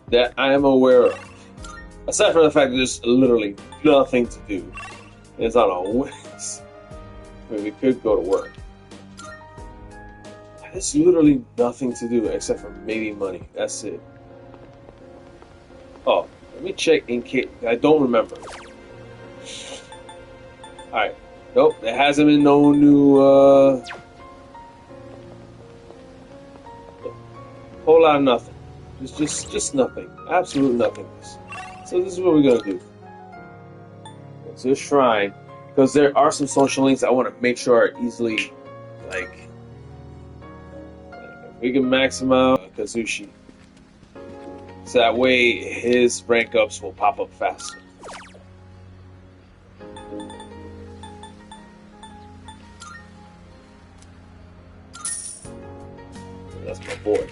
that I am aware of. Aside from the fact that there's literally nothing to do. It's on a Wednesday. I mean, we could go to work. There's literally nothing to do except for maybe money. That's it. Oh, let me check in case I don't remember. Alright. Nope, there hasn't been no new whole lot of nothing. Just nothing. Absolute nothingness. So this is what we're gonna do. Go to a shrine. Because there are some social links I want to make sure are easily like if we can max him out Kazushi. So that way his rank ups will pop up faster. That's my boy.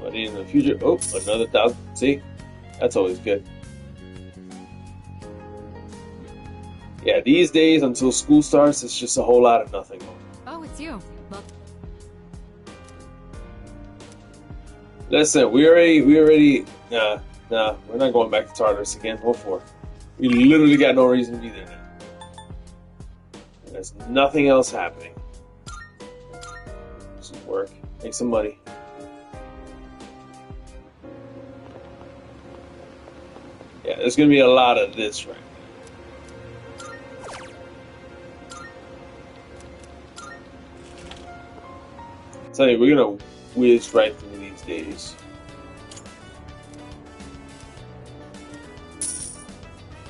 Money in the future. Oh, another 1,000. See? That's always good. Yeah, these days until school starts, it's just a whole lot of nothing. Oh, it's you. Well, listen, we already. Nah, we're not going back to Tartarus again. What for? We literally got no reason to be there now. There's nothing else happening. Some work, make some money. Yeah, there's gonna be a lot of this right now. Tell you, we're gonna whiz right through these days.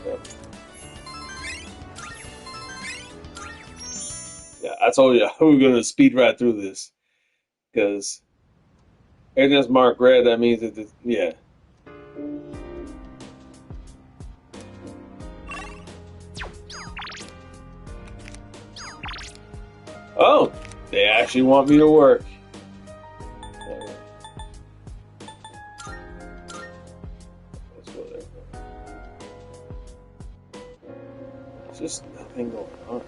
Yep. Yeah, I told you we're gonna speed right through this because everything that's marked red, that means that yeah. Oh, they actually want me to work. Let's go there. There's just nothing going on.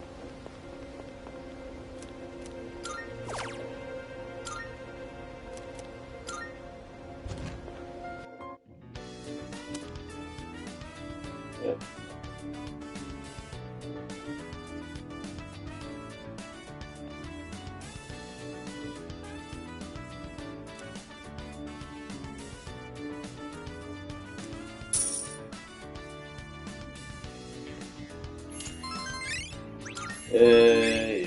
Yeah. Yeah.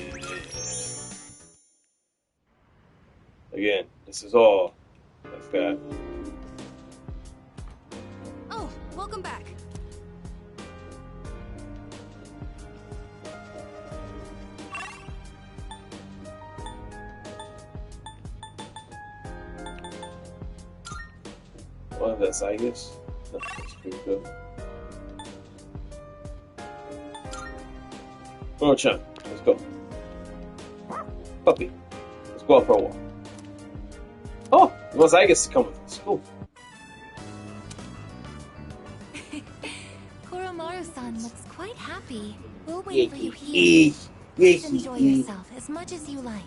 Again, this is all I've got. oh, welcome back. Well, that's Aigis. That's pretty good. Oh, Chan, let's go. Puppy, let's go out for a walk. Oh, it wants Aigis to come with us. Cool. Koromaru-san looks quite happy. We'll wait for you here. Please enjoy yourself as much as you like.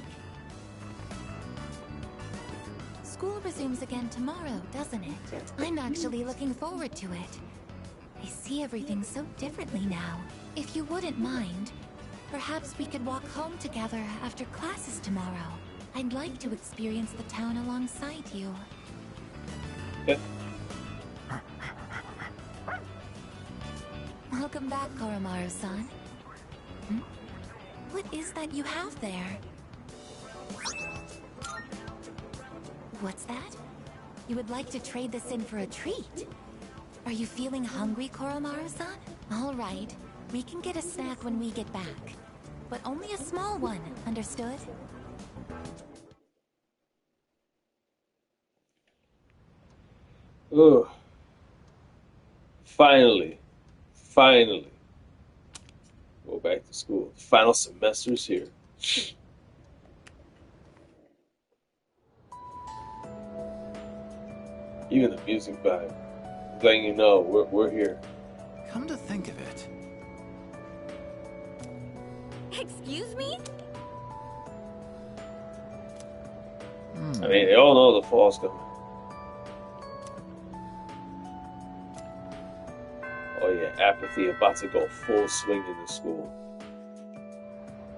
School resumes again tomorrow, doesn't it? I'm actually looking forward to it. I see everything so differently now. If you wouldn't mind, perhaps we could walk home together after classes tomorrow. I'd like to experience the town alongside you. Yeah. Welcome back, Koromaru-san. What is that you have there? What's that? You would like to trade this in for a treat? Are you feeling hungry, Koromaru-san? All right, we can get a snack when we get back. But only a small one, understood? Ugh. Finally. Go back to school. Final semester's here. Even the music vibe. Letting you know we're here. Come to think of it, Excuse me? I mean, they all know the fall's coming. Oh yeah, apathy about to go full swing in the school.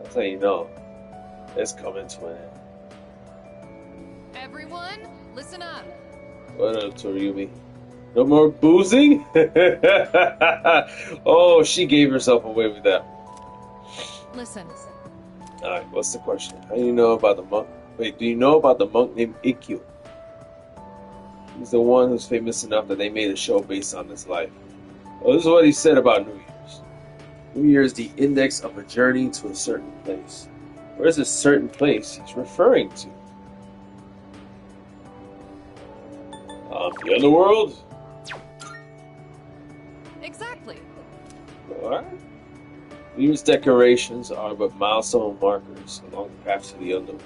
That's how you know it's coming to an end. Everyone, listen up. What up, Toriumi? No more boozing? Oh, she gave herself away with that. Listen. Alright, what's the question? How do you know about the monk? Wait, do you know about the monk named Ikkyu? He's the one who's famous enough that they made a show based on his life. Well, this is what he said about New Year's. New Year is the index of a journey to a certain place. Where is this certain place he's referring to? The underworld? Exactly. Alright. New Year's decorations are but milestone markers along the path to the underworld.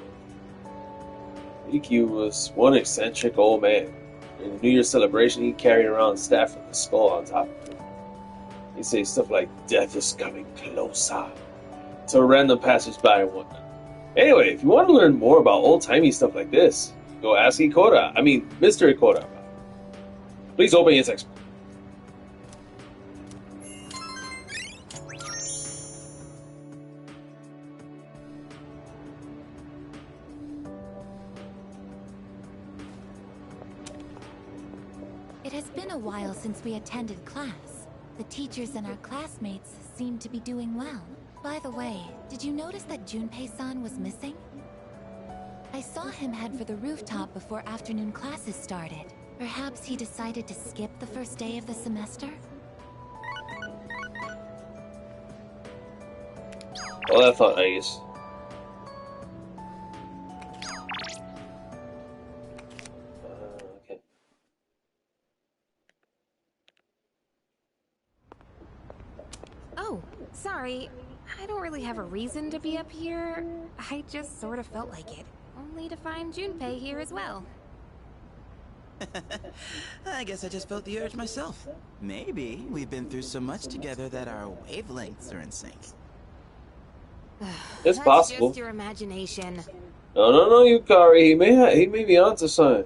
Ikkyu was one eccentric old man. In the New Year's celebration, he carried around a staff with a skull on top of it. He'd say stuff like, "Death is coming closer," to random passersby and whatnot. Anyway, if you want to learn more about old-timey stuff like this, go ask Mr. Ikora. Please open your textbook. It has been a while since we attended class. The teachers and our classmates seem to be doing well. By the way, did you notice that Junpei-san was missing? I saw him head for the rooftop before afternoon classes started. Perhaps he decided to skip the first day of the semester? Well, I thought Aigis. Okay. Oh, sorry. I don't really have a reason to be up here. I just sort of felt like it. Only to find Junpei here as well. I guess I just felt the urge myself. Maybe we've been through so much together that our wavelengths are in sync. It's possible. Just your imagination. No, Yukari. He may be onto something.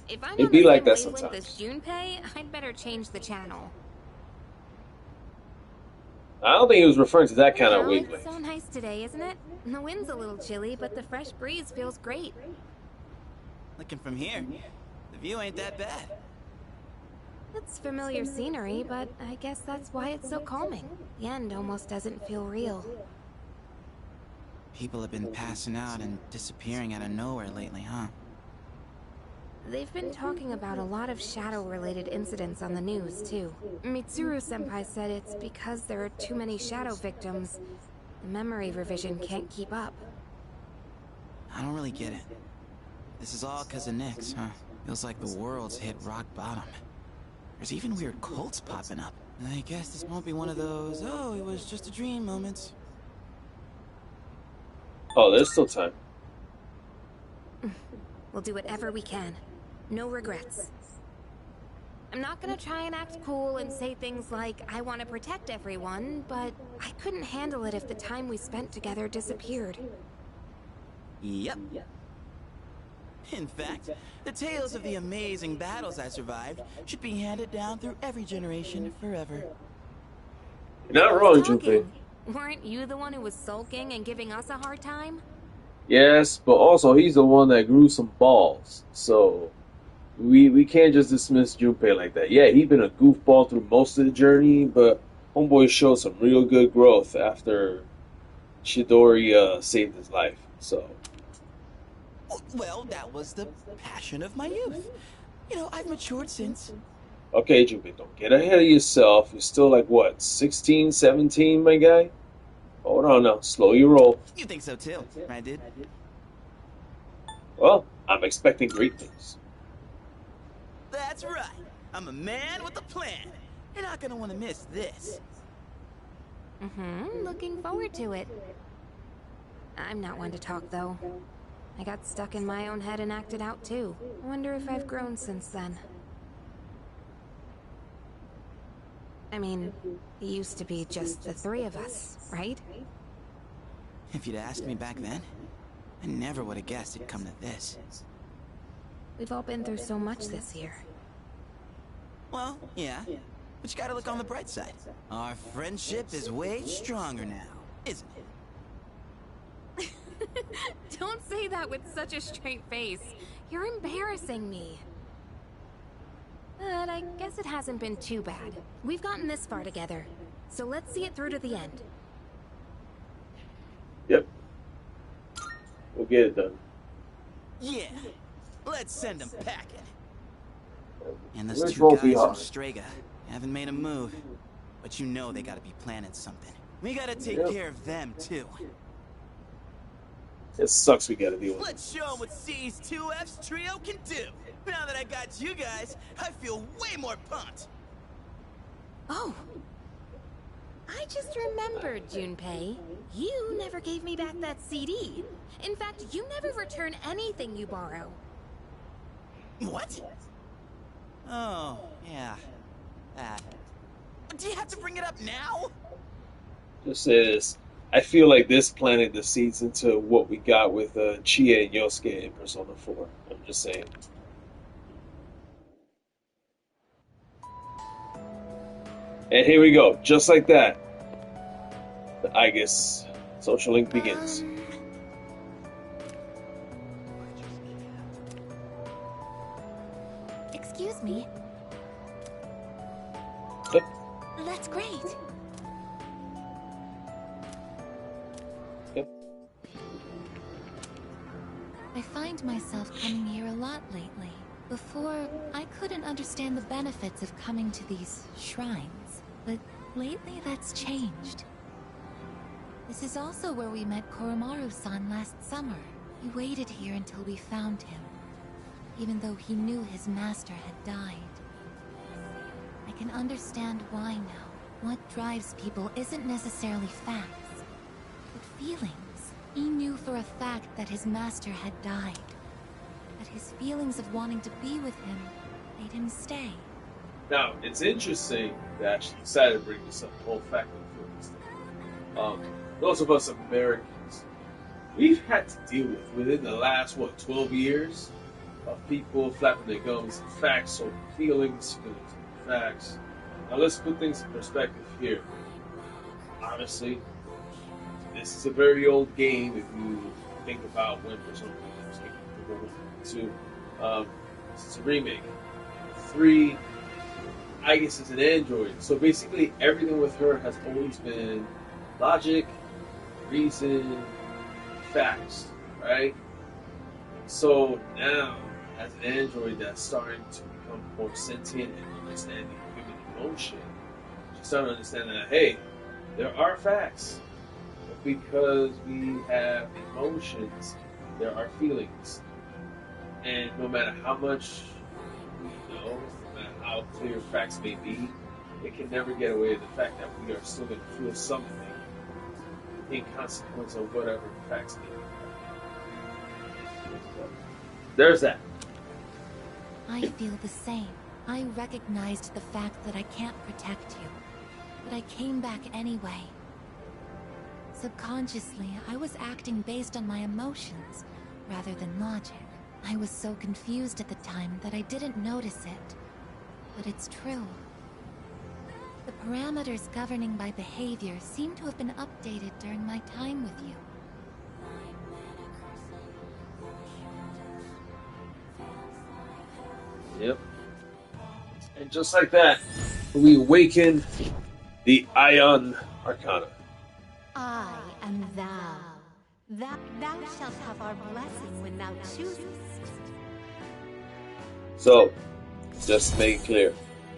If I'm It'd on be the like same that wavelength sometimes. as Junpei, I'd better change the channel. I don't think he was referring to that kind of Wow, wavelength. it's so nice today, isn't it? The wind's a little chilly, but the fresh breeze feels great. Looking from here, the view ain't that bad. It's familiar scenery, but I guess that's why it's so calming. The end almost doesn't feel real. People have been passing out and disappearing out of nowhere lately, huh? They've been talking about a lot of shadow-related incidents on the news, too. Mitsuru-senpai said it's because there are too many shadow victims. The memory revision can't keep up. I don't really get it. This is all because of Nyx, huh? Feels like the world's hit rock bottom. There's even weird cults popping up. I guess this won't be one of those, oh, it was just a dream moments. Oh, there's still time. We'll do whatever we can. No regrets. I'm not gonna try and act cool and say things like, I want to protect everyone, but I couldn't handle it if the time we spent together disappeared. Yep. In fact, the tales of the amazing battles I survived should be handed down through every generation forever. You're not wrong, Junpei. Weren't you the one who was sulking and giving us a hard time? Yes, but also he's the one that grew some balls. So we can't just dismiss Junpei like that. Yeah, he's been a goofball through most of the journey, but homeboy showed some real good growth after Chidori saved his life. So Well, that was the passion of my youth. You know, I've matured since. okay, Junpei, don't get ahead of yourself. You're still like what, 16, 17, my guy? Hold on now, slow your roll. You think so too, right, dude? Well, I'm expecting great things. That's right. I'm a man with a plan. You're not gonna want to miss this. Looking forward to it. I'm not one to talk, though. I got stuck in my own head and acted out, too. I wonder if I've grown since then. I mean, it used to be just the three of us, right? If you'd asked me back then, I never would have guessed it'd come to this. We've all been through so much this year. Well, yeah. But you gotta look on the bright side. Our friendship is way stronger now, isn't it? Don't say that with such a straight face. You're embarrassing me. But I guess it hasn't been too bad. We've gotten this far together. So let's see it through to the end. Yep. We'll get it done. Yeah. Let's send them packing. And those This two won't be guys from hard. Strega haven't made a move. But you know they gotta be planning something. We gotta take care of them, too. It sucks we gotta deal with it. Let's show them what C's 2F's trio can do. Now that I got you guys, I feel way more pumped. Oh. I just remembered, Junpei. You never gave me back that CD. In fact, you never return anything you borrow. What? Oh, yeah. That. Do you have to bring it up now? Just say this. I feel like this planted the seeds into what we got with Chie and Yosuke in Persona 4. I'm just saying. And here we go. Just like that. The Aigis social link begins. Excuse me. Yep. That's great. Yep. I find myself coming here a lot lately. Before, I couldn't understand the benefits of coming to these shrines, but lately that's changed. This is also where we met Koromaru-san last summer. He waited here until we found him, even though he knew his master had died. I can understand why now. What drives people isn't necessarily facts, but feelings. He knew for a fact that his master had died, but his feelings of wanting to be with him made him stay. Now, it's interesting that she decided to bring this up, the whole fact of feelings thing. Those of us Americans, we've had to deal with, within the last, 12 years, of people flapping their gums, facts over feelings, feelings over facts. Now, let's put things in perspective here. Honestly, this is a very old game if you think about when Persona 2. This is a remake. 3, Aigis is an android. So basically, everything with her has always been logic, reason, facts, right? So now, as an android that's starting to become more sentient and understanding human emotion, she's starting to understand that, hey, there are facts. But because we have emotions, there are feelings. And no matter how much we know, no matter how clear facts may be, it can never get away with the fact that we are still going to feel something in consequence of whatever the facts may be. So, there's that. I feel the same. I recognized the fact that I can't protect you, but I came back anyway. Subconsciously, I was acting based on my emotions rather than logic. I was so confused at the time that I didn't notice it. But it's true. The parameters governing my behavior seem to have been updated during my time with you. Yep. And just like that, we awaken the Aeon Arcana. I am thou. Thou shalt have our blessing when thou choosest. So, just to make it clear.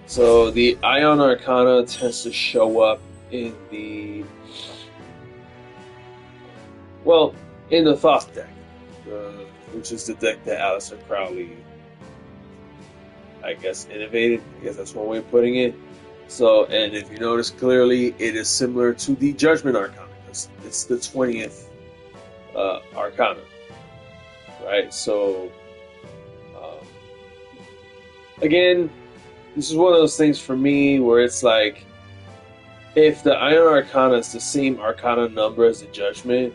So, the Aeon Arcana tends to show up in the... Well, in the Thoth deck. Which is the deck that Alistair Crowley, I guess, innovated. I guess that's one way of putting it. So, and if you notice clearly, it is similar to the Judgment Arcana. It's the 20th Arcana. Right? So, again, this is one of those things for me where it's like, if the Aeon Arcana is the same Arcana number as the Judgment,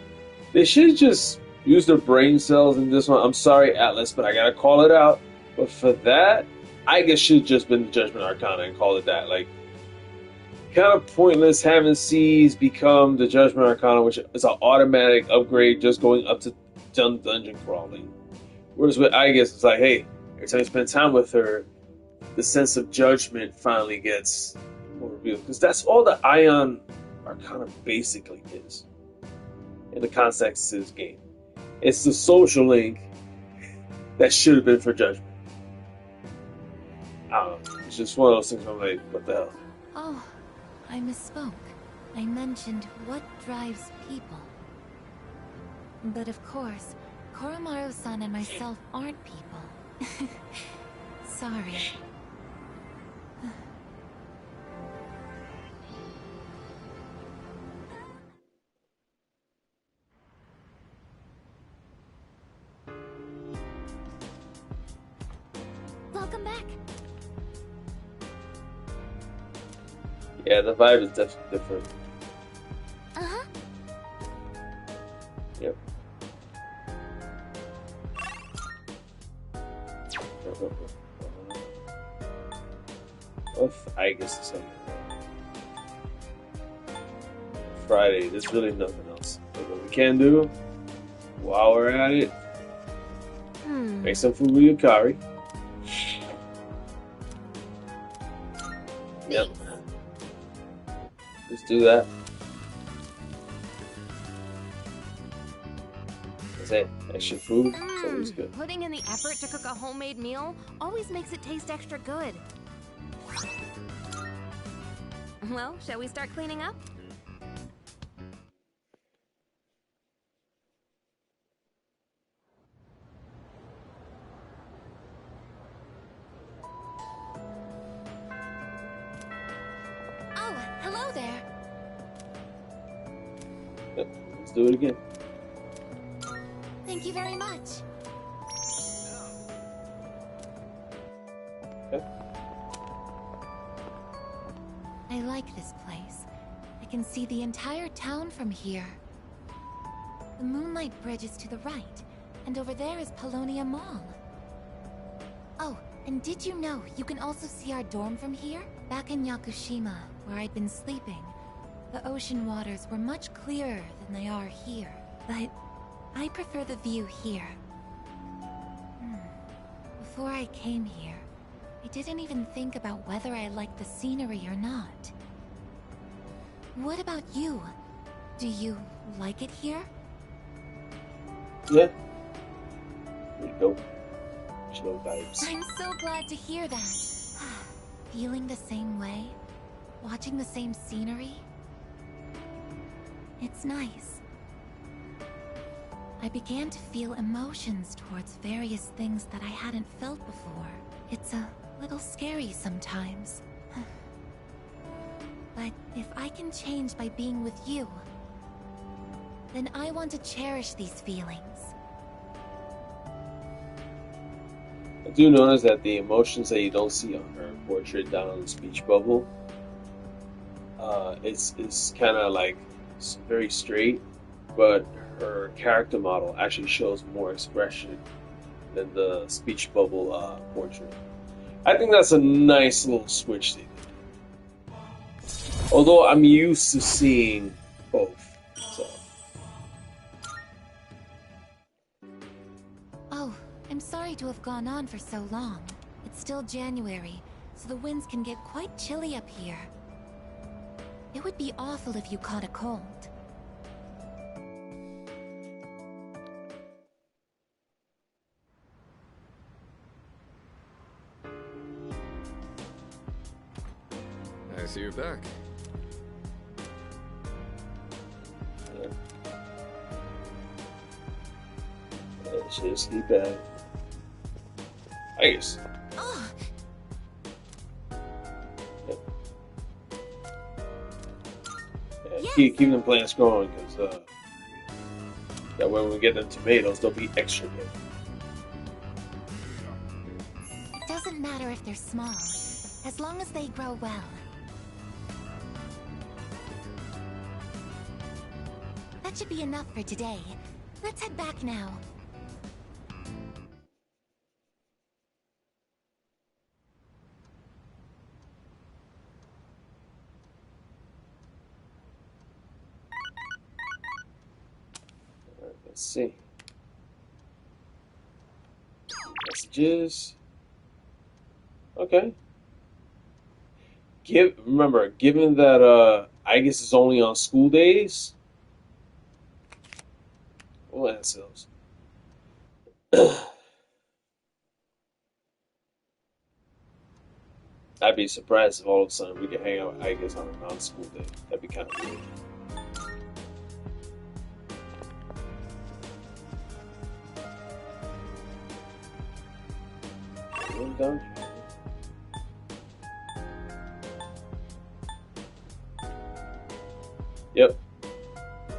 They should just use their brain cells in this one. I'm sorry, Atlus, but I gotta call it out. But for that, I guess should just been the Judgment Arcana and call it that. Like, kind of pointless having C's become the Judgment Arcana, which is an automatic upgrade just going up to dungeon crawling. Whereas with Aigis, it's like, hey, every time you spend time with her, the sense of judgment finally gets more revealed. Because that's all the Aeon Arcana basically is in the context of this game. It's the social link that should have been for judgment. I don't know. It's just one of those things where I'm like, what the hell? Oh, I misspoke. I mentioned what drives people. But of course, Koromaru-san and myself aren't people. Sorry. Welcome back. Yeah, the vibe is definitely different. Uh-huh. Yep. I guess it's something. Friday, there's really nothing else. But what we can do, while we're at it, make some food with Yukari. Yep. Let's do that. That's it. Extra food. It's always good. Putting in the effort to cook a homemade meal always makes it taste extra good. Well, shall we start cleaning up? Oh, hello there. Yep. Let's do it again. Thank you very much. Okay. I like this place. I can see the entire town from here. The Moonlight Bridge is to the right, and over there is Polonia Mall. Oh, and did you know you can also see our dorm from here? Back in Yakushima, where I'd been sleeping, the ocean waters were much clearer than they are here. But I prefer the view here. Before I came here, I didn't even think about whether I liked the scenery or not. What about you? Do you like it here? Yeah. There you go. Chill vibes. I'm so glad to hear that. Feeling the same way? Watching the same scenery? It's nice. I began to feel emotions towards various things that I hadn't felt before. It's a little scary sometimes. But if I can change by being with you, then I want to cherish these feelings. I do notice that the emotions that you don't see on her portrait down on the speech bubble, it's kind of like very straight, but her character model actually shows more expression than the speech bubble portrait. I think that's a nice little switch they did. Although I'm used to seeing both, so. Oh, I'm sorry to have gone on for so long. It's still January, so the winds can get quite chilly up here. It would be awful if you caught a cold. I see you're back. Just keep at it. Aigis. Oh, Yeah, keep them plants growing, because that way when we get them tomatoes, they'll be extra good. it doesn't matter if they're small, as long as they grow well. That should be enough for today. Let's head back now. Alright, let's see. Messages. Okay. Remember, given that Aigis is only on school days, we'll answer those. I'd be surprised if all of a sudden we could hang out with Aigis on a non-school day. That'd be kind of weird. Going down. Yep.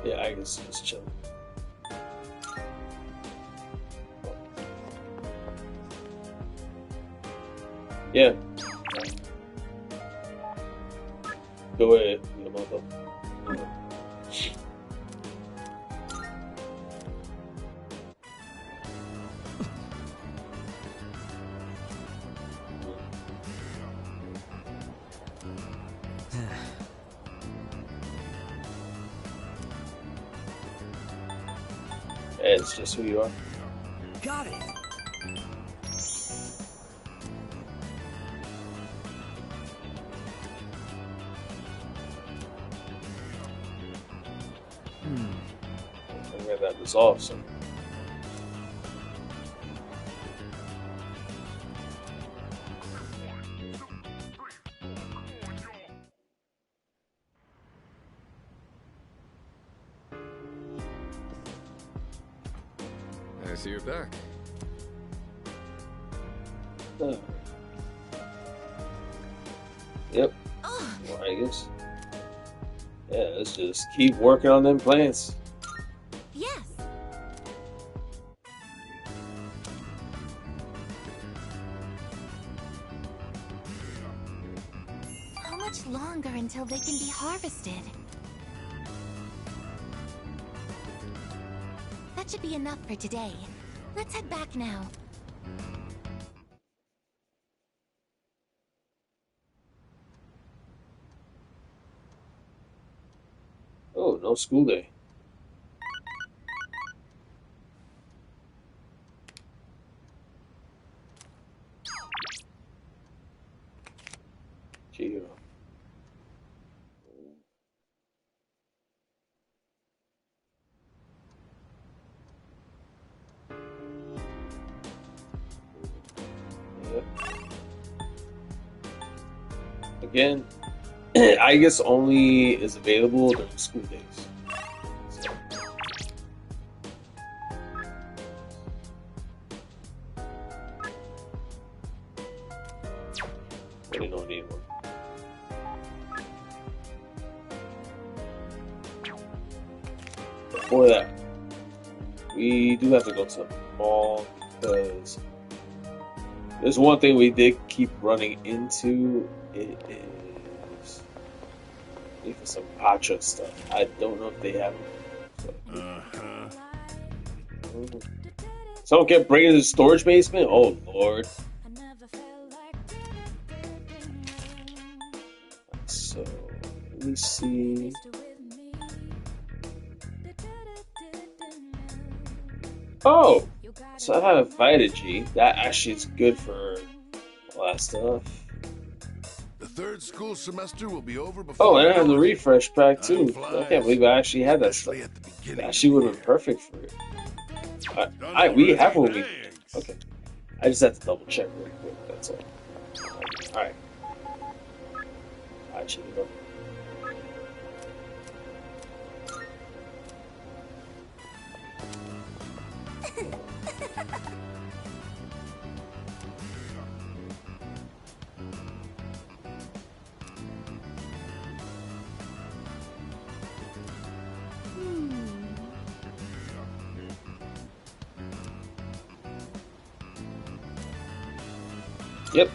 Yeah, Aigis is just chilling. Yeah. Go ahead, Yamato. It's just who you are. Got it. I got that resolved, so. I see you're back. Yep. Well, I guess. Yeah, let's just keep working on them plans. Yes. How much longer until they can be harvested? That should be enough for today. Let's head back now. Oh, no school day. Chihiro. Yep. Again, I guess only is available during school days. So. Really don't need one. Before that, we do have to go to the mall because there's one thing we did keep running into. It is for some Pacha stuff. I don't know if they have it. So. Someone kept bringing the storage basement? Oh, Lord. So, let me see. Oh! So I have Vita-G. That actually is good for all that stuff. The third school semester will be over before. Oh, and I have the refresh pack too. I can't believe I actually had that stuff. That actually would have been perfect for it. We have what we need. Okay. I just have to double check really quick, that's all. Alright. I cheated up. Yep.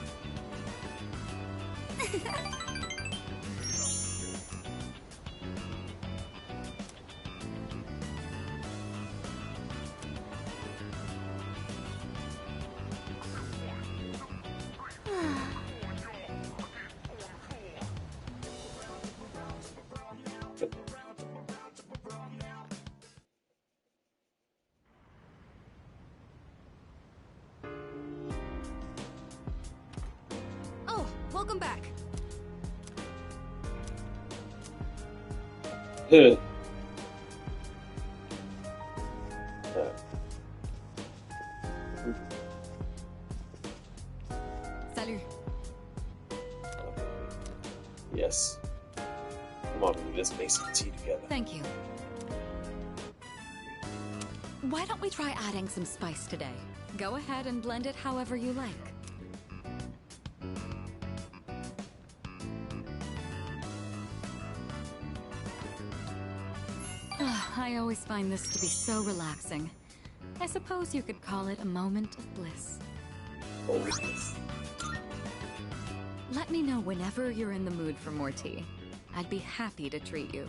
Welcome back. Yeah. Salut. Yes. Come on, baby, let's make some tea together. Thank you. Why don't we try adding some spice today? Go ahead and blend it however you like. I always find this to be so relaxing. I suppose you could call it a moment of bliss. Oh, yes. Let me know whenever you're in the mood for more tea. I'd be happy to treat you.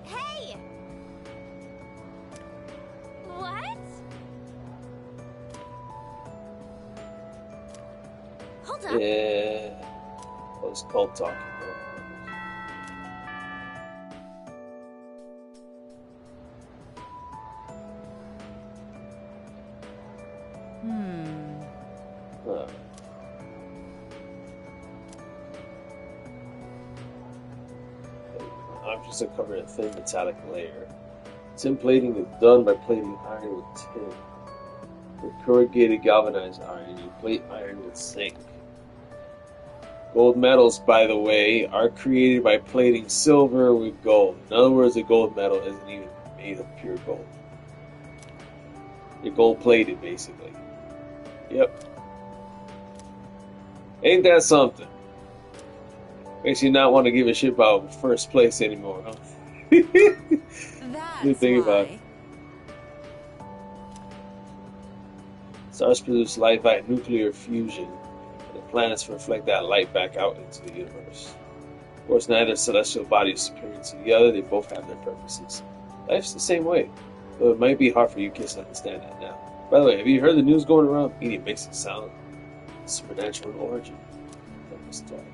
Hey! What? Hold up. Yeah. That was called talking. Huh. Objects are covered in a thin metallic layer. Tin plating is done by plating iron with tin. With corrugated galvanized iron, you plate iron with zinc. Gold medals, by the way, are created by plating silver with gold. In other words, a gold medal isn't even made of pure gold. You're gold plated, basically. Yep. Ain't that something? Makes you not want to give a shit about first place anymore, huh? That's think about why. it. Stars produce light by nuclear fusion, and the planets reflect that light back out into the universe. Of course, neither celestial body is superior to the other, they both have their purposes. Life's the same way, though it might be hard for you kids to understand that now. By the way, have you heard the news going around? Media makes it sound supernatural in origin.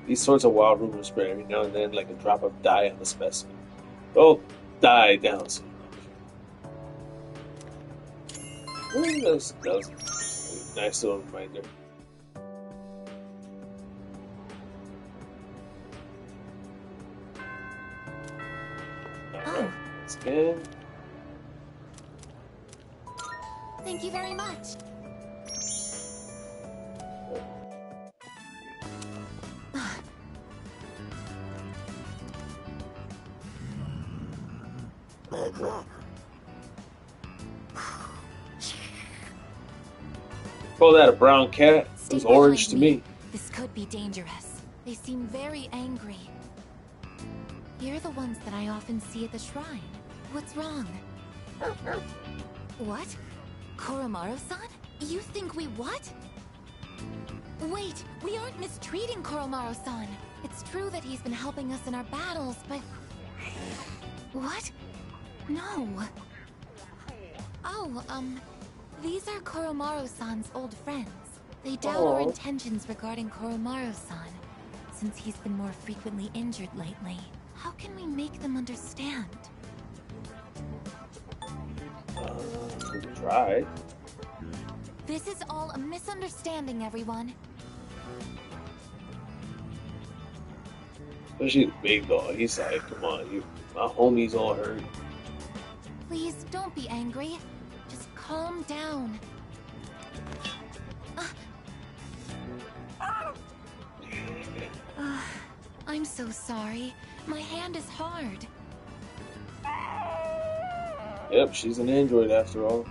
These sorts of wild rumors spread every now and then like a drop of dye on the specimen. Don't die down soon enough. That was a nice little reminder. Alright, let's again. Thank you very much. Call that a brown cat? It Stay was orange to behind me. This could be dangerous. They seem very angry. You're the ones that I often see at the shrine. What's wrong? What? Koromaru-san? You think we what? Wait, we aren't mistreating Koromaru-san. It's true that he's been helping us in our battles, but... What? No. Oh, these are Koromaru-san's old friends. They doubt our intentions regarding Koromaru-san, since he's been more frequently injured lately. How can we make them understand? We can try. This is all a misunderstanding, everyone. Especially the big dog. He's like, come on, my homie's all hurt. Please don't be angry. Just calm down. I'm so sorry. My hand is hard. Yep, she's an android after all.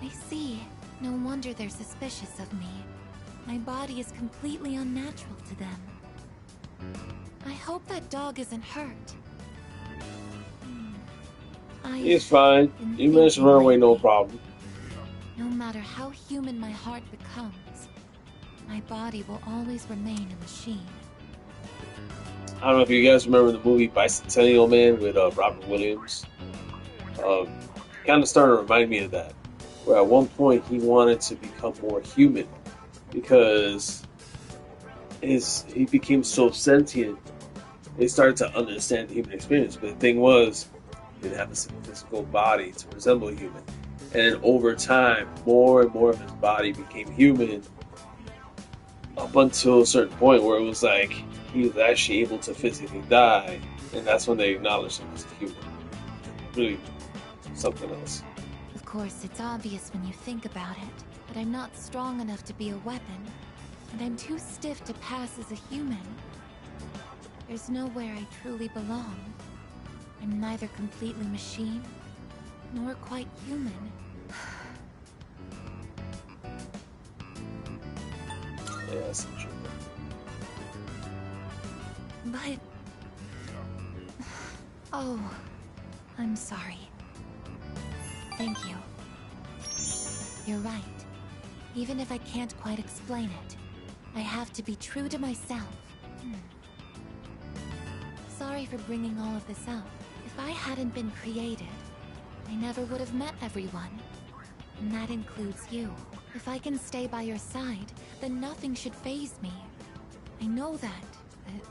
I see. No wonder they're suspicious of me. My body is completely unnatural to them. I hope that dog isn't hurt. He's fine. You managed to run away, no problem. No matter how human my heart becomes, my body will always remain a machine. I don't know if you guys remember the movie Bicentennial Man with Robert Williams. Kind of started to remind me of that. where at one point he wanted to become more human because he became so sentient. They started to understand the human experience, but the thing was, he didn't have a physical body to resemble a human. And then over time, more and more of his body became human, up until a certain point where it was like he was actually able to physically die, and that's when they acknowledged him as a human. Really, something else. Of course, it's obvious when you think about it, but I'm not strong enough to be a weapon, and I'm too stiff to pass as a human. There's nowhere I truly belong. I'm neither completely machine, nor quite human. Yeah, that's true. But... Oh, I'm sorry. Thank you. You're right. Even if I can't quite explain it, I have to be true to myself. Sorry for bringing all of this up. If I hadn't been created, I never would have met everyone. And that includes you. If I can stay by your side, then nothing should faze me. I know that, but...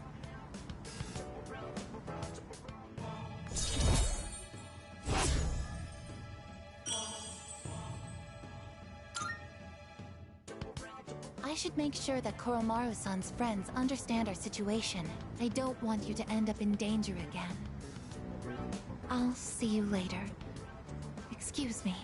I should make sure that Koromaru-san's friends understand our situation. I don't want you to end up in danger again. I'll see you later. Excuse me.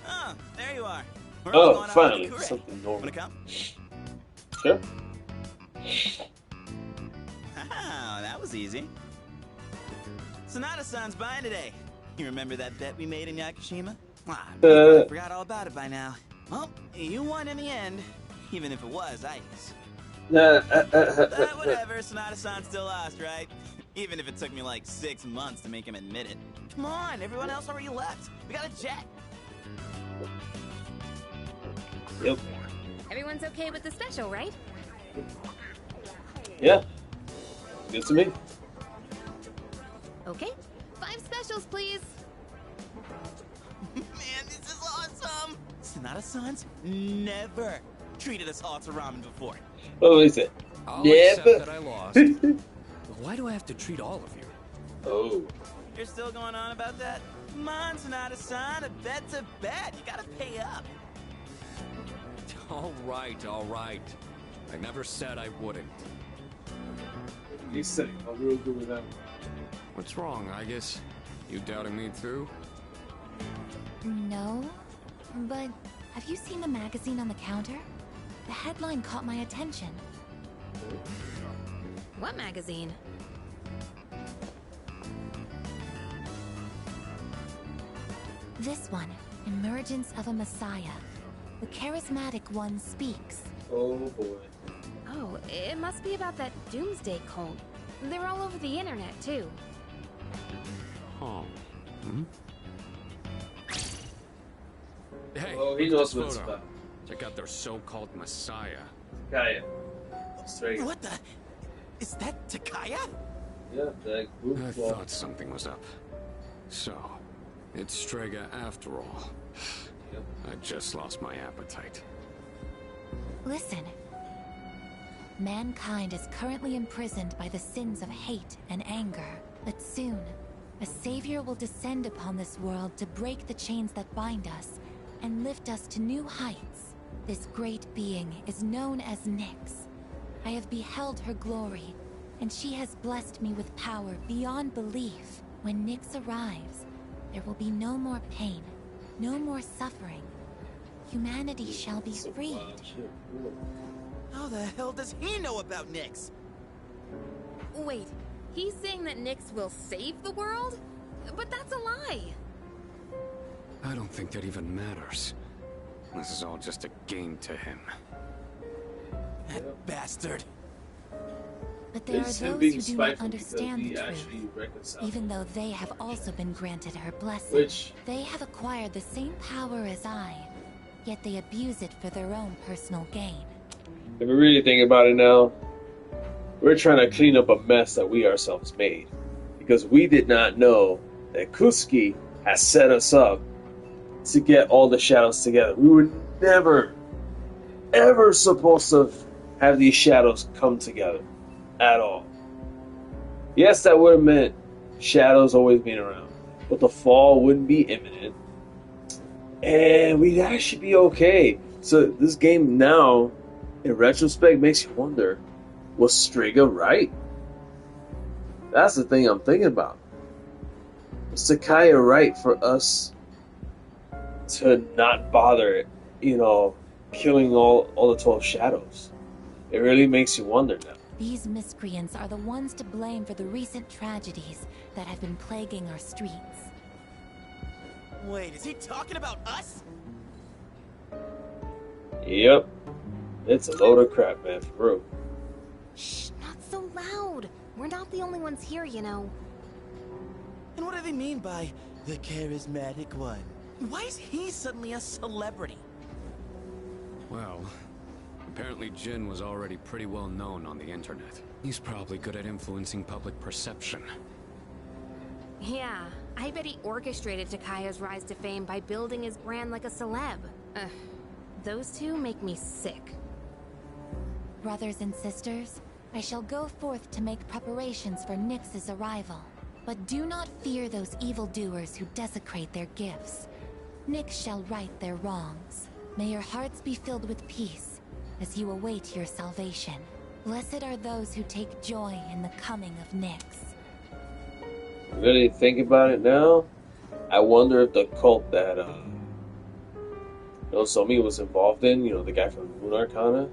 Oh, there you are. Oh, finally, something normal. Wanna come? Sure. Ah, that was easy. Sonata-san's buying today. You remember that bet we made in Yakushima? Ah, I forgot all about it by now. Well, you won in the end, even if it was Aigis. But whatever, Sonata-san still lost, right? Even if it took me like 6 months to make him admit it. Come on, everyone else already left. We got a jet. Yep. Everyone's okay with the special, right? Yeah. Good to me. Okay. 5 specials, please. Man, this is awesome! Sonata-san's never treated us all to ramen before. What was it? I'll accept that I lost. But why do I have to treat all of you? Oh. You're still going on about that? Come on, Sonata-san, a bet's a bet. You gotta pay up. All right, all right. I never said I wouldn't. You said I'm real good with that. What's wrong, Aigis? You doubting me too? No, but have you seen the magazine on the counter? The headline caught my attention. What magazine? This one, Emergence of a Messiah. The charismatic one speaks. Oh boy. Oh, it must be about that doomsday cult. They're all over the internet, too. Oh. Hmm? Hey, Oh, he look at knows this what it's photo. about. Check out their so-called messiah. Takaya. Straight. What the? Is that Takaya? Yeah, that group. I thought something was up. So, it's Strega after all. Yep. I just lost my appetite. Listen. Mankind is currently imprisoned by the sins of hate and anger. But soon, a savior will descend upon this world to break the chains that bind us and lift us to new heights. This great being is known as Nyx. I have beheld her glory, and she has blessed me with power beyond belief. When Nyx arrives, there will be no more pain, no more suffering. Humanity shall be freed. How the hell does he know about Nyx? Wait, he's saying that Nyx will save the world? But that's a lie! I don't think that even matters. This is all just a game to him. That bastard. But But there are It's him those being who do not spiteful understand the because he truth. actually reconciled. Even though they have also been granted her blessing. Which, They have acquired the same power as I, yet they abuse it for their own personal gain. if we really think about it now, we're trying to clean up a mess that we ourselves made. Because we did not know that Kusuke has set us up to get all the shadows together. We were never, ever supposed to have these shadows come together. At all. Yes, that would have meant shadows always being around. But the fall wouldn't be imminent. And we'd actually be okay. So this game now, in retrospect, makes you wonder, was Strega right? That's the thing I'm thinking about. Was Takaya right for us to not bother, killing all the 12 shadows? It really makes you wonder now. These miscreants are the ones to blame for the recent tragedies that have been plaguing our streets. Wait, is he talking about us? Yep. It's a load of crap, man, for real. Shh, not so loud. We're not the only ones here, you know. And what do they mean by the charismatic one? Why is he suddenly a celebrity? Well, apparently Jin was already pretty well known on the internet. He's probably good at influencing public perception. Yeah, I bet he orchestrated Takaya's rise to fame by building his brand like a celeb. Those two make me sick. Brothers and sisters, I shall go forth to make preparations for Nyx's arrival. But do not fear those evildoers who desecrate their gifts. Nyx shall right their wrongs. May your hearts be filled with peace as you await your salvation. Blessed are those who take joy in the coming of Nyx. Really think about it now, I wonder if the cult that Somi was involved in, the guy from Moon Arcana,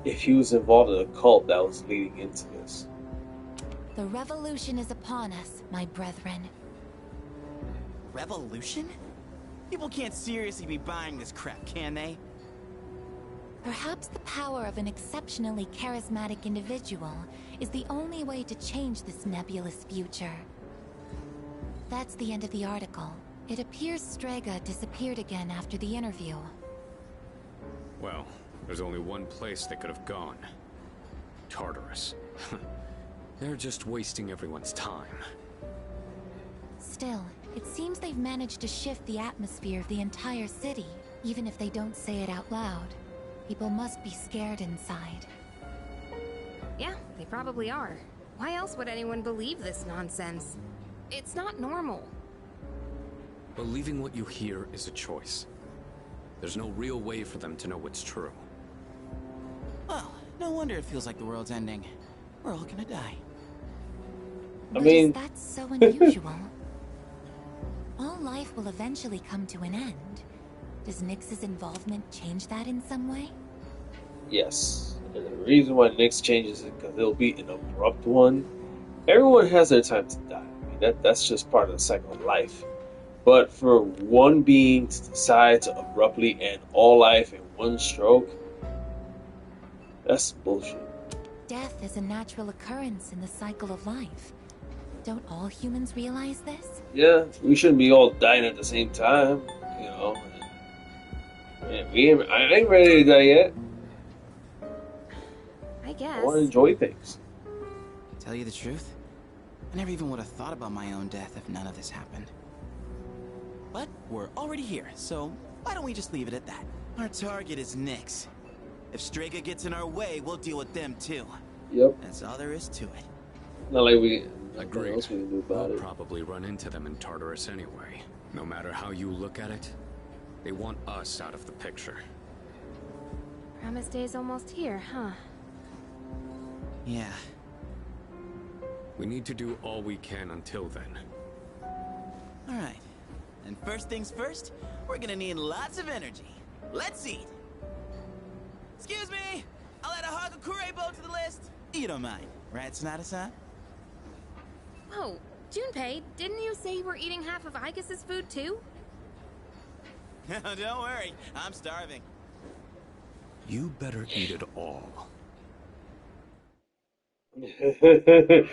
if he was involved in a cult that was leading into this. The revolution is upon us, my brethren. Revolution? People can't seriously be buying this crap, can they? Perhaps the power of an exceptionally charismatic individual is the only way to change this nebulous future. That's the end of the article. It appears Strega disappeared again after the interview. Well, there's only one place they could have gone. Tartarus. They're just wasting everyone's time. Still, it seems they've managed to shift the atmosphere of the entire city. Even if they don't say it out loud, people must be scared inside. Yeah, they probably are. Why else would anyone believe this nonsense? It's not normal. Believing what you hear is a choice. There's no real way for them to know what's true. Well, no wonder it feels like the world's ending. We're all gonna die. But is that so unusual? All life will eventually come to an end. Does Nyx's involvement change that in some way? Yes. And the reason why Nyx changes it because it'll be an abrupt one. Everyone has their time to die. I mean, that's just part of the cycle of life. But for one being to decide to abruptly end all life in one stroke, that's bullshit. Death is a natural occurrence in the cycle of life. Don't all humans realize this? Yeah, we shouldn't be all dying at the same time, Man, I ain't ready to die yet. I guess. I want to enjoy things. Tell you the truth, I never even would have thought about my own death if none of this happened. But we're already here, so why don't we just leave it at that? Our target is Nyx. If Strega gets in our way, we'll deal with them too. Yep. That's all there is to it. Not like we... Agreed. What else we can do about We'll it? probably run into them in Tartarus anyway. No matter how you look at it, they want us out of the picture. Promise Day's almost here, huh? Yeah. We need to do all we can until then. Alright. And first things first, we're gonna need lots of energy. Let's eat! Excuse me! I'll add a Hagakure bow to the list! You don't mind, right, Sonata-san? Whoa, Junpei, didn't you say you were eating half of Aigis' food too? Don't worry, I'm starving. You better eat it all. You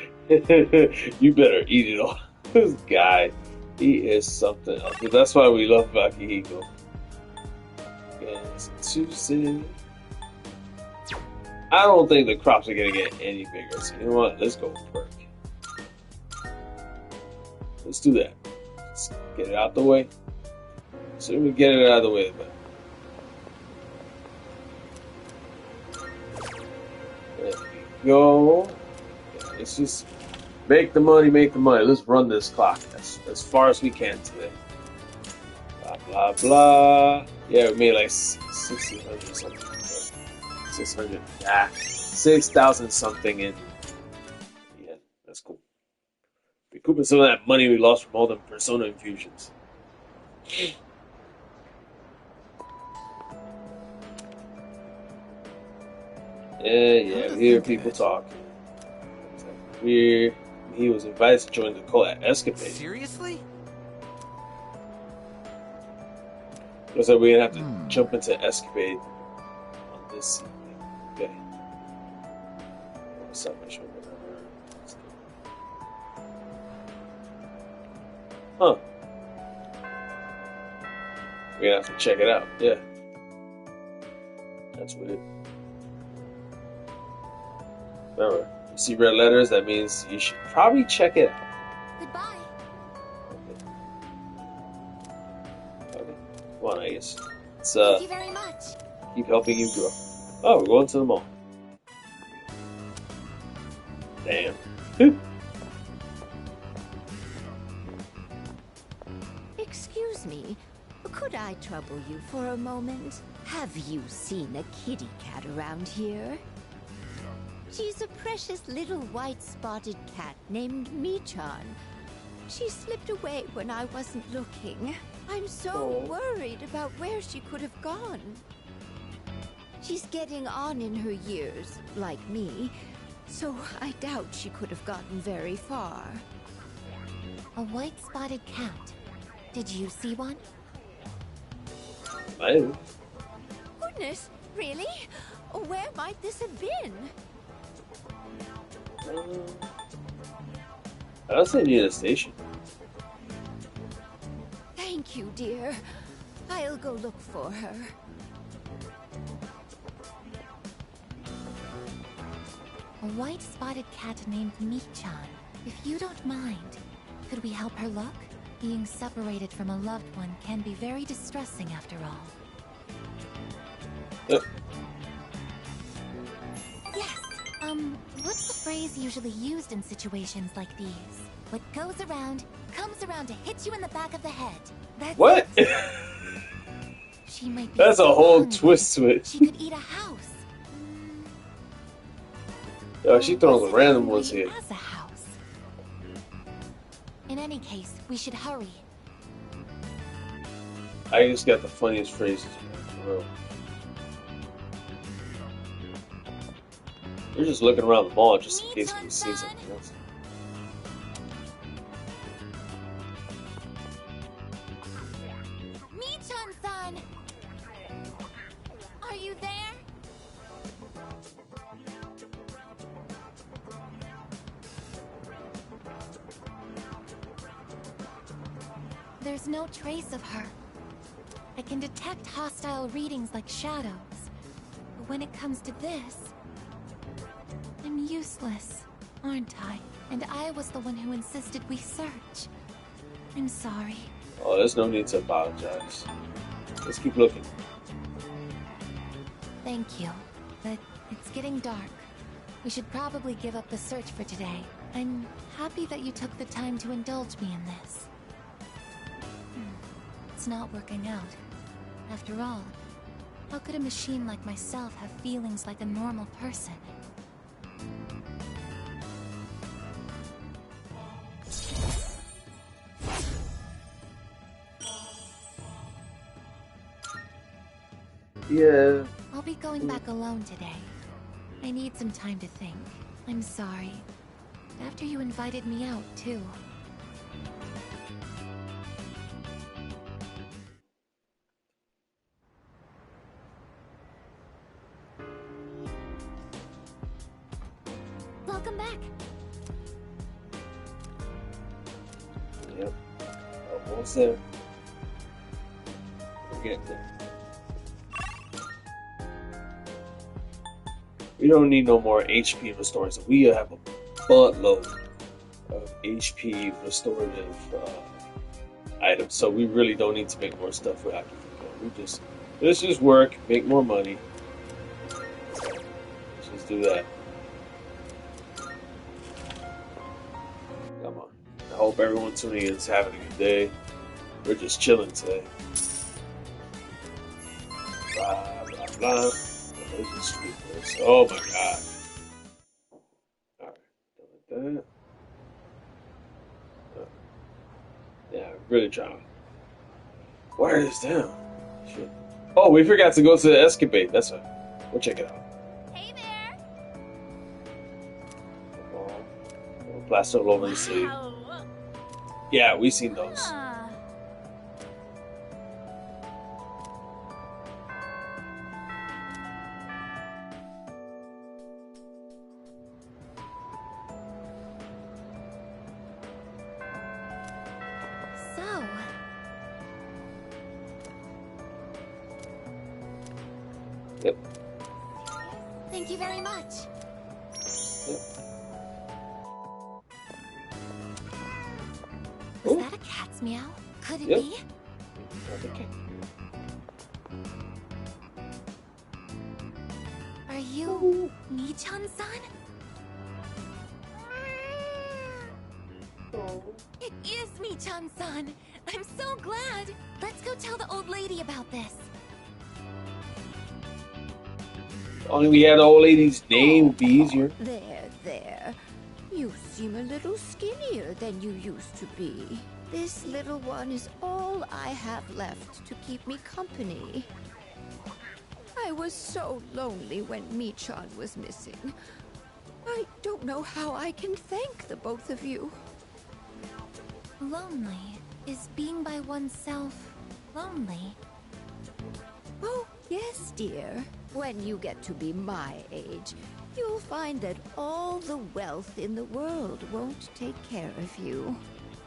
better eat it all. This guy, he is something else. But that's why we love Akihiko. Yes, Tuesday. I don't think the crops are gonna get any bigger. So you know what? Let's go with perk. Let's do that. Let's get it out the way. So we get it out of the way, but there we go. Yeah, let's just make the money, make the money. Let's run this clock as far as we can today. Blah blah blah. Yeah, we made like 1,600 something. 600. 6,000 something in. Yeah, that's cool. Recouping some of that money we lost from all the Persona infusions. Yeah, we hear people talk. He was invited to join the cult at Escapade. Seriously? Looks like we're gonna have to jump into Escapade on this evening. Okay. What's up, Mission? Huh. We're gonna have to check it out. Yeah. That's weird. Remember, you see red letters, that means you should probably check it out. Goodbye. Okay. Come on, Aigis. Let's Thank you very much. keep helping you grow. Oh, we're going to the mall. Damn. Excuse me, could I trouble you for a moment? Have you seen a kitty cat around here? She's a precious little white spotted cat named Michan. She slipped away when I wasn't looking. I'm so worried about where she could have gone. She's getting on in her years, like me, so I doubt she could have gotten very far. A white spotted cat. Did you see one? I didn't. Goodness, really? Where might this have been? I don't see near the station. Thank you, dear. I'll go look for her. A white spotted cat named Michan. If you don't mind, could we help her look? Being separated from a loved one can be very distressing after all. Yep. Yes. What's the phrase usually used in situations like these? What goes around, comes around to hit you in the back of the head. That's What? She might be That's a so whole hungry, twist to it. She could eat a house. Yo, she throwing the Was it random hungry ones here. as a house? In any case, we should hurry. I just got the funniest phrases, man, for real. We're just looking around the mall just in case we see something else. Michan-san! Are you there? There's no trace of her. I can detect hostile readings like shadows. But when it comes to this, I'm useless, aren't I? And I was the one who insisted we search. I'm sorry. Oh, there's no need to apologize. Let's keep looking. Thank you, but it's getting dark. We should probably give up the search for today. I'm happy that you took the time to indulge me in this. It's not working out. After all, how could a machine like myself have feelings like a normal person? Yeah. I'll be going back alone today. I need some time to think. I'm sorry. After you invited me out, too. Welcome back. back. Yep. Almost there. We're getting there. We don't need no more HP restorative. We have a buttload of HP restorative items, so we really don't need to make more stuff with Hagakure. Let's just work, make more money. Let's just do that. Come on. I hope everyone tuning in is having a good day. We're just chilling today. Blah blah blah. Let's just do this. Oh my god. Alright, done like that. Yeah, I'm really trying. Wire this down. Shit. Oh, we forgot to go to the escapade. That's right. We'll check it out. Hey there! Oh, plaster all over the sleeve. Yeah, we've seen those. Yep. Thank you very much. Yep. Was that a cat's meow? Could it Yep. be? Okay. Are you Michan-san? It is Michan-san. I'm so glad. Let's go tell the old lady about this. Only we had the old lady's name would be easier. There. You seem a little skinnier than you used to be. This little one is all I have left to keep me company. I was so lonely when Michan was missing. I don't know how I can thank the both of you. Lonely? Is being by oneself lonely? Oh, yes, dear. When you get to be my age, you'll find that all the wealth in the world won't take care of you.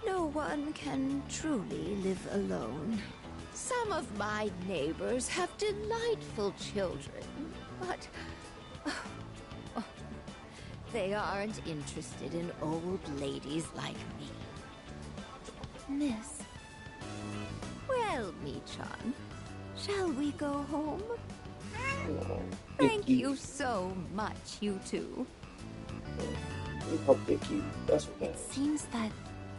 No one can truly live alone. Some of my neighbors have delightful children, but they aren't interested in old ladies like me. Miss. Well, Michan, shall we go home? Oh, Thank you so much, you two. How picky. That's what that It is. seems that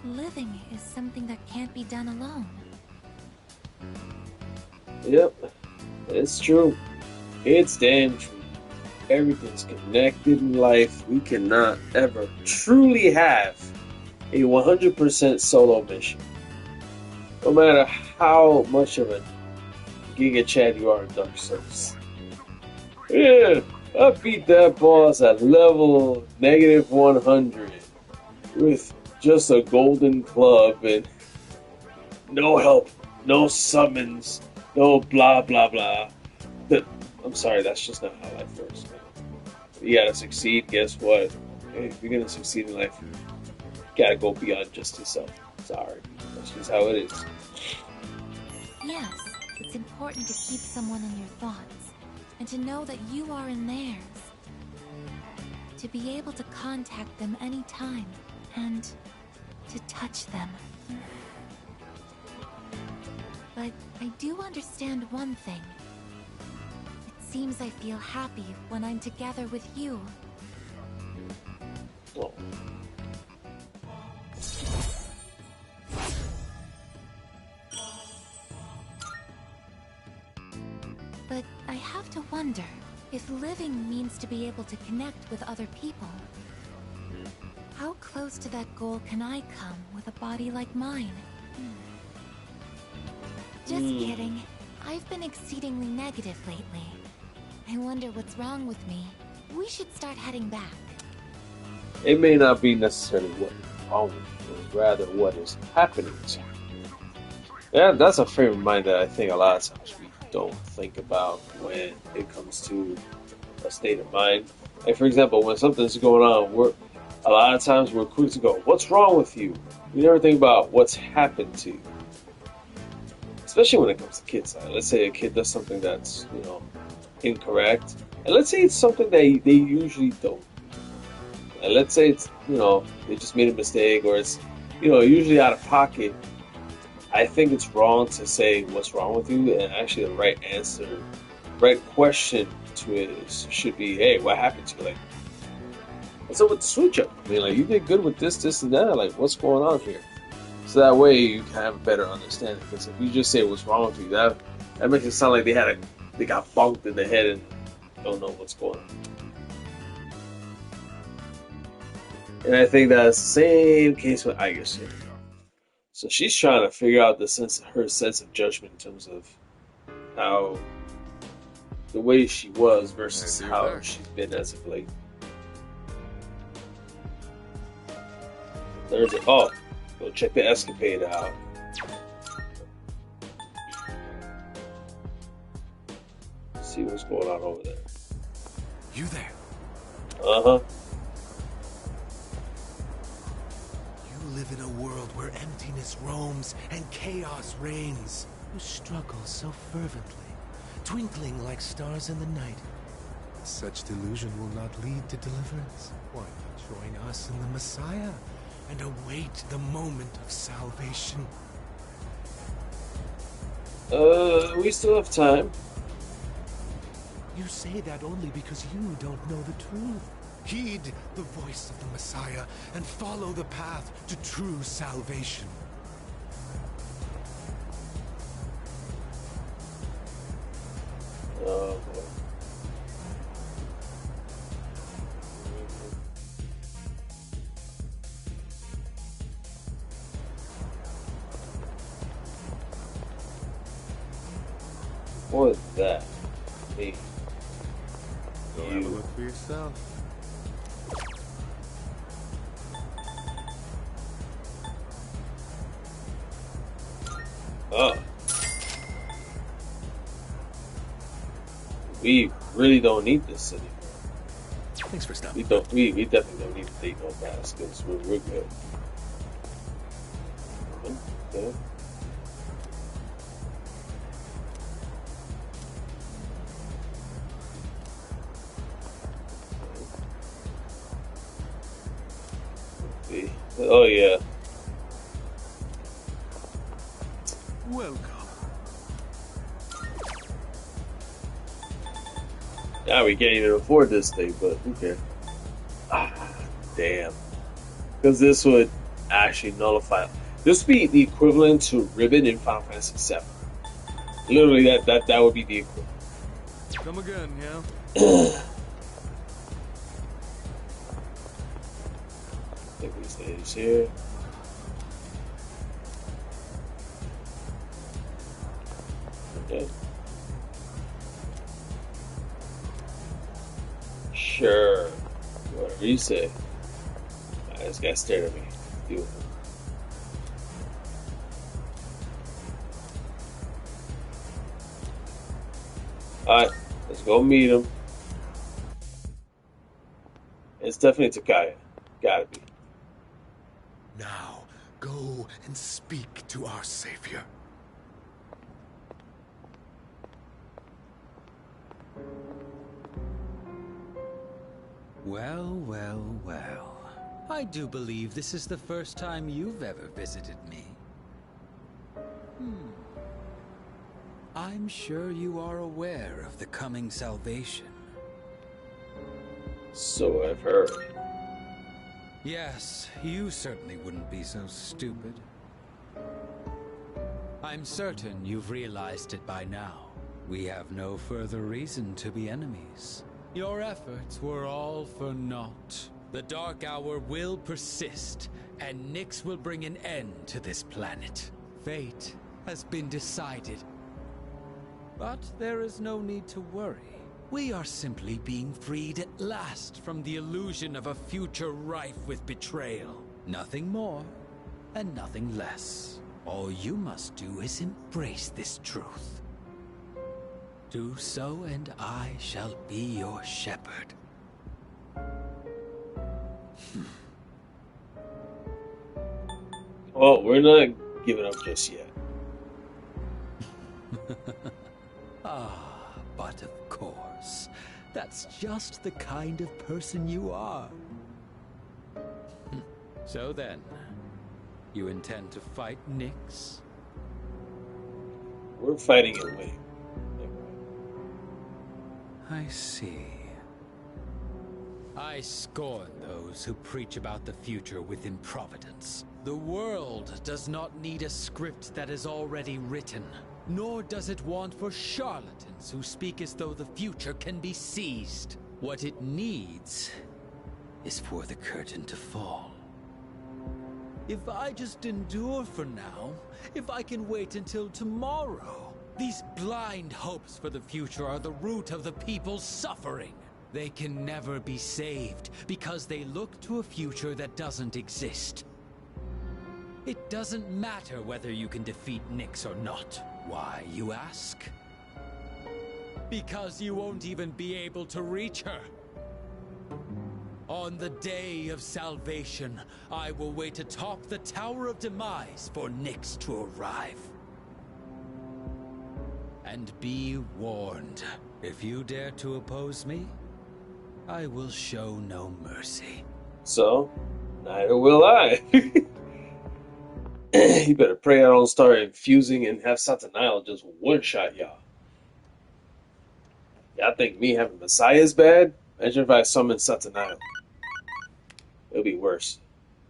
living is something that can't be done alone. Yep. It's true. It's damn true. Everything's connected in life. We cannot ever truly have a 100% solo mission. No matter how much of a Giga Chad you are in Dark Souls. Yeah, I beat that boss at level -100 with just a golden club and no help, no summons, no blah blah blah. I'm sorry, that's just not how life works. You gotta succeed, guess what? Hey, if you're gonna succeed in life, you gotta go beyond just yourself. Sorry, that's just how it is. Yes, it's important to keep someone in your thoughts, and to know that you are in theirs. To be able to contact them anytime, and to touch them. But I do understand one thing. It seems I feel happy when I'm together with you. Well, But I have to wonder if living means to be able to connect with other people. How close to that goal can I come with a body like mine? Just kidding. I've been exceedingly negative lately. I wonder what's wrong with me. We should start heading back. it may not be necessarily what is wrong with you, but rather what is happening to you. Yeah, that's a frame of mind that I think a lot of times we don't think about when it comes to a state of mind. Like, for example, when something's going on, A lot of times we're quick to go, "What's wrong with you?" We never think about what's happened to you. Especially when it comes to kids. Let's say a kid does something that's, incorrect. And let's say it's something they usually don't. And let's say it's, they just made a mistake or it's, usually out of pocket. I think it's wrong to say what's wrong with you, and actually the right answer, right question to it should be, "Hey, what happened to you? Like, what's up with the switch up? I mean, like, you did good with this, and that. Like, what's going on here?" So that way you can have a better understanding. Because if you just say what's wrong with you, that makes it sound like they got bunked in the head and don't know what's going on. And I think that's the same case with Aigis here. So she's trying to figure out her sense of judgment in terms of how the way she was versus how she's been as of late. There's go check the escapade out. See what's going on over there. You there? Uh-huh. You live in a world where emptiness roams and chaos reigns. You struggle so fervently, twinkling like stars in the night. Such delusion will not lead to deliverance. Why not join us in the Messiah and await the moment of salvation? We still have time. You say that only because you don't know the truth. Heed the voice of the Messiah and follow the path to true salvation. Oh, boy. What is that? Hey. Go have a look for yourself. Oh. We really don't need this anymore. Thanks for stopping. We definitely don't need to take no mask because we're good. Okay. Oh yeah. Welcome. Now we can't even afford this thing, but who cares? Ah, damn. Because this would actually nullify. This would be the equivalent to Ribbon in Final Fantasy VII. Literally, that would be the equivalent. Come again, yeah? I think we stay here. Okay. Sure. Whatever you say. This guy stared at me. Deal with it. Alright, let's go meet him. It's definitely Takaya. Gotta be. Now, go and speak to our savior. Well, well, well. I do believe this is the first time you've ever visited me. I'm sure you are aware of the coming salvation. So I've heard. Yes, you certainly wouldn't be so stupid. I'm certain you've realized it by now. We have no further reason to be enemies. Your efforts were all for naught. The Dark Hour will persist, and Nyx will bring an end to this planet. Fate has been decided. But there is no need to worry. We are simply being freed at last from the illusion of a future rife with betrayal. Nothing more, and nothing less. All you must do is embrace this truth. Do so, and I shall be your shepherd. Oh, we're not giving up just yet. Ah, but of course. That's just the kind of person you are. So then, you intend to fight Nyx? We're fighting it winning. I see. I scorn those who preach about the future with improvidence. The world does not need a script that is already written, nor does it want for charlatans who speak as though the future can be seized. What it needs is for the curtain to fall. If I just endure for now, if I can wait until tomorrow, these blind hopes for the future are the root of the people's suffering. They can never be saved because they look to a future that doesn't exist. It doesn't matter whether you can defeat Nyx or not. Why, you ask? Because you won't even be able to reach her. On the day of salvation, I will wait atop the Tower of Demise for Nyx to arrive. And be warned, if you dare to oppose me, I will show no mercy. So, neither will I. You better pray I don't start infusing and have Satanile just one-shot y'all. Y'all think me having Messiah is bad? Imagine if I summon Satanile. It'll be worse.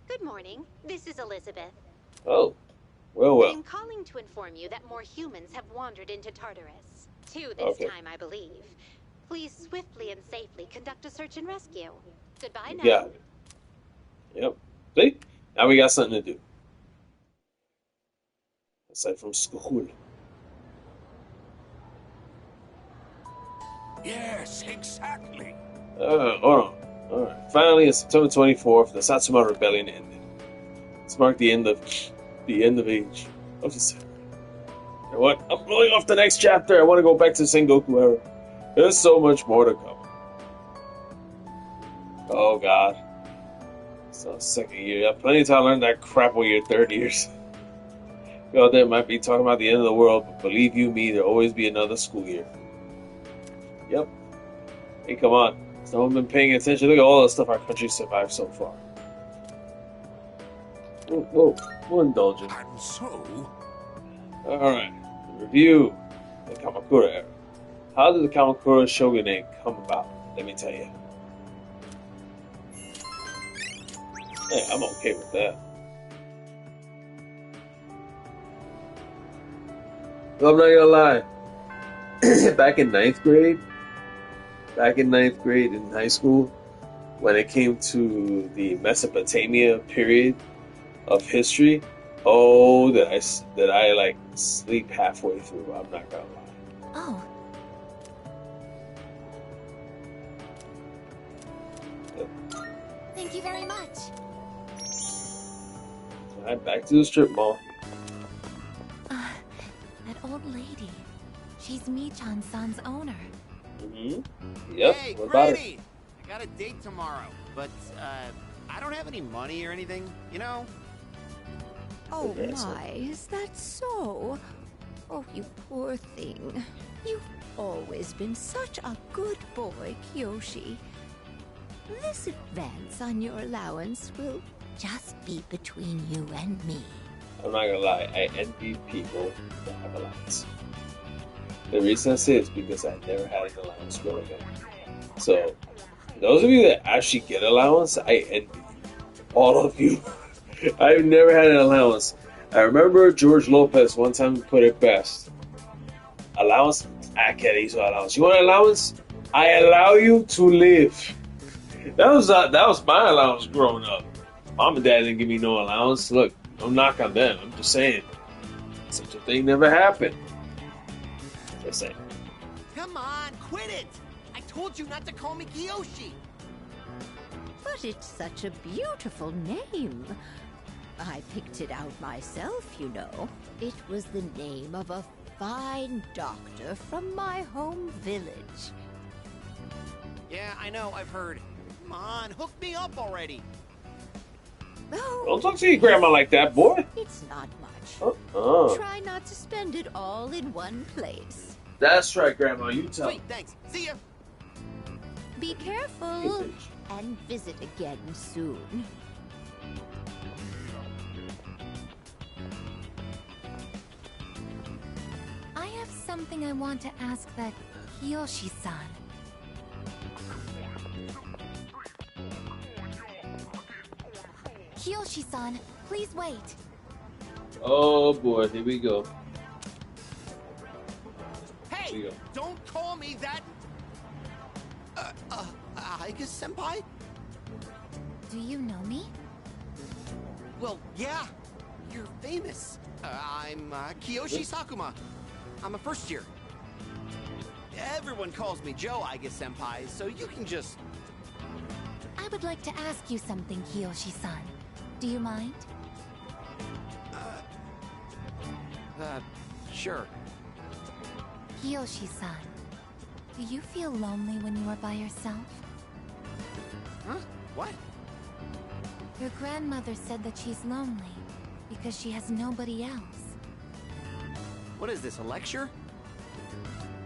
Good morning. This is Elizabeth. Oh, well. I'm calling to inform you that more humans have wandered into Tartarus. 2 this time, I believe. Please swiftly and safely conduct a search and rescue. Goodbye now. Got it. Yep. See? Now we got something to do. Aside from school. Yes, exactly. Hold on. Alright. Finally, on September 24th, the Satsuma Rebellion ended. This marked the end of age. I'll just say, you know what? I'm blowing off the next chapter. I want to go back to Sengoku era. There's so much more to come. Oh god. So second year. You have plenty of time to learn that crap when you're third years. You out there might be talking about the end of the world, but believe you me, there'll always be another school year. Yep. Hey, come on. Has no one been paying attention? Look at all the stuff our country survived so far. Whoa. We'll indulge in. And so? Alright. Review the Kamakura era. How did the Kamakura shogunate come about? Let me tell you. Hey, I'm okay with that. Well, I'm not gonna lie. Back in ninth grade in high school, when it came to the Mesopotamia period of history, that I like sleep halfway through. I'm not gonna lie. Oh. Thank you very much. Alright, back to the strip mall. That old lady. She's Michan-san's owner. Mm-hmm. Yep. Hey, what about Freddy! I got a date tomorrow, but I don't have any money or anything, you know? Oh my, is that so? Oh, you poor thing. You've always been such a good boy, Kyoshi. This advance on your allowance will just be between you and me. I'm not gonna lie, I envy people that have allowance. The reason I say it is because I never had an allowance growing up. So, those of you that actually get allowance, I envy you. All of you. I've never had an allowance. I remember George Lopez one time put it best. Allowance? I can't use allowance. You want an allowance? I allow you to live. That was my allowance growing up. Mom and Dad didn't give me no allowance. Look, no knock on them. I'm just saying. Such a thing never happened. Just saying. Come on, quit it! I told you not to call me Kiyoshi! But it's such a beautiful name. I picked it out myself, you know. It was the name of a fine doctor from my home village. Yeah, I know, I've heard. Come on, hook me up already! Oh, Don't talk to your grandma like that, boy. it's not much. Uh-uh. Try not to spend it all in one place. That's right, Grandma. You tell. Sweet, thanks. See ya. Be careful and visit again soon. I have something I want to ask that Kiyoshi-san. Kiyoshi-san, please wait. Oh boy, here we go. Hey, don't call me that. Aigis Senpai? Do you know me? Well, yeah. You're famous. I'm Kiyoshi Sakuma. I'm a first year. Everyone calls me Joe Aigis Senpai, so you can just... I would like to ask you something, Kiyoshi-san. Do you mind? Sure. Kiyoshi-san, do you feel lonely when you are by yourself? Huh? What? Your grandmother said that she's lonely because she has nobody else. What is this, a lecture?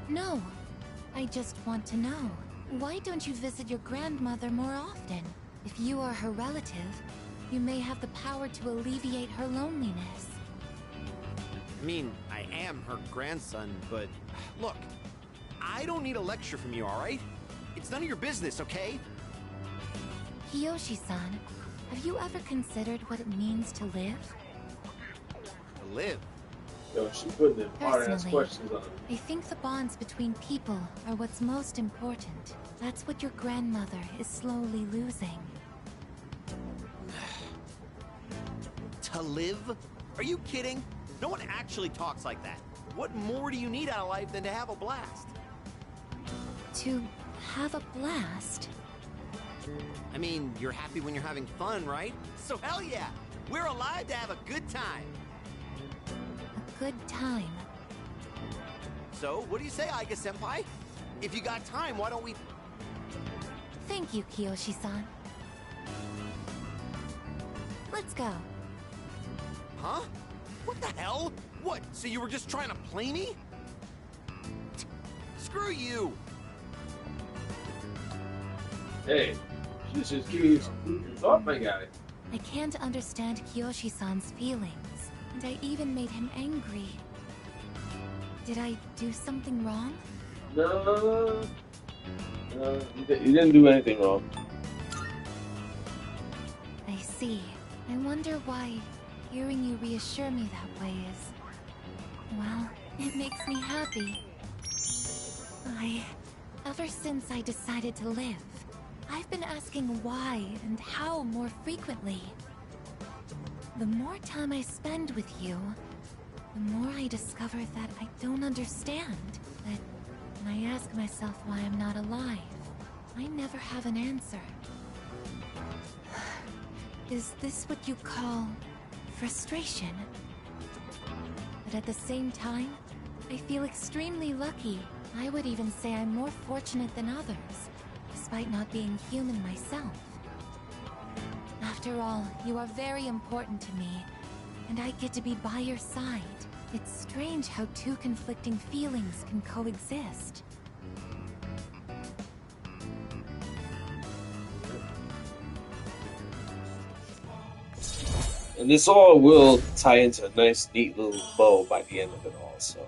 No, I just want to know. Why don't you visit your grandmother more often? If you are her relative, you may have the power to alleviate her loneliness. I mean, I am her grandson, but look, I don't need a lecture from you, alright? It's none of your business, okay? Kiyoshi-san, have you ever considered what it means to live? To live? Yo, she's putting in hard-ass questions on it. I think the bonds between people are what's most important. That's what your grandmother is slowly losing. To live? Are you kidding? No one actually talks like that. What more do you need out of life than to have a blast? To have a blast? I mean, you're happy when you're having fun, right? So hell yeah! We're alive to have a good time! A good time? So, what do you say, Aigis Senpai? If you got time, why don't we... Thank you, Kiyoshi-san. Let's go. Huh? What the hell? What, so you were just trying to play me? Screw you! Hey, she's just giving you some food for thought, my guy. I can't understand Kiyoshi-san's feelings, and I even made him angry. Did I do something wrong? No, you didn't do anything wrong. I see. I wonder why hearing you reassure me that way is... well, it makes me happy. Ever since I decided to live, I've been asking why and how more frequently. The more time I spend with you, the more I discover that I don't understand. That when I ask myself why I'm not alive, I never have an answer. Is this what you call frustration? But at the same time, I feel extremely lucky. I would even say I'm more fortunate than others, despite not being human myself. After all, you are very important to me, and I get to be by your side. It's strange how two conflicting feelings can coexist. And this all will tie into a nice, neat little bow by the end of it all, so...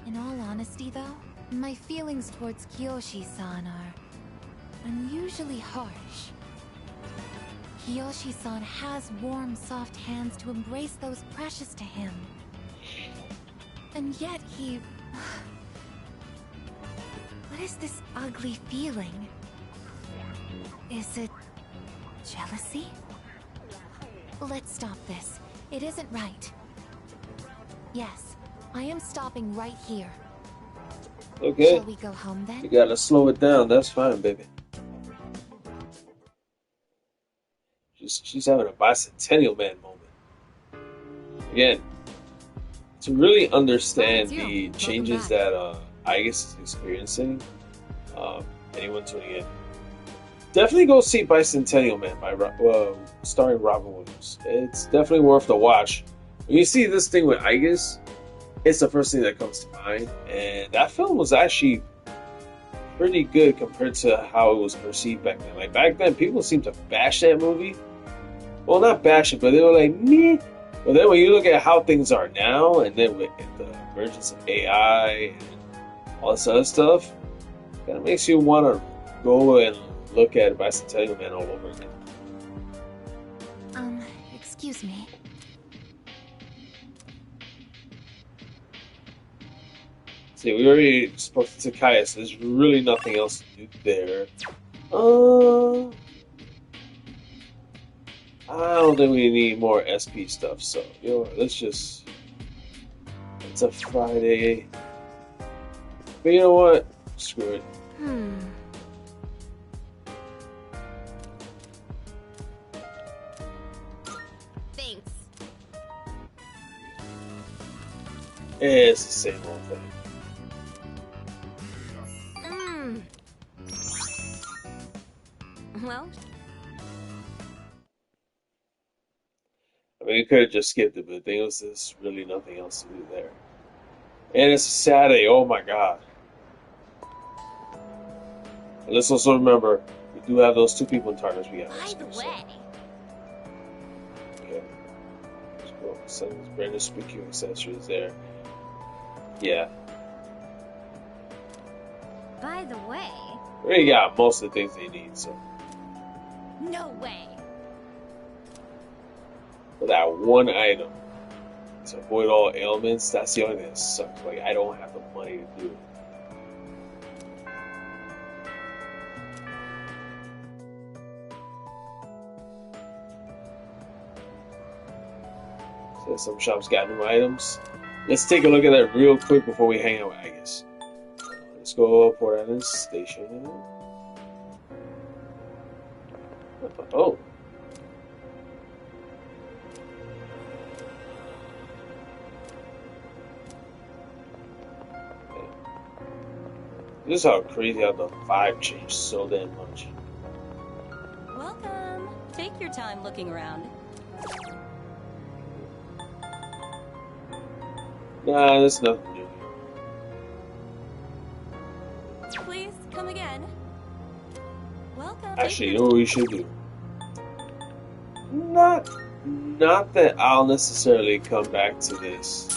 In all honesty, though, my feelings towards Kiyoshi-san are unusually harsh. Kiyoshi-san has warm, soft hands to embrace those precious to him. And yet he... What is this ugly feeling? Is it... jealousy? Let's stop this. It isn't right. Yes, I am stopping right here. Okay. Shall we go home then? You gotta slow it down, that's fine, baby. She's having a bicentennial man moment. Again, to really understand the changes that Aigis is experiencing, anyone tuning in, definitely go see Bicentennial Man by starring Robin Williams. It's definitely worth the watch. When you see this thing with Aigis, it's the first thing that comes to mind, and that film was actually pretty good compared to how it was perceived back then. Like back then, people seemed to bash that movie. Well, not bash it, but they were like, meh. But then when you look at how things are now, and then with the emergence of AI and all this other stuff, it kind of makes you want to go and look at Bicentennial Man all over again. Excuse me. See, we already spoke to Takaya, so there's really nothing else to do there. I don't think we need more SP stuff, so, you know, let's just... It's a Friday. But you know what? Screw it. Thanks. It's the same old thing. Well... I mean, we could have just skipped it, but the thing was, there's really nothing else to do there. And it's a Saturday, oh my god. And let's also remember, we do have those two people in Tartarus we got. By the way. Okay. Let's go. Send brand new speaking accessories there. Yeah. By the way. We already got most of the things they need, so. No way. For that one item, to avoid all ailments, that's the only thing that sucks. Like, I don't have the money to do it. So some shops got new items. Let's take a look at that real quick before we hang out with Aigis. Let's go port at this station. Oh. This is how crazy how the vibe changed so damn much. Welcome. Take your time looking around. Nah, there's nothing new here. Please come again. Welcome. Actually, you know what we should do? Not that I'll necessarily come back to this.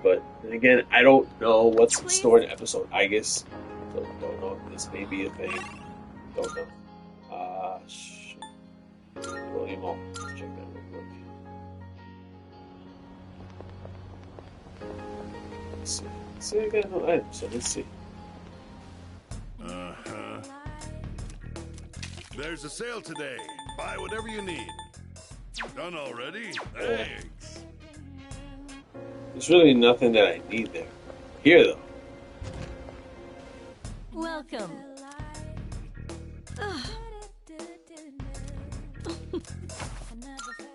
But again, I don't know what's in store in episode Aigis. Don't know if this may be a thing. Don't know. Shit. William, I'll check that real quick. Let's see. See, I got no items, so let's see. There's a sale today. Buy whatever you need. Done already? Thanks. There's really nothing that I need there. Here, though. Welcome.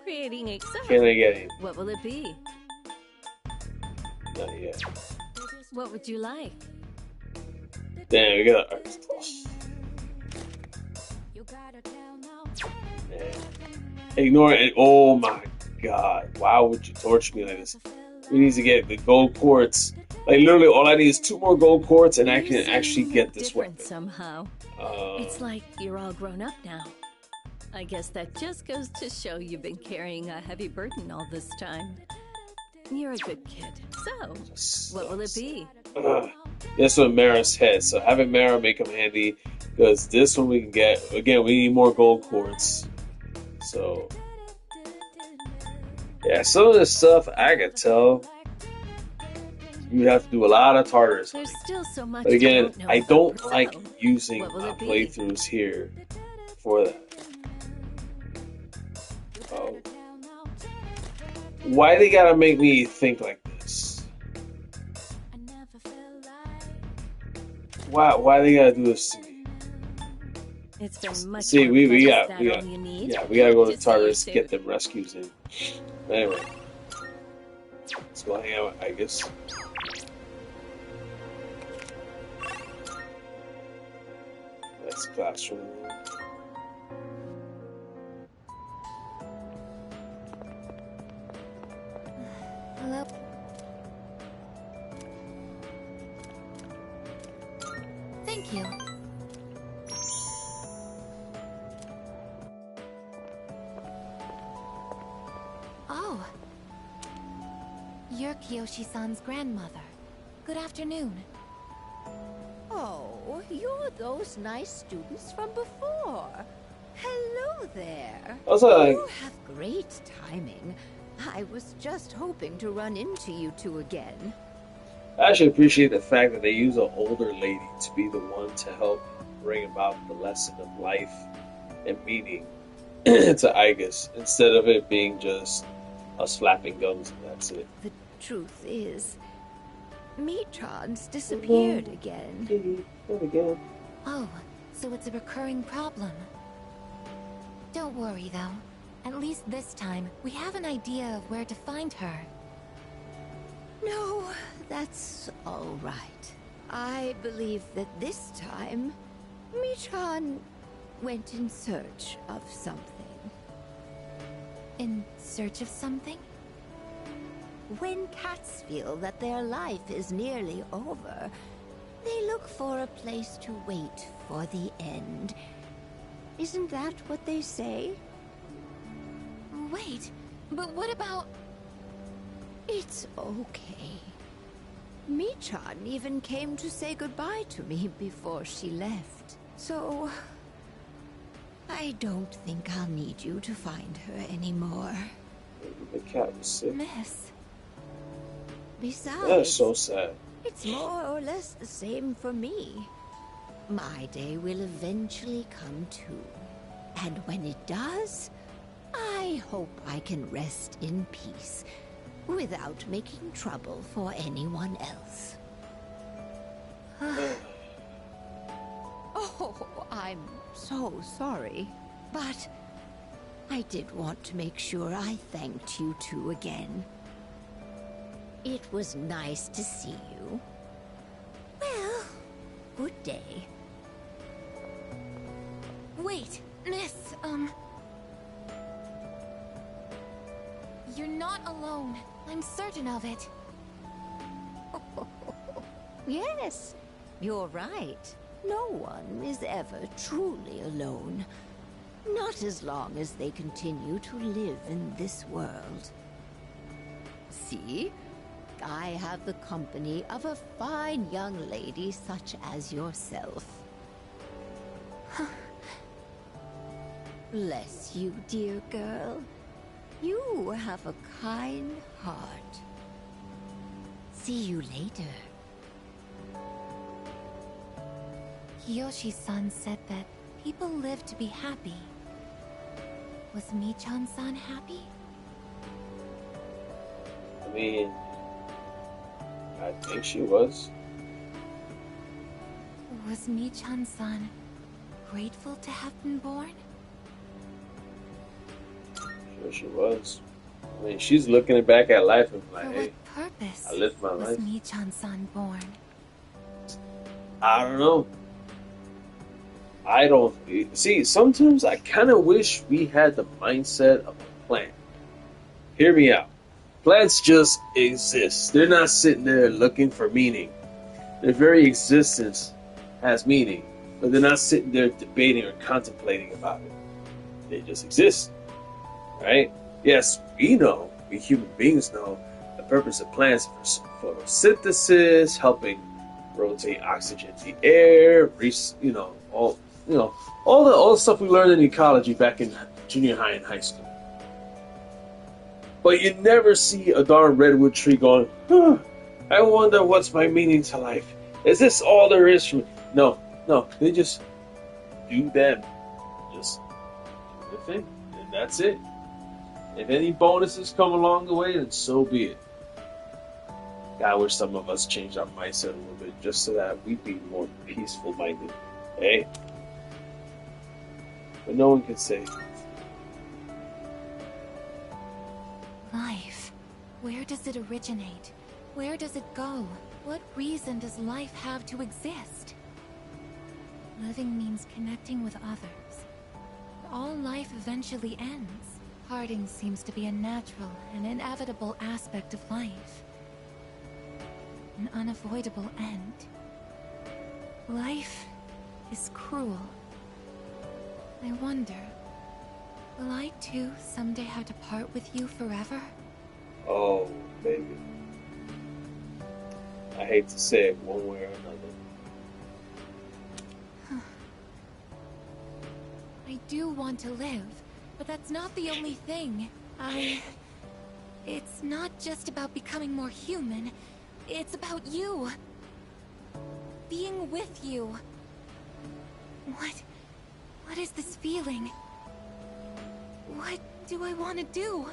Creating a song. Can I get it? What will it be? Not yet. What would you like? Damn, we got an artist. Ignore it. Oh my god. Why would you torture me like this? We need to get the gold quartz. Like, literally, all I need is 2 more gold quartz and I can actually get this weapon. Somehow. It's like you're all grown up now. I guess that just goes to show you've been carrying a heavy burden all this time. You're a good kid. So, what will it be? This one, Mara's head. So having Mara make them handy, because this one we can get. Again, we need more gold quartz. So, yeah, some of this stuff I could tell you have to do a lot of Tartarus. There's still so much. But again, I don't like using playthroughs here for that. Oh. Why they gotta make me think like this? Why they gotta do this to me? It's been much See, we gotta go to Just Tartarus so to get them rescues in. But anyway, let's go hang out, I guess. Next classroom. Hello? Thank you. Oh. You're Kiyoshi-san's grandmother. Good afternoon. Oh, you're those nice students from before. Hello there. You have great timing. I was just hoping to run into you two again. I actually appreciate the fact that they use an older lady to be the one to help bring about the lesson of life and meaning to Aigis, instead of it being just us flapping gums and that's it. The truth is, Michan's disappeared again. Oh, so it's a recurring problem. Don't worry, though. At least this time, we have an idea of where to find her. No, that's all right. I believe that this time, Michan went in search of something. In search of something? When cats feel that their life is nearly over, they look for a place to wait for the end. Isn't that what they say? Wait, but what about... It's okay. Michan even came to say goodbye to me before she left. So... I don't think I'll need you to find her anymore. The cat was sick. Miss. Besides... That's so sad. It's more or less the same for me. My day will eventually come too. And when it does, I hope I can rest in peace, without making trouble for anyone else. Oh, I'm so sorry. But I did want to make sure I thanked you two again. It was nice to see you. Well, good day. Wait, Miss, You're not alone. I'm certain of it. Yes, you're right. No one is ever truly alone. Not as long as they continue to live in this world. See? I have the company of a fine young lady such as yourself. Bless you, dear girl. You have a kind heart. See you later. Kiyoshi-san said that people live to be happy. Was Michan-san happy? I mean, I think she was. Was Michan-san grateful to have been born? Sure she was. I mean, she's looking back at life and like, For hey, what purpose I lived my was life. Michan-san born? I don't know. I don't see. Sometimes I kind of wish we had the mindset of a plant. Hear me out. Plants just exist. They're not sitting there looking for meaning. Their very existence has meaning, but they're not sitting there debating or contemplating about it. They just exist, right? Yes, we know, we human beings know, the purpose of plants is for photosynthesis, helping rotate oxygen to the air, all the stuff we learned in ecology back in junior high and high school. But you never see a darn redwood tree going, I wonder what's my meaning to life. Is this all there is for me? No, they just do them. Just do their thing. And that's it. If any bonuses come along the way, then so be it. I wish some of us changed our mindset a little bit just so that we'd be more peaceful minded. Hey? But no one can say. Life. Where does it originate? Where does it go? What reason does life have to exist? Living means connecting with others. All life eventually ends. Parting seems to be a natural and inevitable aspect of life. An unavoidable end. Life is cruel. I wonder, will I too someday have to part with you forever? Oh, baby. I hate to say it one way or another. I do want to live, but that's not the only thing. It's not just about becoming more human. It's about you. Being with you. What is this feeling? What do I want to do?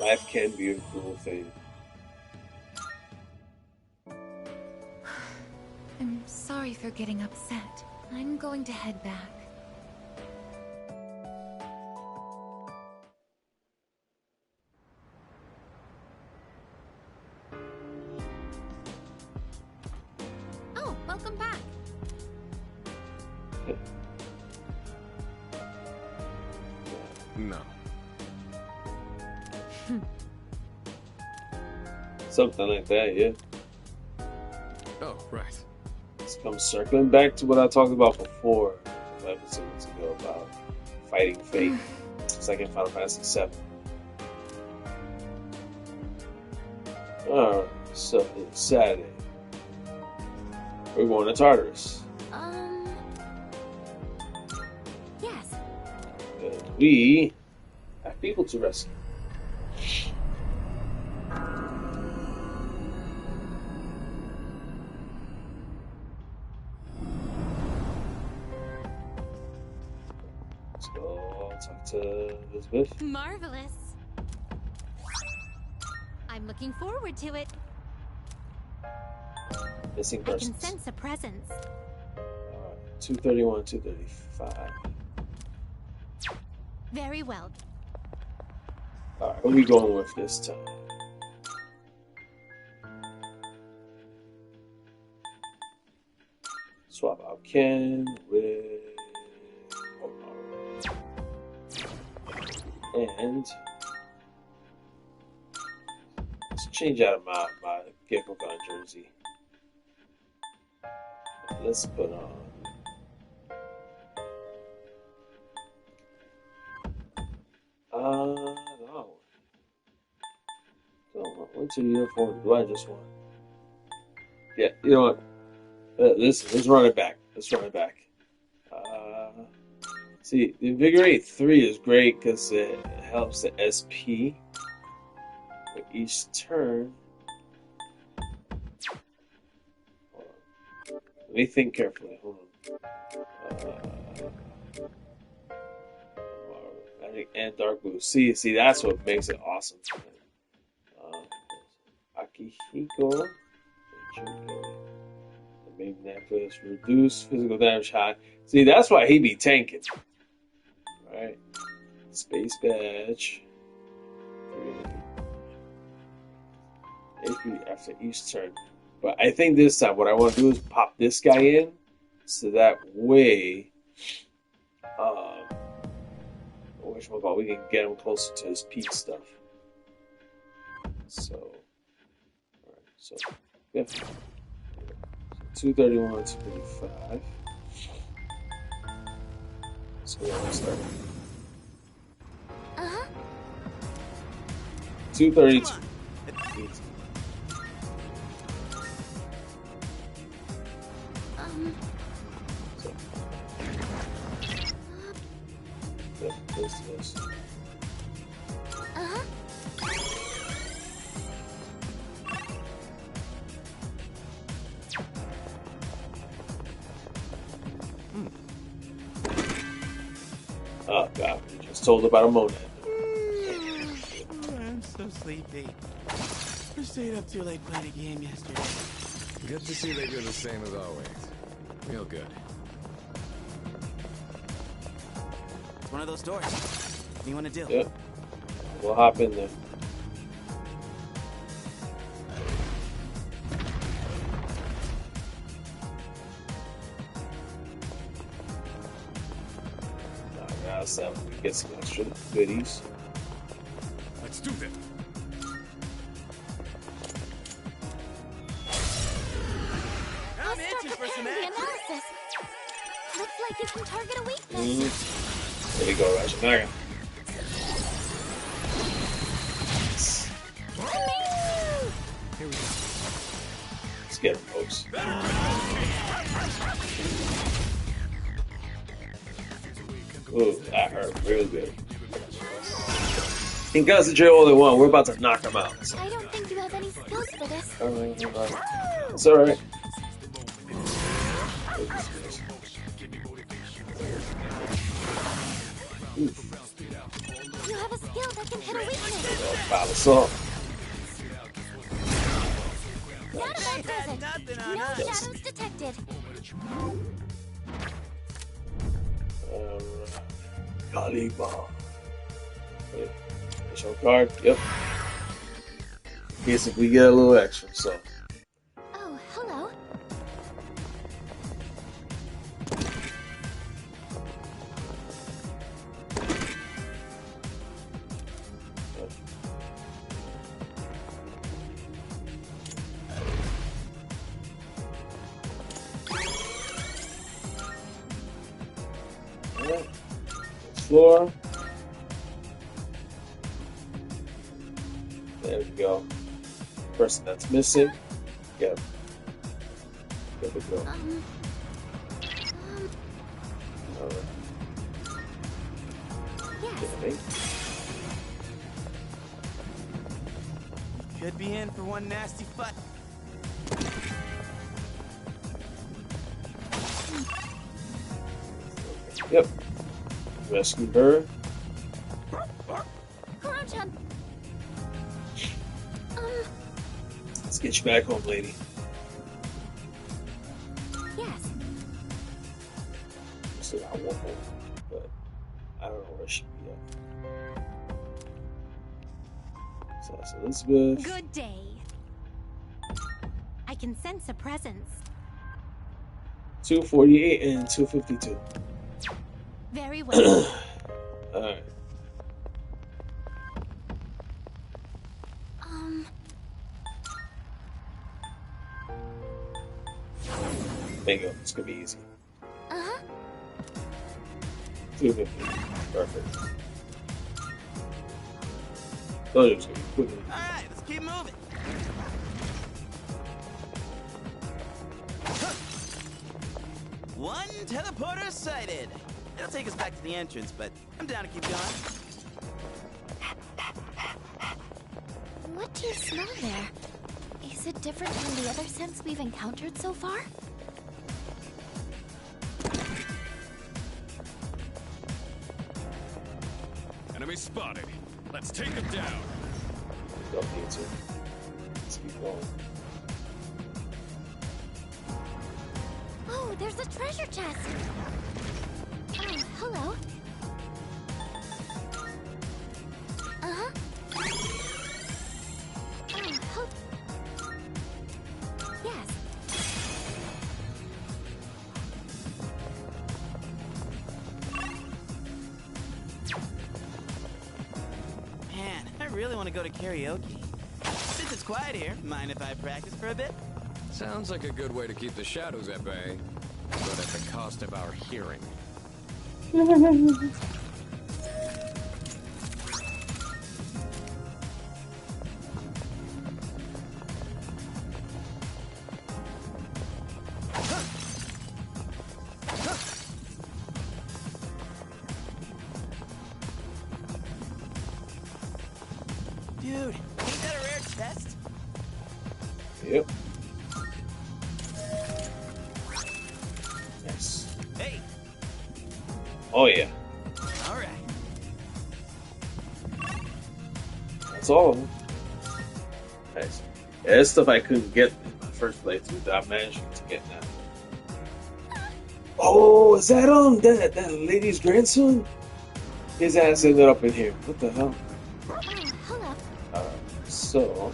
Life can be a cruel thing. I'm sorry for getting upset. I'm going to head back. Oh, welcome back. No. Something like that, yeah. Oh, right. Let's come circling back to what I talked about before, 2 episodes ago, about fighting fate. It's like in Final Fantasy VII. Alright, so it's Saturday. We're going to Tartarus. Yes. And we have people to rescue. Let's go talk to Elizabeth. Marvelous. I'm looking forward to it. Missing I can persons. sense a presence. Alright, 231, 235. Very well. Alright, who are we going with this time? Swap out Ken with Koromaru. And let's change out of my Gecko Gun jersey. Let's put on no. So winter uniform. Do I just want? Yeah, you know what? Let's run it back. Let's run it back. See, the Invigorate 3 is great because it helps the SP for each turn. Let me think carefully. Hold on. And Dark Blue. See, that's what makes it awesome. Akihiko. Junpei. The main necklace. Reduce physical damage high. See, that's why he be tanking. Right? Space badge. 3 HP after each turn. But I think this time what I want to do is pop this guy in, so that way, we can get him closer to his peak stuff. So, alright, so yeah, so 231, 235. So we're gonna start. 232. This. Oh god, we just told about a monad. I'm so sleepy. I stayed up too late playing a game yesterday. Good to see that you're the same as always. Real good. It's one of those doors. What do you want to do? Yep. We'll hop in there. last time we get some extra goodies. Let's do this. I'm itching for some analysis. Looks like you can target a weakness. There you go, Rajanaga. Here we go. Let's get him, folks. Ooh, that hurt real good. And concentrate all they want. We're about to knock them out. I don't think you have any skills for this. Alright, it's alright. You have a skill that can hit a weakness. Battle assault. Not a bad present. No shadows detected. Kaliba. Additional card. Yep. In case if we get a little extra, so. Oh, hello. Alright. Floor. There we go. Person that's missing. Yep. There we go. Alright. Okay. Could be in for one nasty fight. Yep. Rescue her. Koronchan. Let's get you back home, lady. Yes. Still got one more, but I don't know where she be at. So that's Elizabeth. Good day. I can sense a presence. 248 and 252. Very well. Alright. Bingo. It's gonna be easy. 250. Perfect. Thought it was gonna be quick. Alright, let's keep moving. One teleporter sighted. It'll take us back to the entrance, but I'm down to keep going. What do you smell there? Is it different from the other scents we've encountered so far? Enemy spotted. Let's take him down. Don't need to. Let's keep going. Oh, there's a treasure chest. Oh, hello. Oh, yes. Man, I really want to go to karaoke. Since it's quiet here, mind if I practice for a bit? Sounds like a good way to keep the shadows at bay, but at the cost of our hearing. Dude, ain't that a rare chest? Yep. Yes. Hey. Oh yeah. All right. That's all of them. Nice. Yeah, that's stuff I couldn't get in my first playthrough that I'm managing to get now. Oh, is that that lady's grandson? His ass ended up in here. What the hell? Hello. So.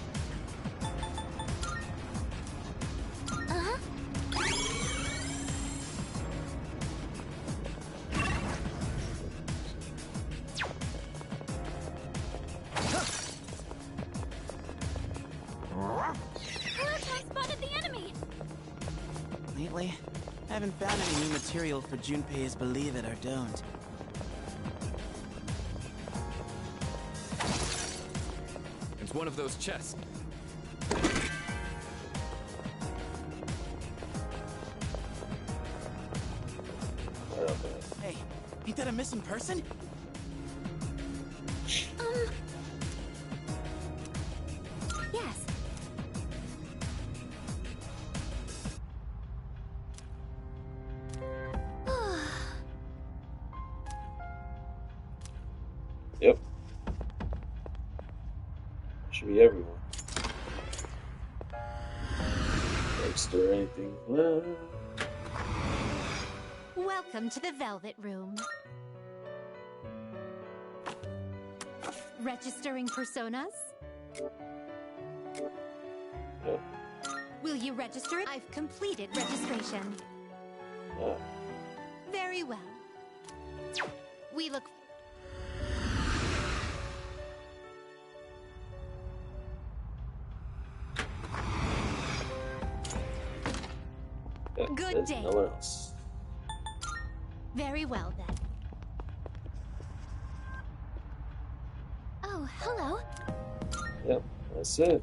lately, I haven't found any new material for Junpei's Believe It or Don't. It's one of those chests. Hey, ain't that a missing person? Yes. Yep. Should be everyone. Register anything. Welcome to the Velvet Room. Registering personas? Yep. Will you register? I've completed registration. Yeah. Very well. We look... Good day. No one else. Very well, then. Oh, hello. Yep, that's it.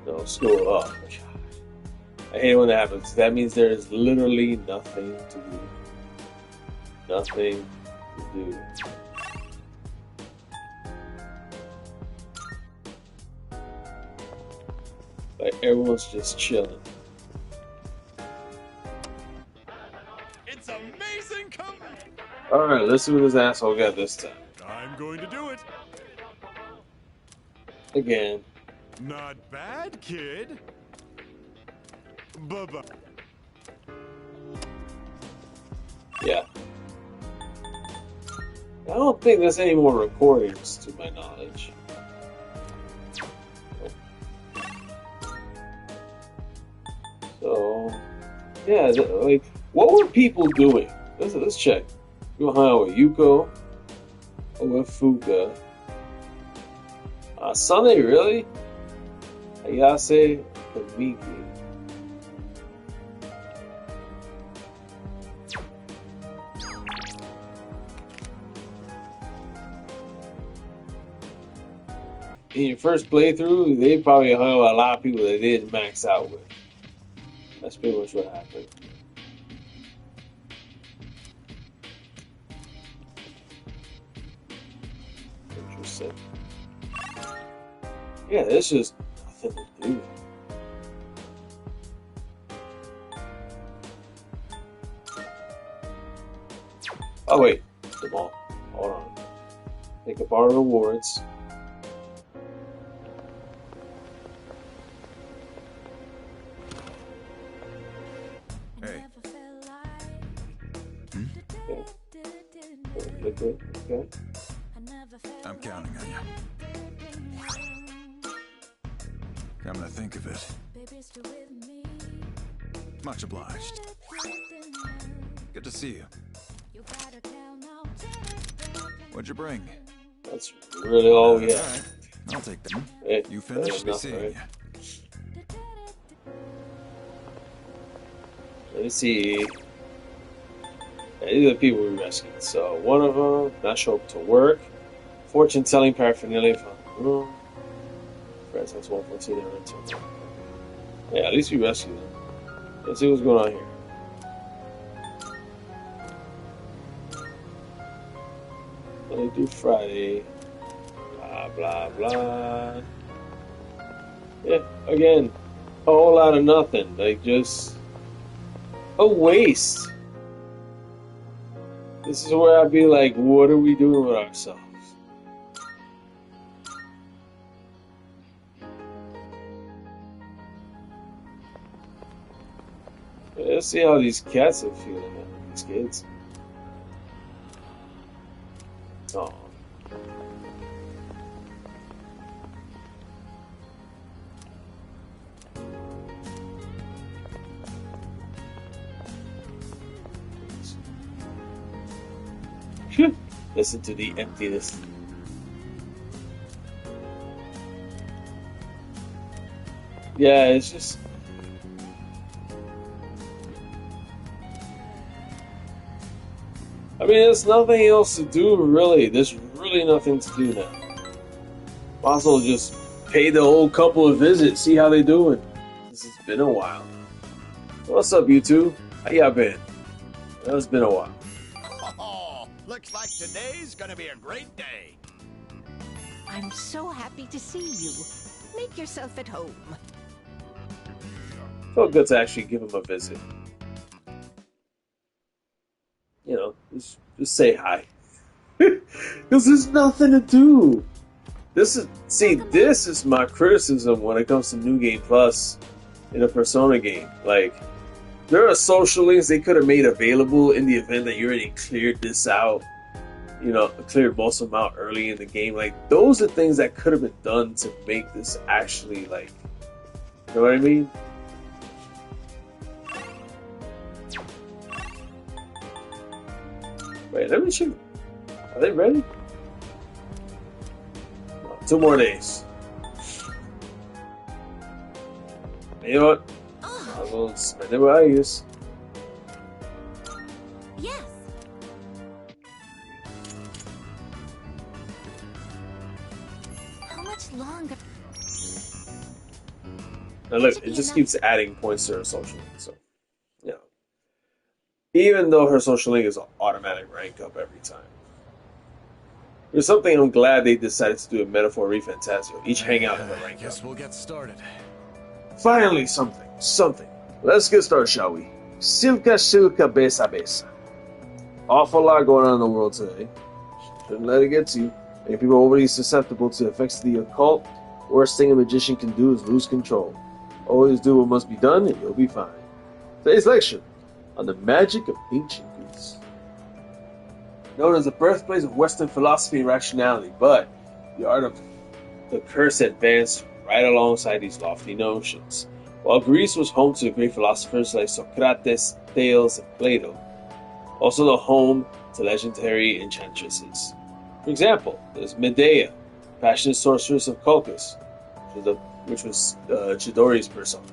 No school. Oh, my God. I hate it when that happens. That means there is literally nothing to do. Nothing to do. Like, everyone's just chilling. It's amazing. Come. Alright, let's see what this asshole got this time. I'm going to do it. Again. Not bad, kid. Bye-bye. Yeah. I don't think there's any more recordings, to my knowledge. So, yeah, like, what were people doing? Let's check. We were hanging out with Yuko, or with Fuka. Sunday, really? Ayase, Kamiki. In your first playthrough, they probably hung out with a lot of people that they didn't max out with. That's pretty much what happened. Interesting. Yeah, there's just nothing to do. Oh wait, the ball. Hold on. Take up our rewards. Hey. Okay. I'm counting on you. Come to think of it. Much obliged. Good to see you. What'd you bring? That's really all we have. Right. I'll take them. Hey, You finished? Be seeing right? you. Let me see. Yeah, these are the people we rescued. So one of them not show up to work. Fortune telling paraphernalia from the room. Friends has 114 and return. Yeah, at least we rescued them. Let's see what's going on here. Monday through Friday. Blah blah blah. Yeah, again, a whole lot of nothing. Like just a waste. This is where I'd be like, what are we doing with ourselves? Let's see how these cats are feeling, man. These kids. Oh. Listen to the emptiness. Yeah, it's just... I mean, there's nothing else to do, really. There's really nothing to do now. Might as well just pay the old couple a visit, see how they doing. This has been a while. What's up, you two? How y'all been? It's been a while. Oh, looks like today's gonna be a great day. I'm so happy to see you. Make yourself at home. Felt good to actually give him a visit. You know, just say hi. Because there's nothing to do. This is my criticism when it comes to New Game Plus in a Persona game. Like, there are social links they could have made available in the event that you already cleared this out. You know, cleared most of them out early in the game. Like, those are things that could have been done to make this actually, like, you know what I mean? Wait, let me check. Are they ready? 2 more days. You know what? I will spend it with Aigis. Yes. How much longer? Now look, it just keeps adding points to her social link, so, you know. Even though her social link is an automatic rank up every time. There's something I'm glad they decided to do a Metaphor Refantasio. Each hang out in a rank Guess up. we'll get started. Finally, something. Let's get started, shall we? Silka, besa, besa. Awful lot going on in the world today. Shouldn't let it get to you. Make people overly susceptible to the effects of the occult. Worst thing a magician can do is lose control. Always do what must be done, and you'll be fine. Today's lecture on the magic of ancient Greece. Known as the birthplace of Western philosophy and rationality, but the art of the curse advanced right alongside these lofty notions. While Greece was home to great philosophers like Socrates, Thales, and Plato, also the home to legendary enchantresses. For example, there's Medea, passionate sorceress of Colchis, which was Chidori's persona.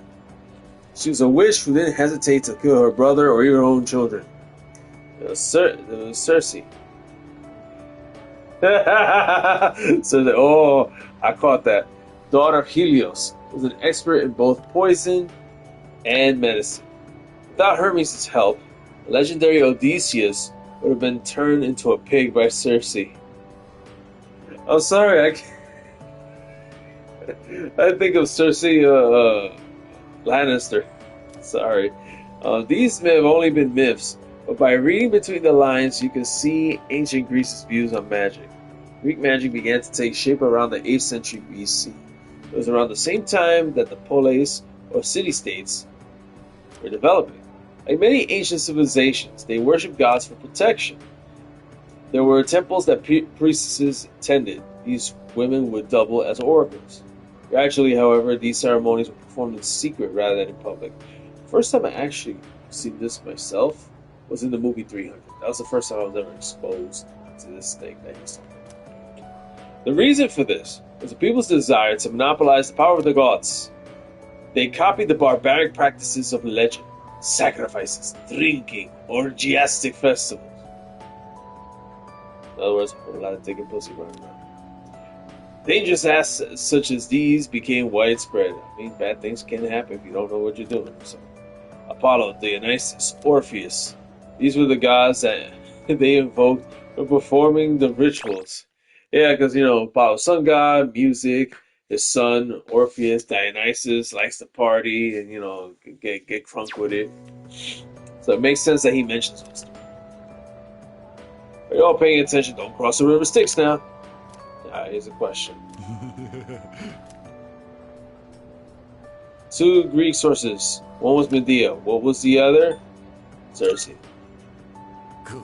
She was a witch who didn't hesitate to kill her brother or even her own children. There was Circe. So, I caught that. Daughter Helios was an expert in both poison and medicine. Without Hermes' help, the legendary Odysseus would have been turned into a pig by Circe. I'm sorry, I think of Circe Lannister. Sorry. These may have only been myths, but by reading between the lines, you can see ancient Greece's views on magic. Greek magic began to take shape around the 8th century BC. It was around the same time that the polis, or city-states, were developing. Like many ancient civilizations, they worshipped gods for protection. There were temples that priestesses tended. These women would double as oracles. Gradually, however, these ceremonies were performed in secret rather than in public. First time I actually seen this myself was in the movie 300. That was the first time I was ever exposed to this thing that he's talking about. The reason for this was the people's desire to monopolize the power of the gods. They copied the barbaric practices of legend, sacrifices, drinking, orgiastic festivals. In other words, a lot of digging pussy running around. Dangerous acts such as these became widespread. I mean, bad things can happen if you don't know what you're doing. So, Apollo, Dionysus, Orpheus. These were the gods that they invoked when performing the rituals. Yeah, because, Apollo, sun god, music, his son, Orpheus, Dionysus, likes to party and, get crunk with it. So it makes sense that he mentions those. Are you all paying attention? Don't cross the river Styx now. Here's a question. 2 Greek sources. One was Medea. What was the other? Circe. Good.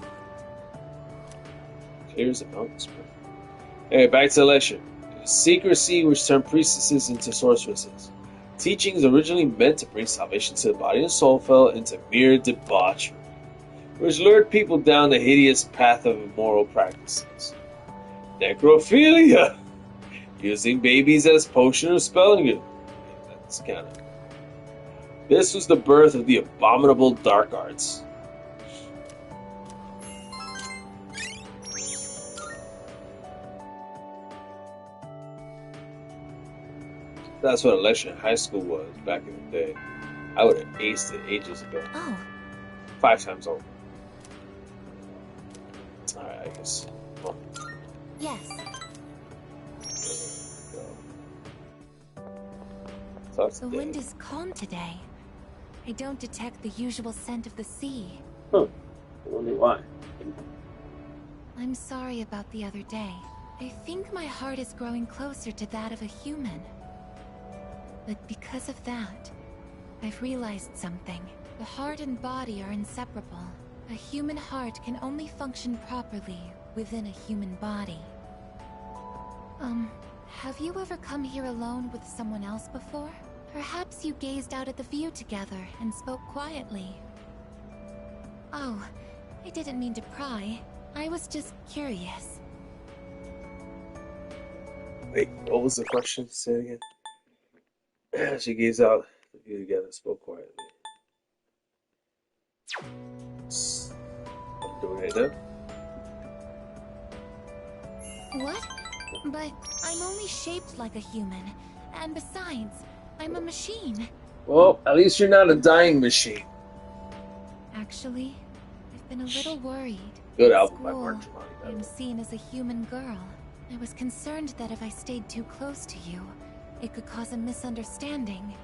Here's the mountain spring. Anyway, back to the lecture. Secrecy, which turned priestesses into sorceresses. Teachings originally meant to bring salvation to the body and soul fell into mere debauchery. which lured people down the hideous path of immoral practices. Necrophilia, using babies as potion of spelling it. That's kind of. This was the birth of the abominable dark arts. That's what election in high school was back in the day. I would have aced it ages ago. Oh. 5 times over. Alright, I guess. Well. Yes. The wind is calm today. I don't detect the usual scent of the sea. Huh. I wonder why. I'm sorry about the other day. I think my heart is growing closer to that of a human. But because of that, I've realized something. The heart and body are inseparable. A human heart can only function properly within a human body. Have you ever come here alone with someone else before? Perhaps you gazed out at the view together and spoke quietly. Oh, I didn't mean to pry. I was just curious. Wait, what was the question? Say it again. She gazed out the view together and spoke quietly. I'm doing it now. What? But I'm only shaped like a human. And besides, I'm a machine. Well, at least you're not a dying machine. Actually, I've been a little worried. Good album by Mark Tremonti. I'm seen as a human girl. I was concerned that if I stayed too close to you, it could cause a misunderstanding.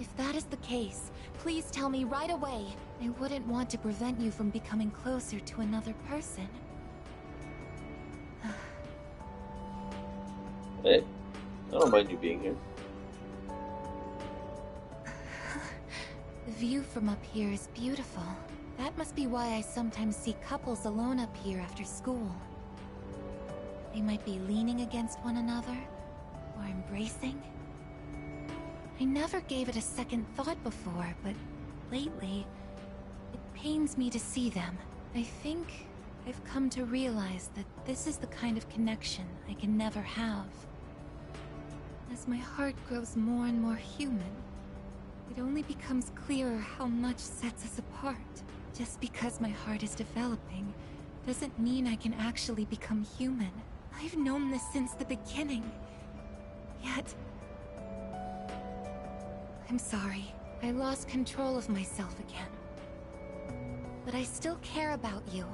If that is the case, please tell me right away. I wouldn't want to prevent you from becoming closer to another person. Hey, I don't mind you being here. The view from up here is beautiful. That must be why I sometimes see couples alone up here after school. They might be leaning against one another, or embracing. I never gave it a second thought before, but lately, it pains me to see them. I think I've come to realize that this is the kind of connection I can never have. As my heart grows more and more human, it only becomes clearer how much sets us apart. Just because my heart is developing doesn't mean I can actually become human. I've known this since the beginning. Yet... I'm sorry. I lost control of myself again. But I still care about you,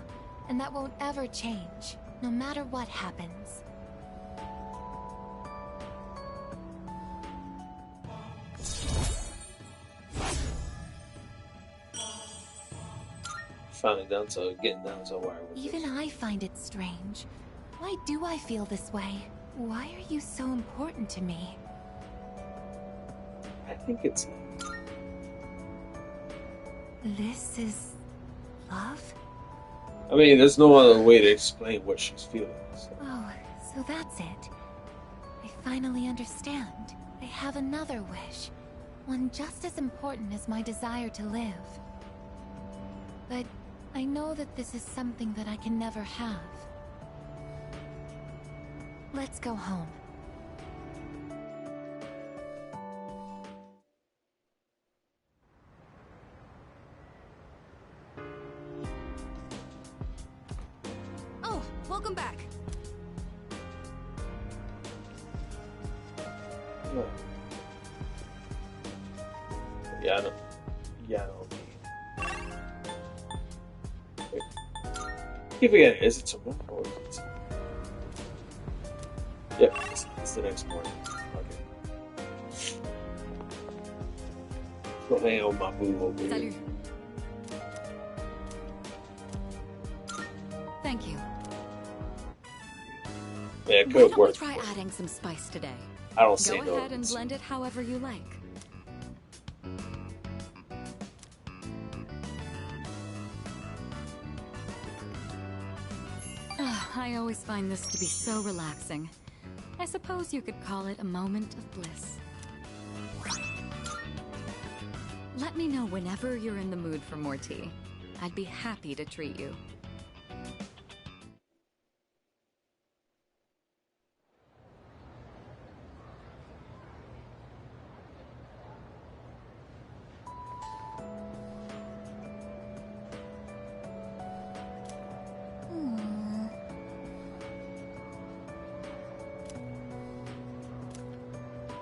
and that won't ever change, no matter what happens. Finally getting down to wire with Even I find it strange. Why do I feel this way? Why are you so important to me? I think it's... This is... love? I mean, there's no other way to explain what she's feeling. So. Oh, so that's it. I finally understand. I have another wish. One just as important as my desire to live. But I know that this is something that I can never have. Let's go home. Oh, welcome back. No. Yeah, I know. Yeah, I know. Wait. Keep forgetting, is it tomorrow or is it tomorrow? Yep, it's the next morning. Okay. Go hang out with my boo over here. Salut. Thank you. Yeah, it Why could don't work. we try adding some spice today? I don't say Go no. ahead and blend it however you like. I always find this to be so relaxing. I suppose you could call it a moment of bliss. Let me know whenever you're in the mood for more tea. I'd be happy to treat you.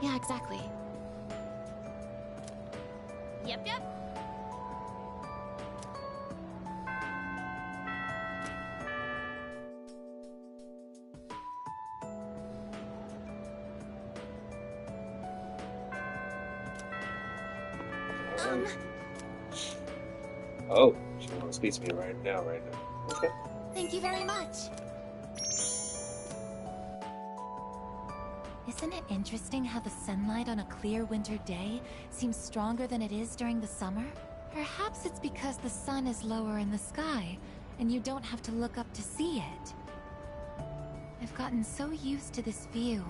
Yeah, exactly. Yep, yep. Oh, she wants to speak to me right now. Okay. Thank you very much. Isn't it interesting how the sunlight on a clear winter day seems stronger than it is during the summer? Perhaps it's because the sun is lower in the sky, and you don't have to look up to see it. I've gotten so used to this view,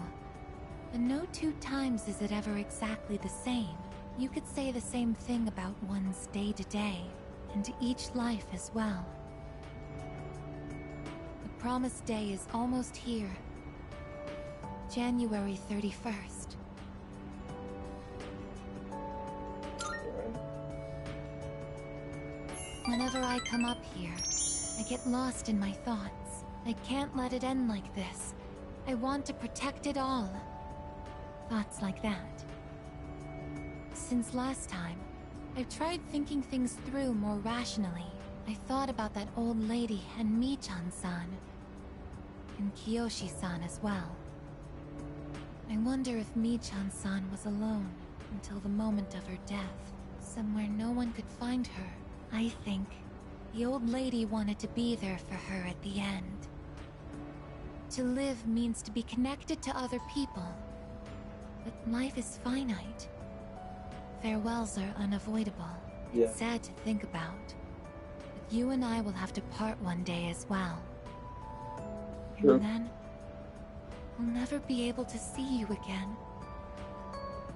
but no two times is it ever exactly the same. You could say the same thing about one's day-to-day, and each life as well. The promised day is almost here. January 31st. Whenever I come up here, I get lost in my thoughts. I can't let it end like this. I want to protect it all. Thoughts like that. Since last time, I've tried thinking things through more rationally. I thought about that old lady and Michan-san. And Kiyoshi-san as well. I wonder if Michan-san was alone until the moment of her death, somewhere no one could find her. I think the old lady wanted to be there for her at the end. To live means to be connected to other people, but life is finite. Farewells are unavoidable. Yeah. It's sad to think about, but you and I will have to part one day as well. Sure. And then I'll never be able to see you again.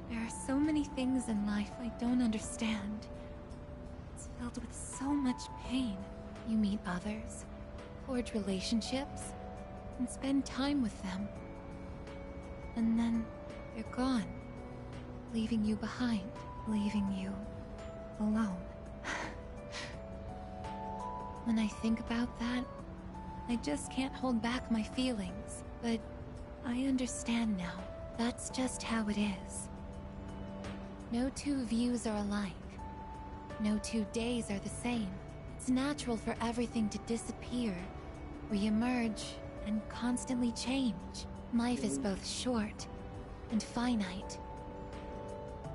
There are so many things in life I don't understand. It's filled with so much pain. You meet others, forge relationships, and spend time with them. And then they're gone, leaving you behind, leaving you alone. When I think about that, I just can't hold back my feelings, but I understand now. That's just how it is. No two views are alike. No 2 days are the same. It's natural for everything to disappear, re-emerge, and constantly change. Life is both short and finite.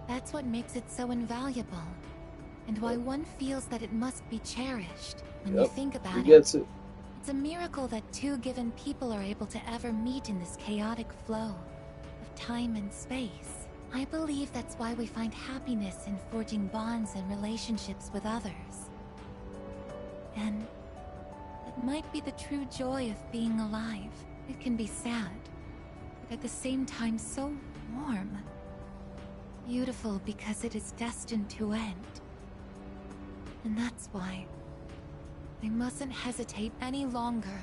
That's what makes it so invaluable, and why one feels that it must be cherished. When you think about it, it's a miracle that two given people are able to ever meet in this chaotic flow of time and space. I believe that's why we find happiness in forging bonds and relationships with others. And it might be the true joy of being alive. It can be sad, but at the same time so warm. Beautiful because it is destined to end. And that's why I mustn't hesitate any longer.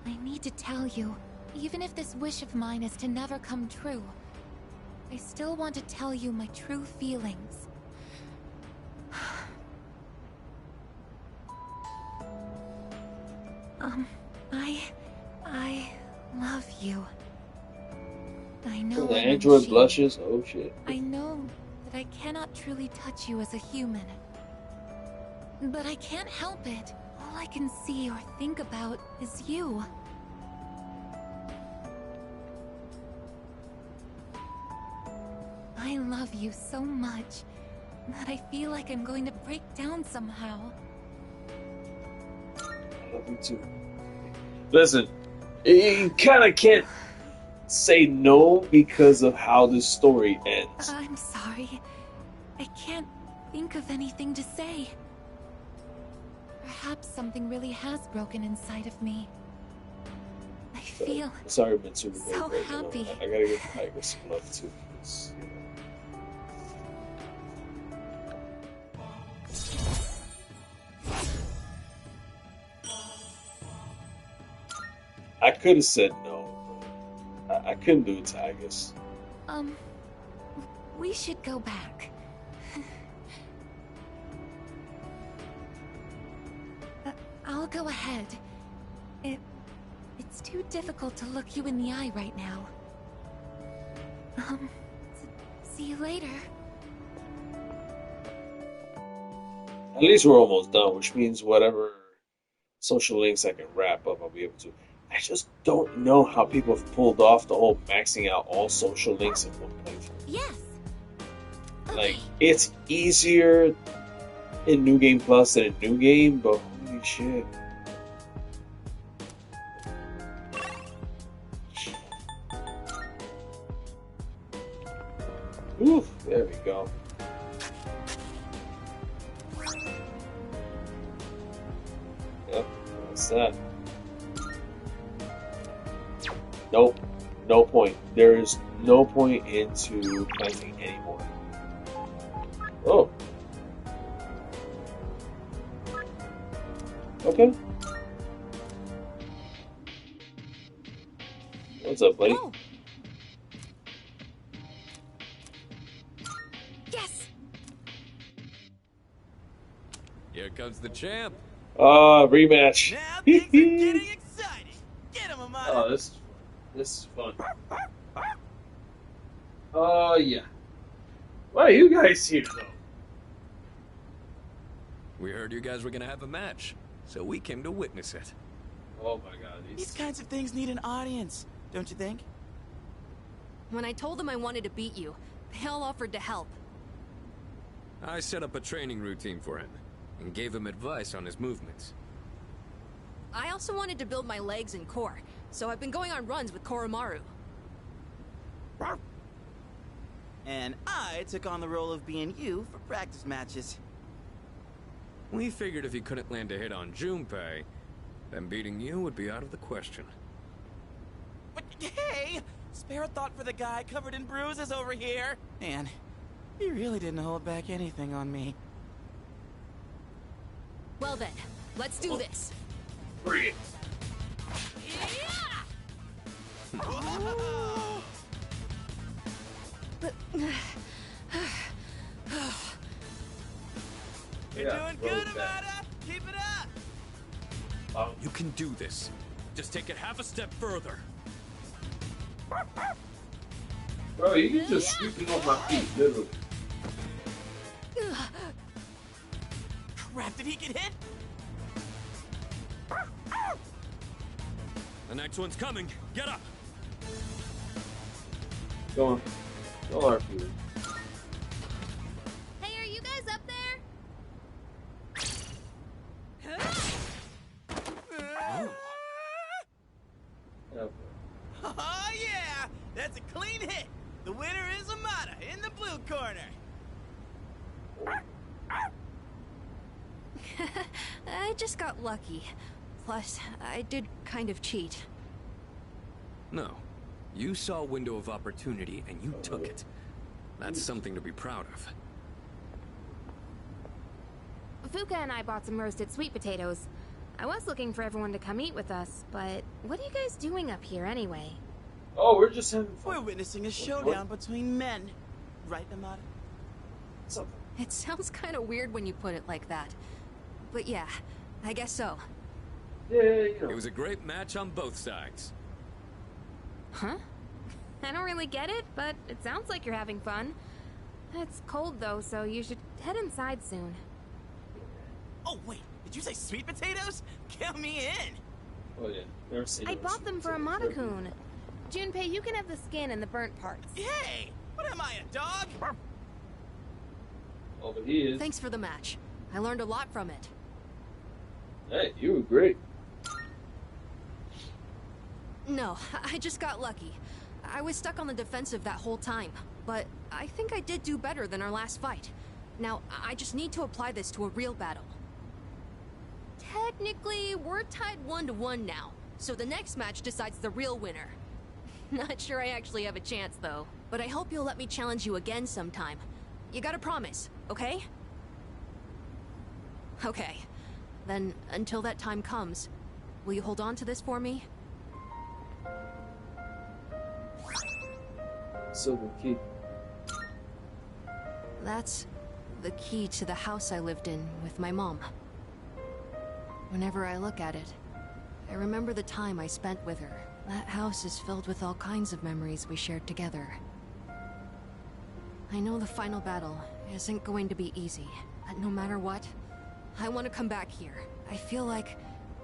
I need to tell you, even if this wish of mine is to never come true, I still want to tell you my true feelings. I love you. I know the I'm android a blushes. Oh shit. I know that I cannot truly touch you as a human. But I can't help it. All I can see or think about is you. I love you so much that I feel like I'm going to break down somehow. I love you too. Listen, you kinda can't say no because of how this story ends. I'm sorry. I can't think of anything to say. Perhaps something really has broken inside of me. I feel sorry, Mitsuru, so happy. I gotta give Aigis some love too. You know. I could have said no, but I couldn't do it to Aigis. We should go back. I'll go ahead. It's too difficult to look you in the eye right now. See you later. At least we're almost done, which means whatever social links I can wrap up, I'll be able to. I just don't know how people have pulled off the whole maxing out all social links in one playthrough. Yes. Okay. Like, it's easier in New Game Plus than in New Game, but holy shit. Oof, there we go. Yep, that's that. Nope, no point. There is no point into planting anymore. Oh. Okay. What's up, buddy? Oh. Yes. Here comes the champ. Rematch. Now things are getting exciting. Get him, Amada. Oh, this is fun. Oh, yeah. Why are you guys here, though? We heard you guys were gonna have a match, so we came to witness it. Oh my god, These kinds of things need an audience, don't you think? When I told them I wanted to beat you, they all offered to help. I set up a training routine for him, and gave him advice on his movements. I also wanted to build my legs and core, so I've been going on runs with Koromaru. And I took on the role of being you for practice matches. We figured if he couldn't land a hit on Junpei, then beating you would be out of the question. But hey! Spare a thought for the guy covered in bruises over here! Man, he really didn't hold back anything on me. Well then, let's do this. Bring it. You're doing good, Amada. Keep it up. You can do this. Just take it half a step further. Bro, you can just sweeping off my feet, literally. Crap, did he get hit? The next one's coming. Get up. Go on. Go on, RP. Hey, are you guys up there? Oh yeah! That's a clean hit! The winner is Amada in the blue corner! I just got lucky. Plus, I did kind of cheat. No. You saw a window of opportunity and you took it. That's something to be proud of. Fuka and I bought some roasted sweet potatoes. I was looking for everyone to come eat with us, but what are you guys doing up here anyway? Oh, we're just having fun. We're witnessing a showdown between men. Right, Amada? Something. It sounds kind of weird when you put it like that. But yeah, I guess so. Yeah, you know. It was a great match on both sides. Huh? I don't really get it, but it sounds like you're having fun. It's cold though, so you should head inside soon. Oh wait, did you say sweet potatoes? Count me in! Oh yeah, never seen I those. bought them for Amada-kun. Junpei, you can have the skin and the burnt parts. Hey! What am I, a dog? Oh, but he is. Thanks for the match. I learned a lot from it. Hey, you were great. No, I just got lucky. I was stuck on the defensive that whole time, but I think I did do better than our last fight. Now, I just need to apply this to a real battle. Technically, we're tied 1-1 now, so the next match decides the real winner. Not sure I actually have a chance, though, but I hope you'll let me challenge you again sometime. You gotta promise, okay? Okay. Then, until that time comes, will you hold on to this for me? Silver key. That's the key to the house I lived in with my mom. Whenever I look at it, I remember the time I spent with her. That house is filled with all kinds of memories we shared together. I know the final battle isn't going to be easy, but no matter what, I want to come back here. I feel like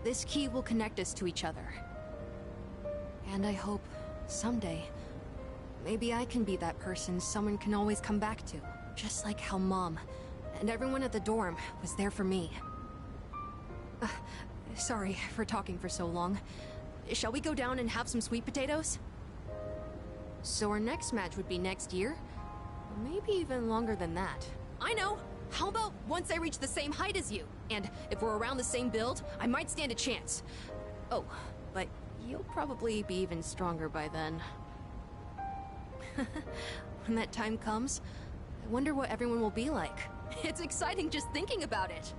this key will connect us to each other. And I hope, someday, maybe I can be that person someone can always come back to. Just like how Mom and everyone at the dorm was there for me. Sorry for talking for so long. Shall we go down and have some sweet potatoes? So our next match would be next year? Or maybe even longer than that. I know! How about once I reach the same height as you? And if we're around the same build, I might stand a chance. Oh, but you'll probably be even stronger by then. When that time comes, I wonder what everyone will be like. It's exciting just thinking about it.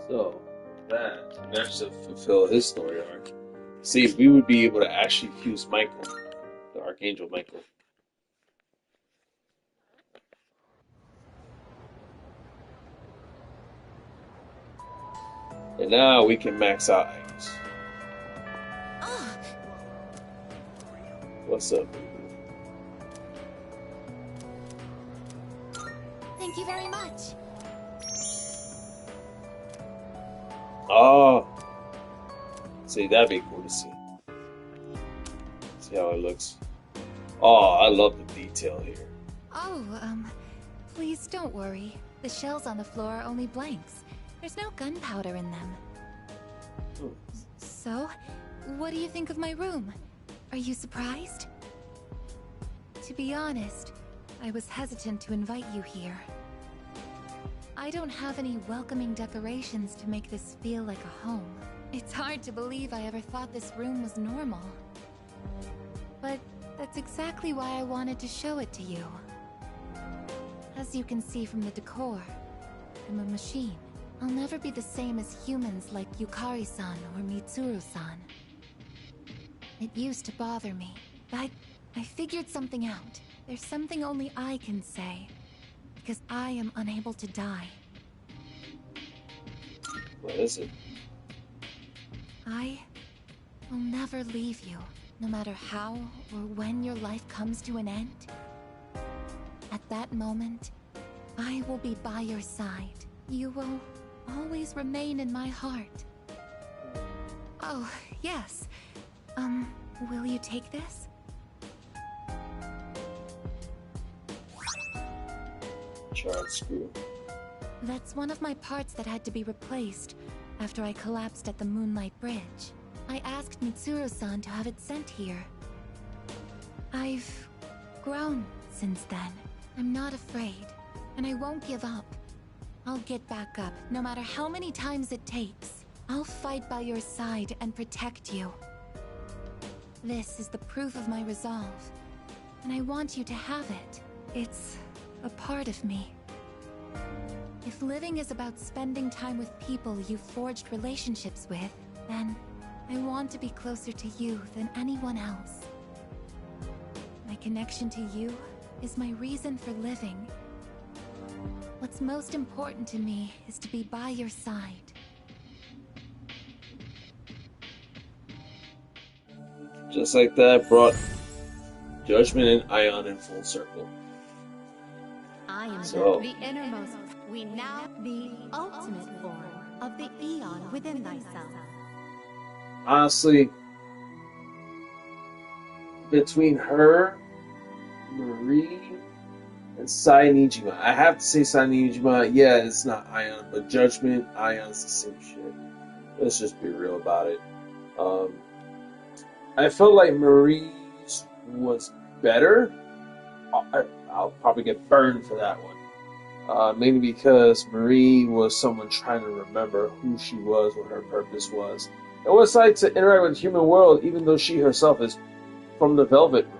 So, that next to fulfill his story arc. See if we would be able to actually fuse Michael, the Archangel Michael. And now we can max out Aigis. What's up, baby? Thank you very much. Oh, see, that'd be cool to see. See how it looks. Oh, I love the detail here. Oh, please don't worry. The shells on the floor are only blanks. There's no gunpowder in them. So, what do you think of my room? Are you surprised? To be honest, I was hesitant to invite you here. I don't have any welcoming decorations to make this feel like a home. It's hard to believe I ever thought this room was normal. But that's exactly why I wanted to show it to you. As you can see from the decor, I'm a machine. I'll never be the same as humans like Yukari-san or Mitsuru-san. It used to bother me, but I figured something out. There's something only I can say, because I am unable to die. What is it? I will never leave you, no matter how or when your life comes to an end. At that moment, I will be by your side. You will always remain in my heart. Oh, yes. Will you take this? Charred screw. That's one of my parts that had to be replaced after I collapsed at the Moonlight Bridge. I asked Mitsuru-san to have it sent here. I've grown since then. I'm not afraid, and I won't give up. I'll get back up, no matter how many times it takes. I'll fight by your side and protect you. This is the proof of my resolve, and I want you to have it. It's a part of me. If living is about spending time with people you've forged relationships with, then I want to be closer to you than anyone else. My connection to you is my reason for living. What's most important to me is to be by your side. Just like that, brought Judgment and Aeon in full circle. I am the innermost. We now the ultimate form of the Aeon within thyself. Honestly, between her, Marie, and Sainijima, I have to say Sainijima, yeah, it's not Aeon, but Judgment, Aeon's the same shit. Let's just be real about it. I felt like Marie's was better. I'll probably get burned for that one. Mainly because Marie was someone trying to remember who she was, what her purpose was, and what it's like to interact with the human world, even though she herself is from the Velvet Room.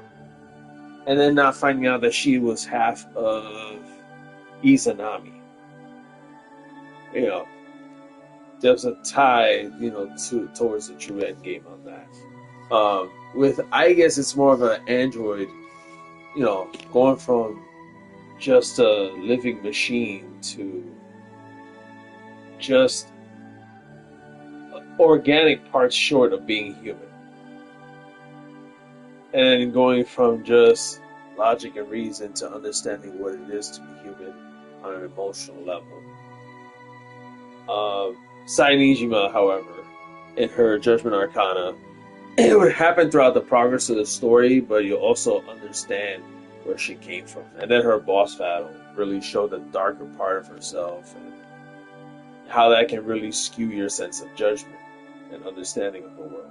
And then not finding out that she was half of Izanami. You know, there's a tie, towards the true end game on that. With Aigis, it's more of an android, you know, going from just a living machine to just organic parts short of being human. And going from just logic and reason to understanding what it is to be human on an emotional level. Sainijima, however, in her Judgment Arcana, it would happen throughout the progress of the story, but you also understand where she came from. And then her boss battle really showed the darker part of herself and how that can really skew your sense of judgment and understanding of the world.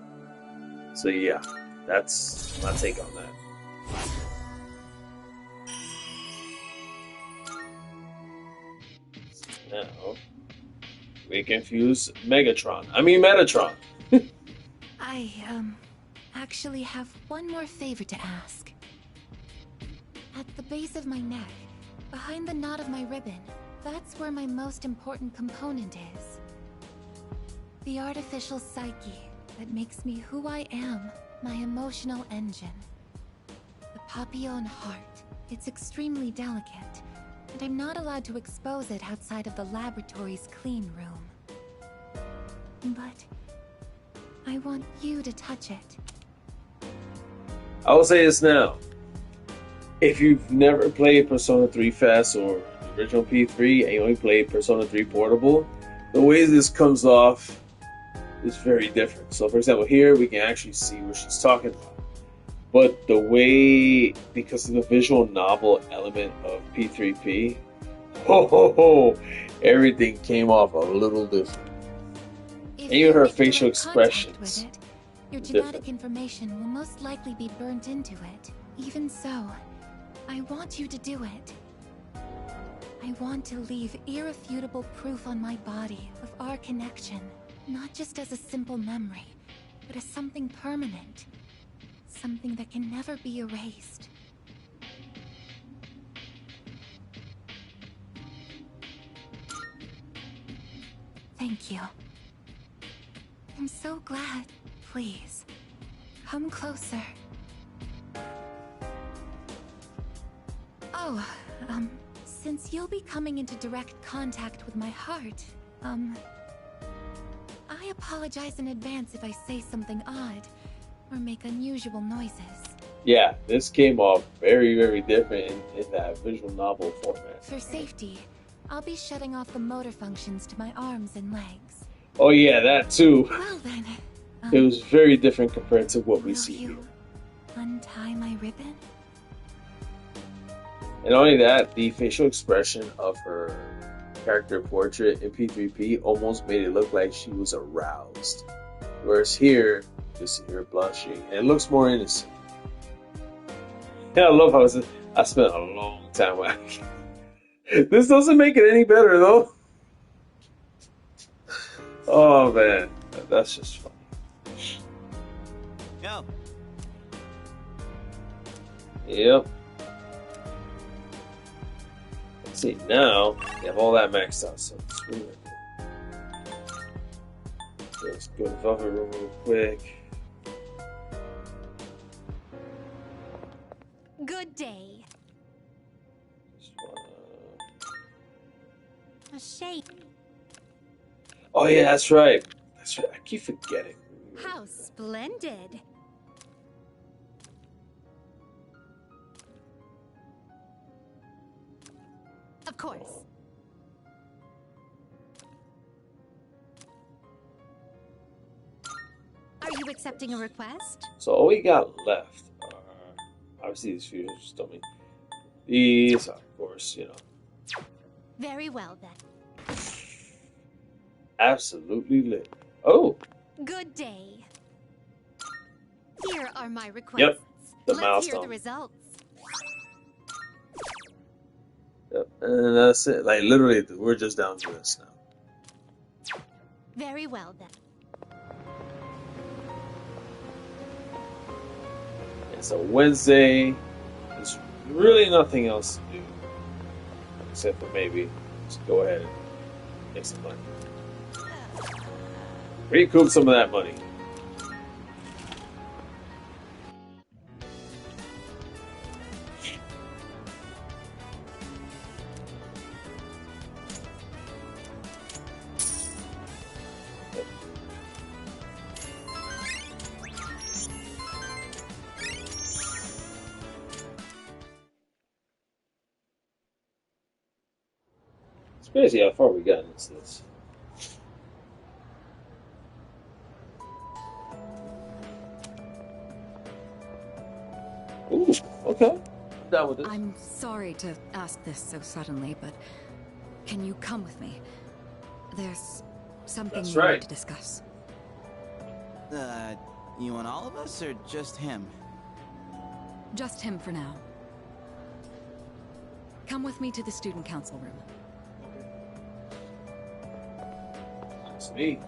So yeah, that's my take on that. Now, we confuse Metatron. I, actually have one more favor to ask. At the base of my neck, behind the knot of my ribbon, that's where my most important component is. The artificial psyche that makes me who I am, my emotional engine. The papillon heart. It's extremely delicate, and I'm not allowed to expose it outside of the laboratory's clean room. But I want you to touch it. I will say this now. If you've never played Persona 3 Fest or the original P3 and you only played Persona 3 Portable, the way this comes off is very different. So for example, here we can actually see what she's talking about. But the way, because of the visual novel element of P3P, everything came off a little different. And even her facial expressions. Your genetic information will most likely be burnt into it. Even so, I want you to do it. I want to leave irrefutable proof on my body of our connection, not just as a simple memory, but as something permanent. Something that can never be erased. Thank you. I'm so glad. Please, come closer. Oh, since you'll be coming into direct contact with my heart, I apologize in advance if I say something odd or make unusual noises. Yeah, this came off very, very different in that visual novel format. For safety, I'll be shutting off the motor functions to my arms and legs. Oh yeah, that too. Well then, it was very different compared to what we see here. Untie my ribbon? And only that, the facial expression of her character portrait in P3P almost made it look like she was aroused. Whereas here, you see her blushing, and it looks more innocent. And I love how I spent a long time watching. This doesn't make it any better though. Oh man, that's just funny. Yo. Yep. Let's see, now you have all that maxed out, so it's really cool. Let's go to Velvet Room real quick. Good day. A shake. Oh yeah, that's right. That's right. I keep forgetting. How splendid. Of course. Are you accepting a request? So all we got left are obviously these fusions don't mean these are, of course, you know. Very well then. Absolutely lit. Oh. Good day. Here are my requests. Yep. The Let's milestone. hear the results. Yep. And that's it. Like literally, we're just down to this now. Very well then. It's a Wednesday. There's really nothing else to do except for maybe just go ahead and make some money. Recoup some of that money. It's crazy how far we got into this. Ooh, okay. I'm down with this. I'm sorry to ask this so suddenly, but can you come with me? There's something we need to discuss. You want all of us or just him? Just him for now. Come with me to the student council room. It's me.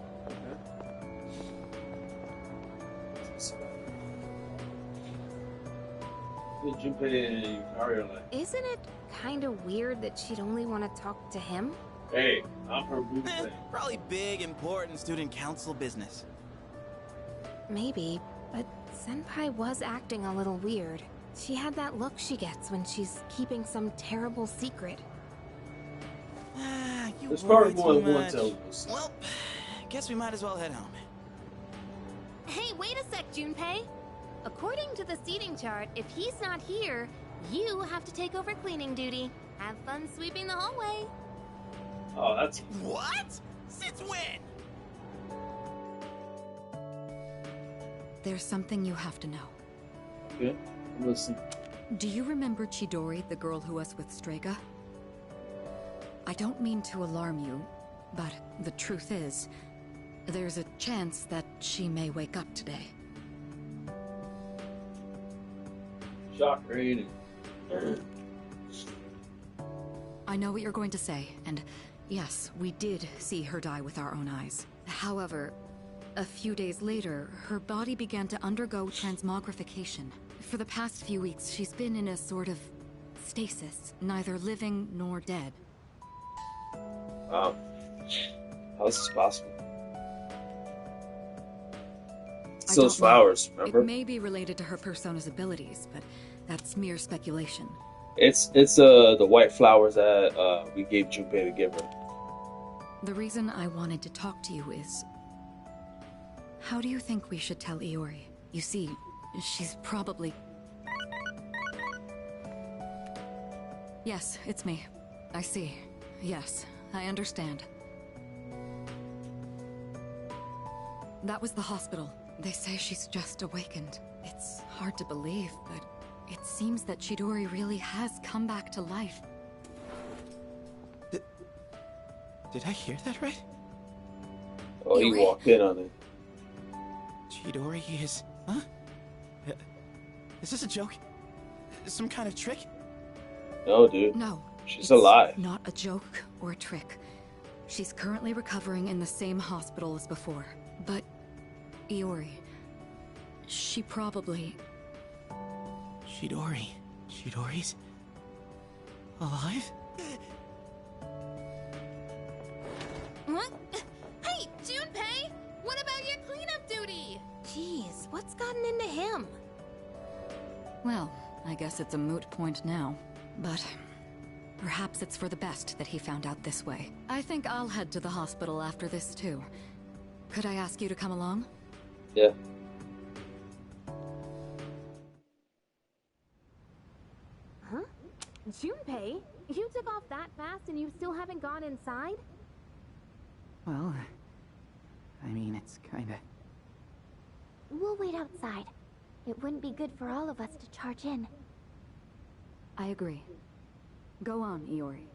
Junpei and Yukari are like, isn't it kind of weird that she'd only want to talk to him? hey, I'm her boo thing. Probably big, important student council business. Maybe, but Senpai was acting a little weird. She had that look she gets when she's keeping some terrible secret. There's probably more than one tell us. Well, guess we might as well head home. Hey, wait a sec, Junpei. According to the seating chart, if he's not here, you have to take over cleaning duty. Have fun sweeping the hallway. Oh, that's... What? Since when? There's something you have to know. Okay, listen. Do you remember Chidori, the girl who was with Strega? I don't mean to alarm you, but the truth is, there's a chance that she may wake up today. Shock rating. I know what you're going to say, and yes, we did see her die with our own eyes. However, a few days later, her body began to undergo transmogrification. For the past few weeks, she's been in a sort of stasis, neither living nor dead. Wow. How is this possible? It's those flowers, remember? It may be related to her persona's abilities, but that's mere speculation. It's the white flowers that we gave Junpei to give her. The reason I wanted to talk to you is... how do you think we should tell Iori? You see, she's probably... Yes, it's me. I see. Yes, I understand. That was the hospital. They say she's just awakened. It's hard to believe, but it seems that Chidori really has come back to life. Did I hear that right? Oh, he walked in on it. Chidori is... Huh? Is this a joke? Some kind of trick? No, dude. No. She's alive. Not a joke or a trick. She's currently recovering in the same hospital as before. But Iori... she probably... Chidori's... alive? What? Hey, Junpei! What about your cleanup duty? Jeez, what's gotten into him? Well, I guess it's a moot point now. But perhaps it's for the best that he found out this way. I think I'll head to the hospital after this too. Could I ask you to come along? Yeah. Huh? Junpei? You took off that fast and you still haven't gone inside? Well, I mean, it's kinda... We'll wait outside. It wouldn't be good for all of us to charge in. I agree. Go on, Iori.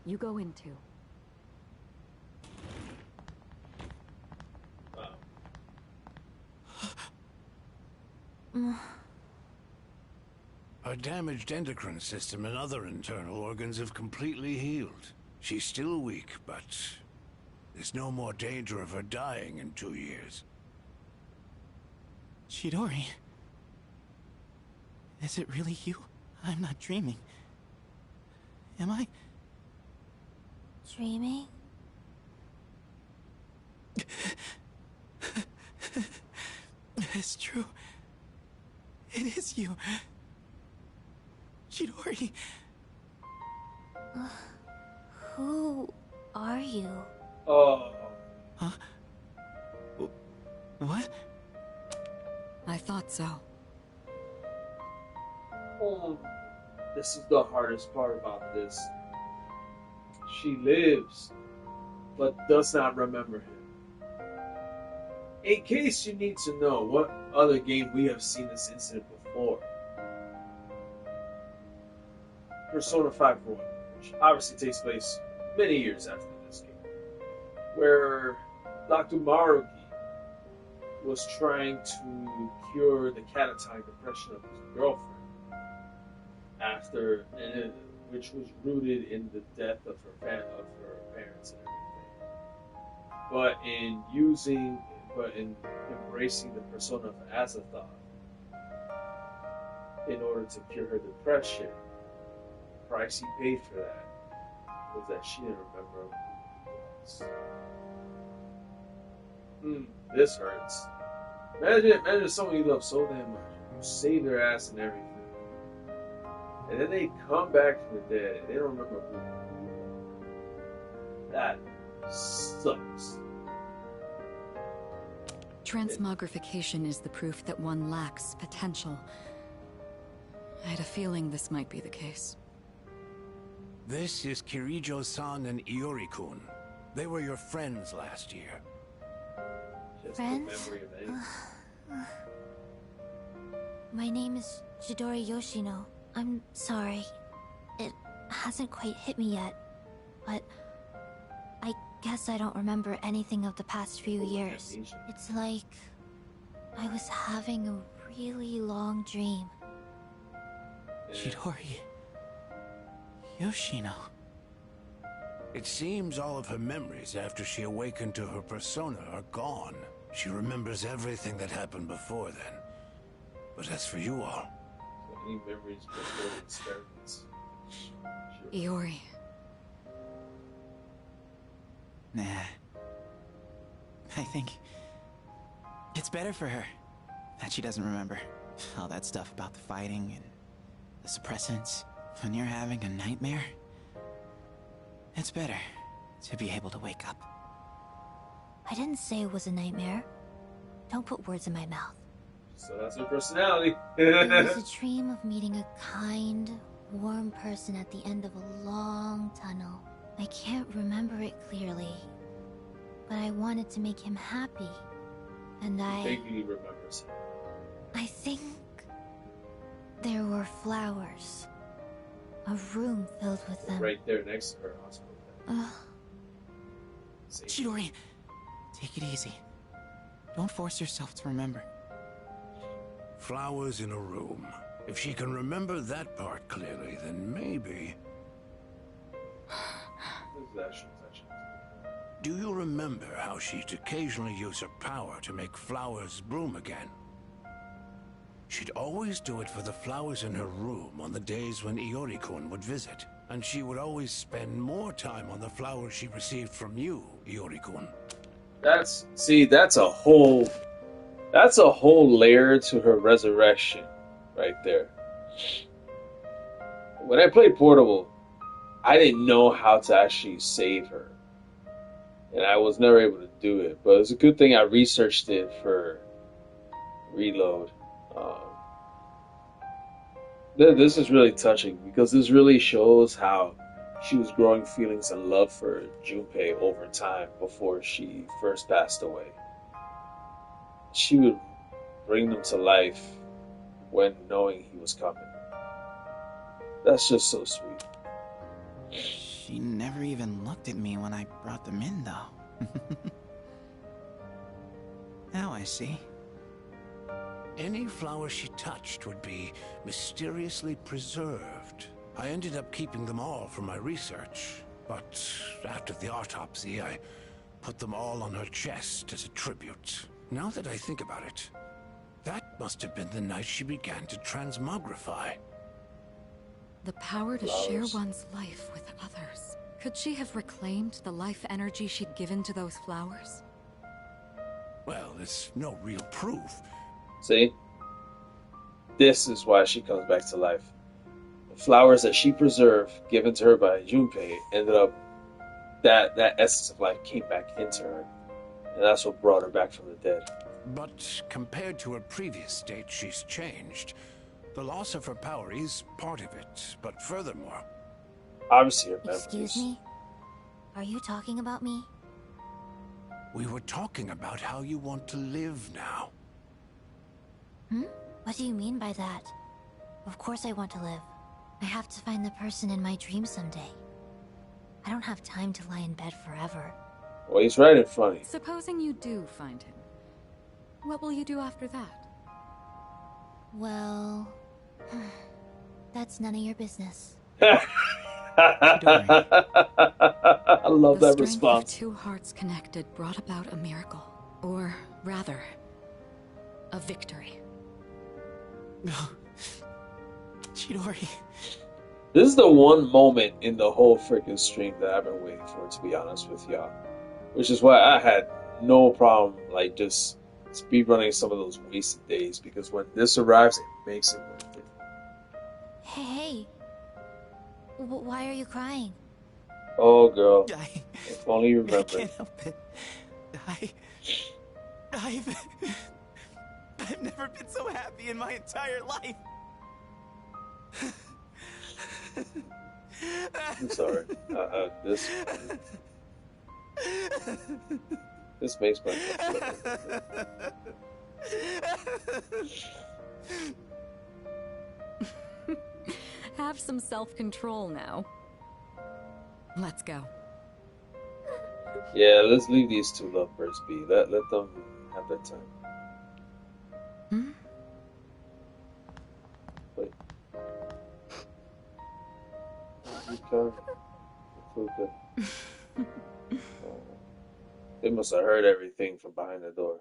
You go in too. Her damaged endocrine system and other internal organs have completely healed. She's still weak, but there's no more danger of her dying in 2 years. Chidori? Is it really you? I'm not dreaming. Am I? Dreaming? It's true. It is you. Chidori. Who are you? Oh. Huh? What? I thought so. Oh. This is the hardest part about this. She lives, but does not remember him. In case you need to know what other game we have seen this incident before, Persona 5 Royal, which obviously takes place many years after this game, where Dr. Maruki was trying to cure the catatonic depression of his girlfriend, which was rooted in the death of her parents and everything. But in embracing the persona of Azathoth in order to cure her depression, the price he paid for that was that she didn't remember who he was. This hurts. Imagine someone you love so damn much. You save their ass and everything. And then they come back from the dead and they don't remember who. That sucks. Transmogrification is the proof that one lacks potential. I had a feeling this might be the case. This is Kirijo-san and Iori-kun. They were your friends last year. Friends? My name is Chidori Yoshino. I'm sorry. It hasn't quite hit me yet, but I guess I don't remember anything of the past few years. It's like I was having a really long dream. Chidori Yoshino. It seems all of her memories after she awakened to her persona are gone. She remembers everything that happened before then. But as for you all... Any memories before the experiments? Iori. Nah. I think... it's better for her that she doesn't remember all that stuff about the fighting and the suppressants. When you're having a nightmare, it's better to be able to wake up. I didn't say it was a nightmare. Don't put words in my mouth. So that's her personality. It was a dream of meeting a kind, warm person at the end of a long tunnel. I can't remember it clearly, but I wanted to make him happy. And I vaguely remembers him. I think there were flowers. A room filled with them. Right there next to her hospital. Chidori, take it easy. Don't force yourself to remember. Flowers in a room. If she can remember that part clearly, then maybe... Do you remember how she'd occasionally use her power to make flowers bloom again? She'd always do it for the flowers in her room on the days when Iori-kun would visit. And she would always spend more time on the flowers she received from you, Iori-kun. That's a whole layer to her resurrection right there. When I played Portable, I didn't know how to actually save her. And I was never able to do it. But it's a good thing I researched it for Reload. This is really touching because this really shows how she was growing feelings and love for Junpei over time before she first passed away. She would bring them to life when knowing he was coming. That's just so sweet. She never even looked at me when I brought them in, though. Now I see. Any flower she touched would be mysteriously preserved. I ended up keeping them all for my research, but after the autopsy, I put them all on her chest as a tribute. Now that I think about it, that must have been the night she began to transmogrify. The power to share one's life with others. Could she have reclaimed the life energy she'd given to those flowers? Well, there's no real proof. See? This is why she comes back to life. The flowers that she preserved, given to her by Junpei, ended up... That essence of life came back into her. And that's what brought her back from the dead. But compared to her previous state, she's changed. The loss of her power is part of it, but furthermore... Obviously her memories. Excuse me? Are you talking about me? We were talking about how you want to live now. What do you mean by that? Of course I want to live. I have to find the person in my dreams someday. I don't have time to lie in bed forever. Well, he's right in front of you. Supposing you do find him, what will you do after that? Well, that's none of your business. I love that response. The strength of two hearts connected brought about a miracle. Or rather, a victory. Chidori. This is the one moment in the whole freaking stream that I've been waiting for, to be honest with y'all. Which is why I had no problem, like, just speedrunning some of those wasted days. Because when this arrives, it makes it worth it. Hey. Why are you crying? Oh, girl. If only you remember. I can't help it. I've never been so happy in my entire life. I'm sorry. This makes my Have some self-control now. Let's go. Yeah, let's leave these two lovebirds be. Let them have their time. Wait. They must have heard everything from behind the door.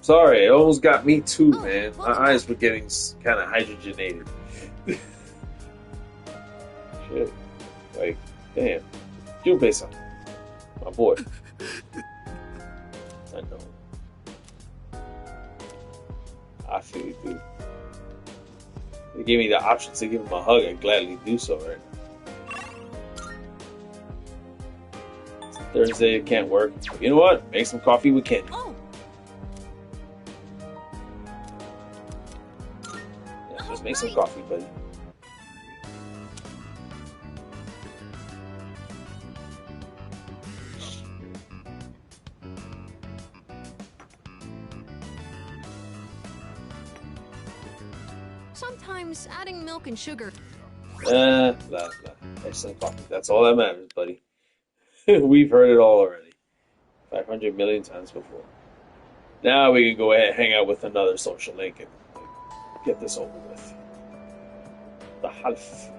Sorry, it almost got me too, man. My eyes were getting kind of hydrogenated. Shit. Like, damn. Junpei-san. My boy. I know. I feel you, dude. They gave me the option to give him a hug. I'd gladly do so right now. It's Thursday, it can't work. You know what? Make some coffee with Kenny. Yeah, just make some coffee, buddy. Sometimes adding milk and sugar. Blah, blah. Excellent coffee. That's all that matters, buddy. We've heard it all already. 500 million times before. Now we can go ahead and hang out with another social link and get this over with. The half.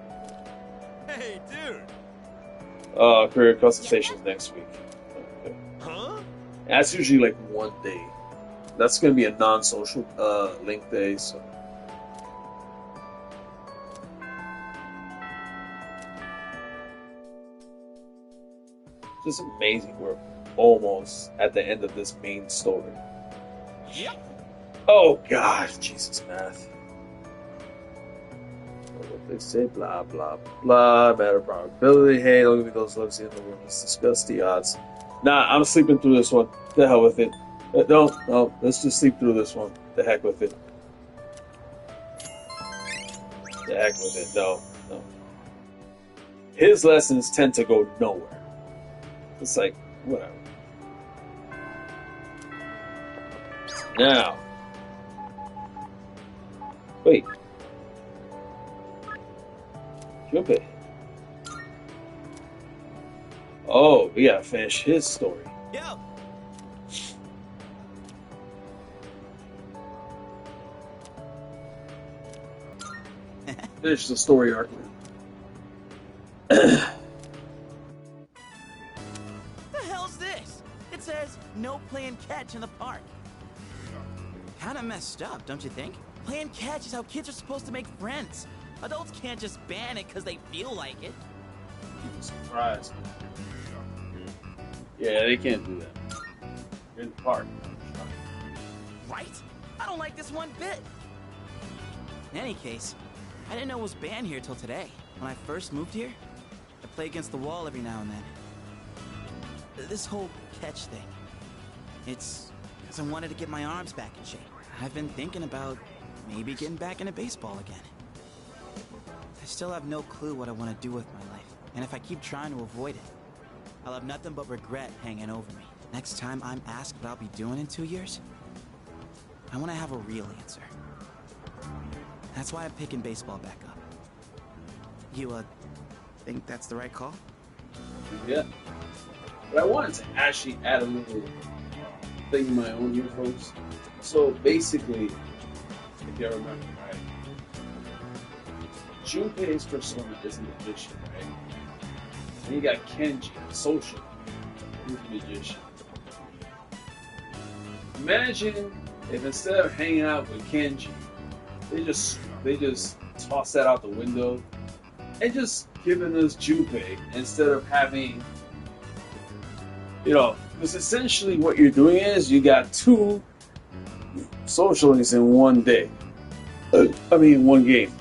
Hey, dude. Career consultations next week. Okay. Huh? That's usually like one day. That's gonna be a non-social link day, so. Just amazing. We're almost at the end of this main story. Yep. Oh God, Jesus, math. What they say, blah blah blah. Matter of probability. Hey, don't give me those looks in the room. Let's discuss the odds. Nah, I'm sleeping through this one. The hell with it. No. Let's just sleep through this one. The heck with it. The heck with it. No. His lessons tend to go nowhere. It's like, whatever. Now. Wait. Junpei. Oh, we gotta finish his story. Yo. Finish the story arc. No playing catch in the park. Kinda messed up, don't you think? Playing catch is how kids are supposed to make friends. Adults can't just ban it because they feel like it. I'm surprised. Yeah, they can't do that. You're in the park. Right? I don't like this one bit. In any case, I didn't know it was banned here till today. When I first moved here, I play against the wall every now and then. This whole catch thing. It's because I wanted to get my arms back in shape. I've been thinking about maybe getting back into baseball again. still have no clue what I want to do with my life. And if I keep trying to avoid it, I'll have nothing but regret hanging over me. Next time I'm asked what I'll be doing in 2 years, I want to have a real answer. That's why I'm picking baseball back up. You, think that's the right call? Yeah. But I wanted to actually add a little thing of my own here, folks. So basically, if you remember, right? Junpei's persona is a magician, right? And you got Kenji, social. He's a magician. Imagine if instead of hanging out with Kenji, they just toss that out the window and just giving us Junpei instead of having, because essentially what you're doing is you got 2 social links in one day. One game.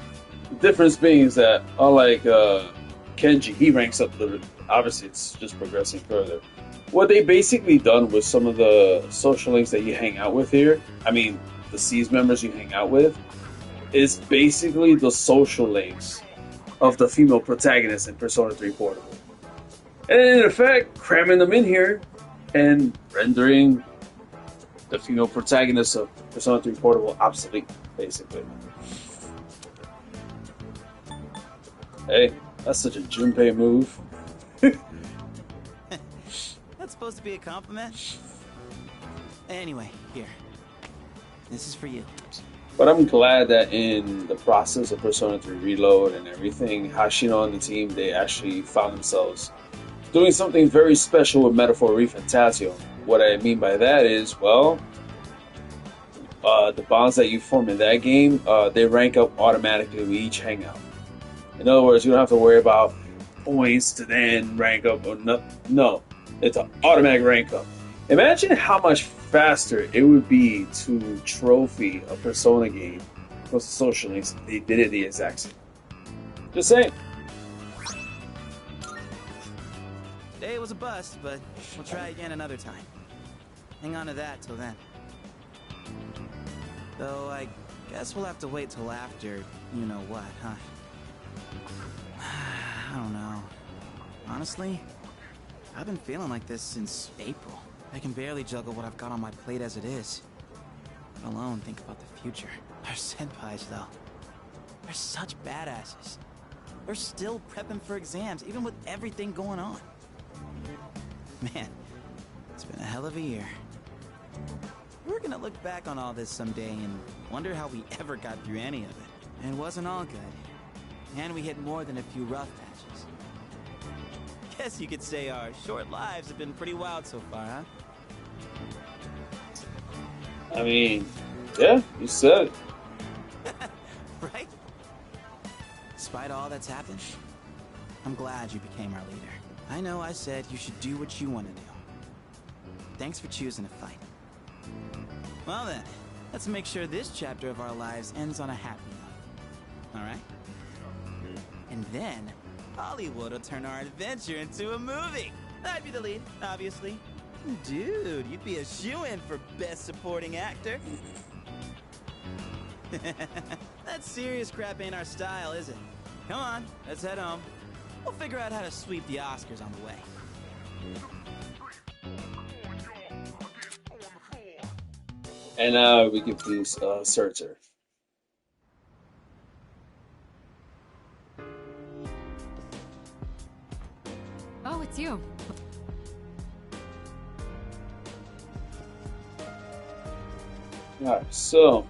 The difference being is that unlike Kenji, he ranks up obviously it's just progressing further. What they basically done with some of the social links that you hang out with here, the C's members you hang out with, is basically the social links of the female protagonist in Persona 3 Portable. And in effect, cramming them in here and rendering the female protagonist of Persona 3 Portable obsolete, basically. Hey, that's such a Junpei move. That's supposed to be a compliment? Anyway, here. This is for you. But I'm glad that in the process of Persona 3 Reload and everything, Hashino and the team, they actually found themselves doing something very special with Metaphor Refantasio. What I mean by that is, well, the bonds that you form in that game, they rank up automatically with each hangout. In other words, you don't have to worry about points to then rank up or nothing. No, it's an automatic rank up. Imagine how much faster it would be to trophy a Persona game with the social links. They did it the exact same. Just saying. Today was a bust, but we'll try again another time. Hang on to that till then. Though I guess we'll have to wait till after you know what, huh? I don't know. Honestly, I've been feeling like this since April. I can barely juggle what I've got on my plate as it is. Let alone think about the future. Our senpais, though. They're such badasses. They're still prepping for exams, even with everything going on. Man, it's been a hell of a year. We're gonna look back on all this someday and wonder how we ever got through any of it. It wasn't all good. And we hit more than a few rough patches. Guess you could say our short lives have been pretty wild so far, huh? Yeah, you said it. Right? Despite all that's happened, I'm glad you became our leader. I know I said you should do what you want to do. Thanks for choosing to fight. Well then, let's make sure this chapter of our lives ends on a happy note. Alright? And then, Hollywood will turn our adventure into a movie. I'd be the lead, obviously. Dude, you'd be a shoo-in for Best Supporting Actor. That serious crap ain't our style, is it? Come on, let's head home. We'll figure out how to sweep the Oscars on the way. And we give these Searcher. Oh, it's you. Alright, so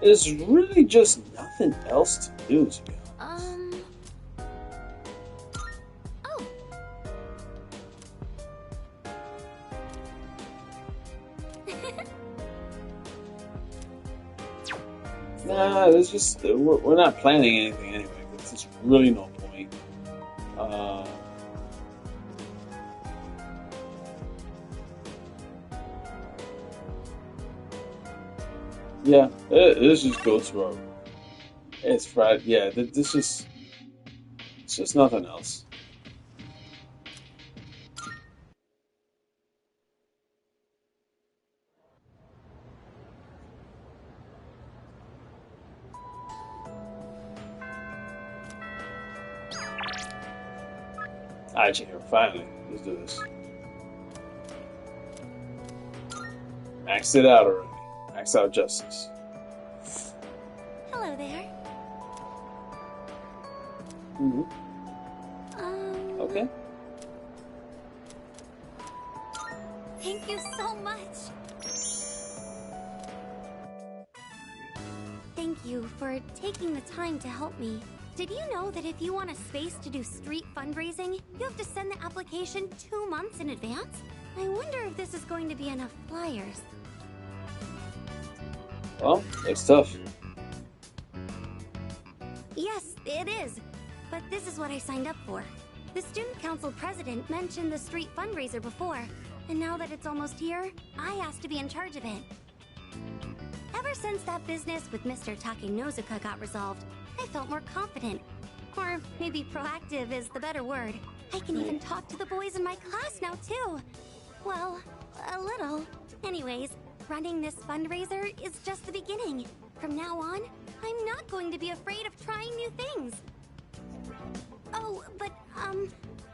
there's really just nothing else to do, to be honest. Oh. Nah, there's just we're not planning anything anyway. Because there's really no point. Yeah, this just goes through. It's Friday. Yeah, it's just nothing else. Alright, here, finally. Let's do this. Max it out already. Max out justice. Hello there. Okay. Thank you so much. Thank you for taking the time to help me. Did you know that if you want a space to do street fundraising, you have to send the application 2 months in advance? I wonder if this is going to be enough flyers. Well, it's tough. Yes, it is. But this is what I signed up for. The student council president mentioned the street fundraiser before, and now that it's almost here, I asked to be in charge of it. Ever since that business with Mr. Takenozuka got resolved, I felt more confident. Or maybe proactive is the better word. I can even talk to the boys in my class now, too. Well, a little. Anyways, running this fundraiser is just the beginning. From now on, I'm not going to be afraid of trying new things. Oh, but,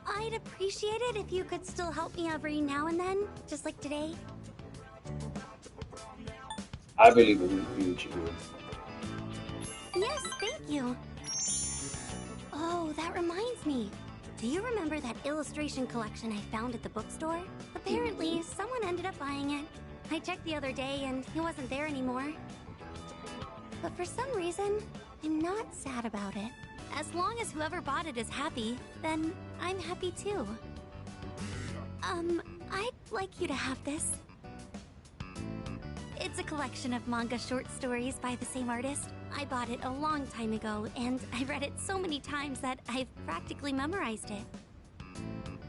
I'd appreciate it if you could still help me every now and then, just like today. I believe in you, Chidori. Yes, thank you. Oh, that reminds me. Do you remember that illustration collection I found at the bookstore? Apparently, someone ended up buying it. I checked the other day and he wasn't there anymore. But for some reason, I'm not sad about it. As long as whoever bought it is happy, then I'm happy too. I'd like you to have this. It's a collection of manga short stories by the same artist. I bought it a long time ago, and I read it so many times that I've practically memorized it.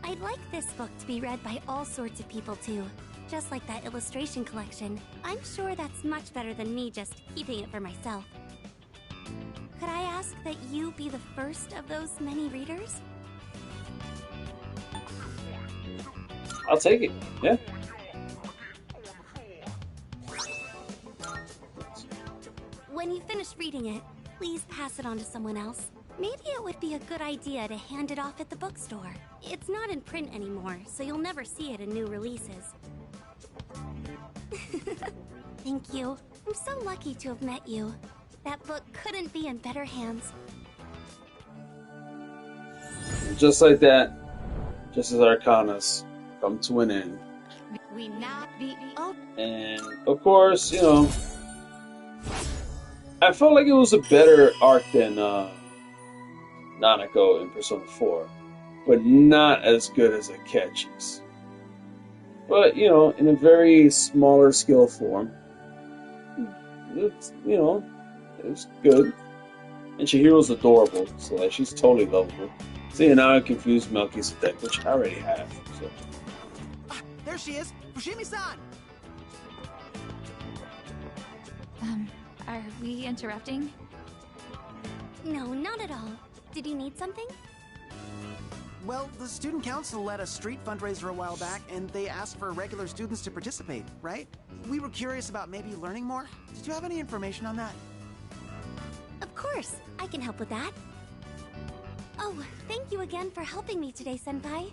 I'd like this book to be read by all sorts of people too. Just like that illustration collection. I'm sure that's much better than me just keeping it for myself. Could I ask that you be the first of those many readers? I'll take it, yeah. When you finish reading it, please pass it on to someone else. Maybe it would be a good idea to hand it off at the bookstore. It's not in print anymore, so you'll never see it in new releases. Thank you. I'm so lucky to have met you. That book couldn't be in better hands. Just like that, just as Arcanas come to an end. We now be And of course, you know, I felt like it was a better arc than Nanako in Persona 4, but not as good as Akechi's. But, you know, in a very smaller scale form, it's, you know, it's good. And Chihiro's adorable, so like, she's totally lovable. See, now I confused Melky's deck, which I already have. So. There she is! Fushimi-san! Are we interrupting? No, not at all. Did you need something? Well, the student council led a street fundraiser a while back, and they asked for regular students to participate, right? We were curious about maybe learning more. Did you have any information on that? Of course, I can help with that. Oh, thank you again for helping me today, Senpai.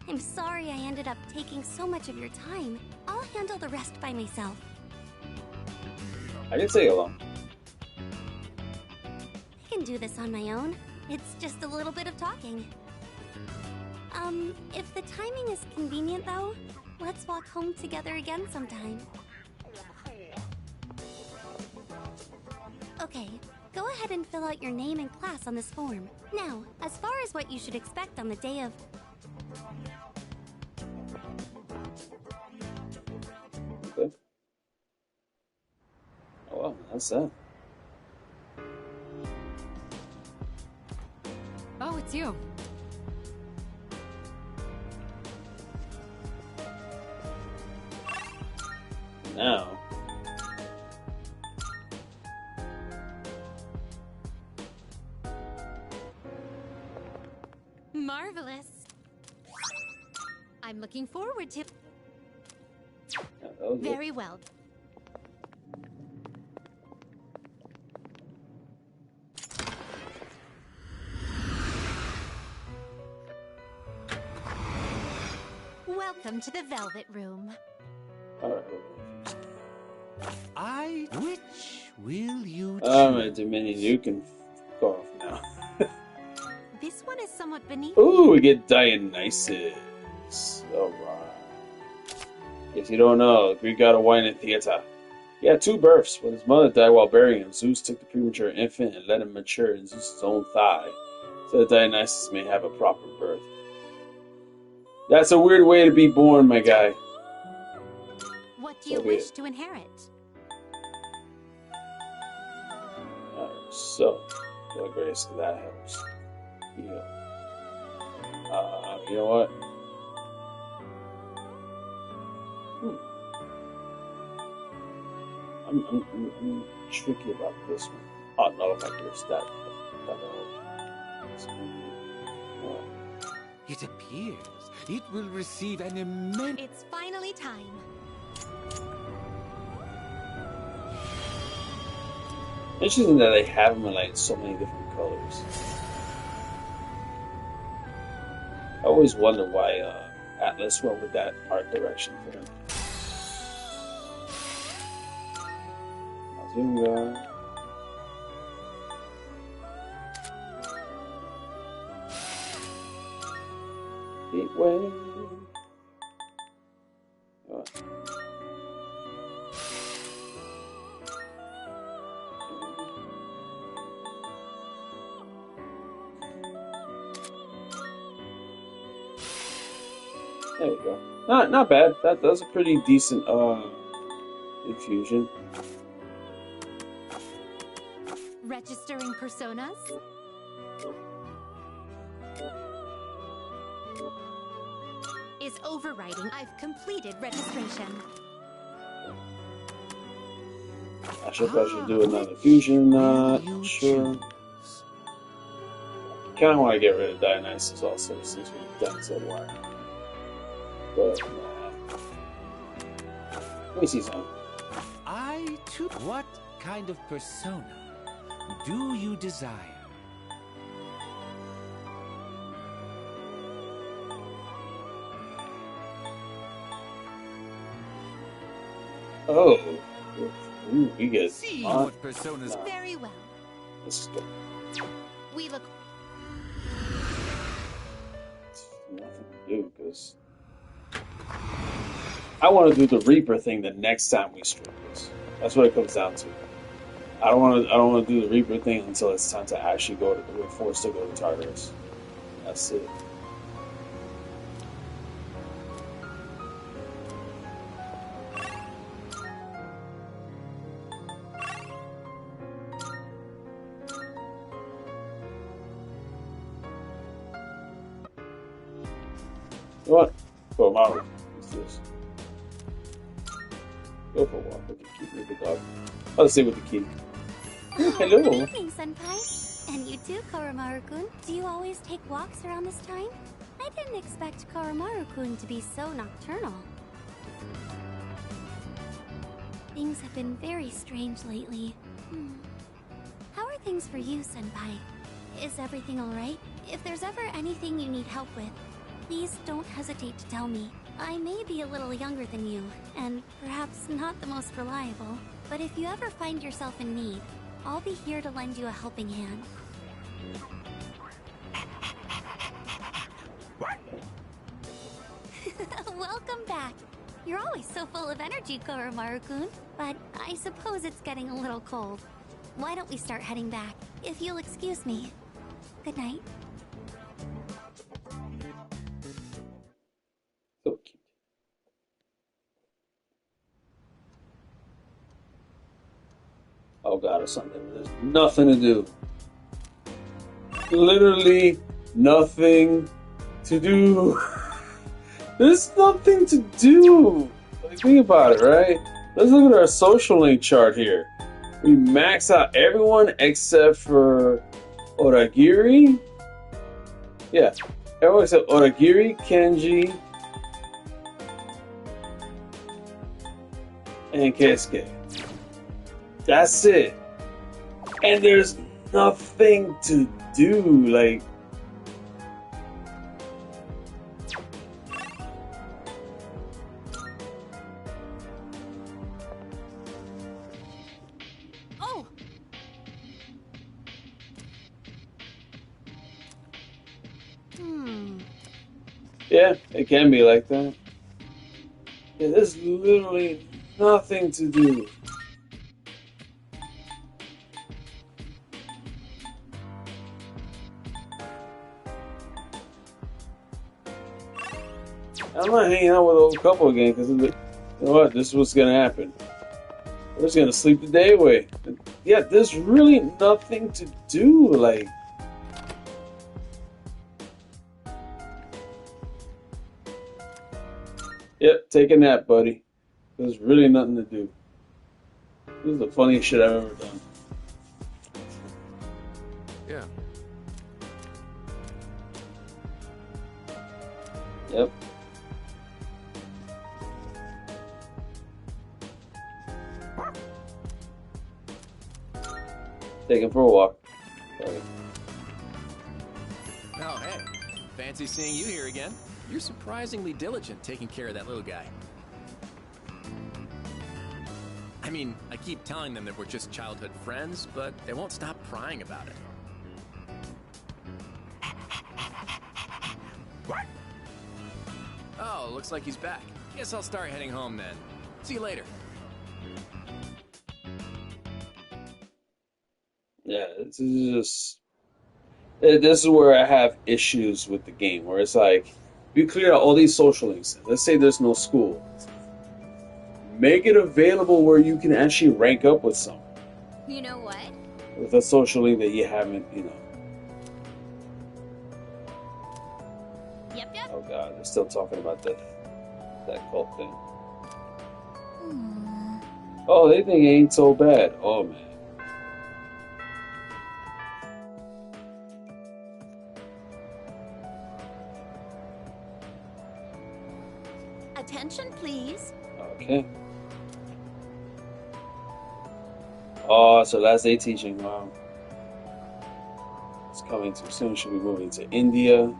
I'm sorry I ended up taking so much of your time. I'll handle the rest by myself. I can say along. I can do this on my own. It's just a little bit of talking. If the timing is convenient though, let's walk home together again sometime. Okay, go ahead and fill out your name and class on this form. Now, as far as what you should expect on the day of... Okay. Oh wow, that's that. Oh, it's you. Now. marvelous. I'm looking forward to... Very well. Welcome to the Velvet Room. Which will you choose? Alright, Dominion, you can go off now. This one is somewhat beneath. Ooh, we get Dionysus. Alright. If you don't know, Greek god of wine and theater. He had 2 births. When his mother died while burying him, Zeus took the premature infant and let him mature in Zeus' own thigh, so that Dionysus may have a proper birth. That's a weird way to be born, my guy. What do you wish to inherit? Alright, so, what grace, that helps. Yeah. You know what? I'm tricky about this one. Oh no, if I curse that. It appears it will receive an immense. It's finally time. Interesting that they have them in like so many different colors. I always wonder why Atlus went with that art direction for him. Mazunga. Gateway. There you go. Not bad. That's a pretty decent infusion. Registering personas? Is overriding. I've completed registration. I should do another fusion. Not sure. Kind of want to get rid of Dionysus also, since we've done so far. But let me see something. What kind of persona do you desire? Oh, ooh, we get. See what personas. Very well. Let's go. We look. Nothing to do because I want to do the Reaper thing the next time we stream this. That's what it comes down to. I don't want to do the Reaper thing until it's time to actually go to. We're forced to go to Tartarus. That's it. You know what? Koromaru. What's this? Go for a walk with the key. With the dog. I'll stay with the key. Hello. Good evening, Senpai. And you too, Koromaru-kun. Do you always take walks around this time? I didn't expect Koromaru-kun to be so nocturnal. Things have been very strange lately. How are things for you, Senpai? Is everything alright? If there's ever anything you need help with, please don't hesitate to tell me. I may be a little younger than you, and perhaps not the most reliable, but if you ever find yourself in need, I'll be here to lend you a helping hand. Welcome back. You're always so full of energy, Koromaru-kun, but I suppose it's getting a little cold. Why don't we start heading back, if you'll excuse me. Good night. So cute. Oh god, it's something. There's nothing to do. Literally nothing to do. There's nothing to do. Like, think about it, right? Let's look at our social link chart here. We max out everyone except for Oragiri. Yeah, everyone except Oragiri, Kenji, and Keisuke. That's it. And there's nothing to do. Like, Yeah, it can be like that. Yeah, there's literally nothing to do. I'm not hanging out with an old couple again because you know what? This is what's gonna happen. We're just gonna sleep the day away. Yeah, there's really nothing to do. Like, yep, take a nap, buddy. There's really nothing to do. This is the funniest shit I've ever done. Yeah. Yep. Take him for a walk. Sorry. Oh, hey. Fancy seeing you here again. You're surprisingly diligent taking care of that little guy. I mean, I keep telling them that we're just childhood friends, but they won't stop prying about it. Oh, looks like he's back. Guess I'll start heading home then. See you later. Yeah, this is where I have issues with the game, where it's like, you clear out all these social links. Let's say there's no school. Make it available where you can actually rank up with someone. You know what? With a social link that you haven't, Yep. Oh god, they're still talking about that cult thing. Oh, they think it ain't so bad. Oh man. Attention, please. Okay. Oh, so last day teaching. Wow. It's coming too soon. Should be moving to India.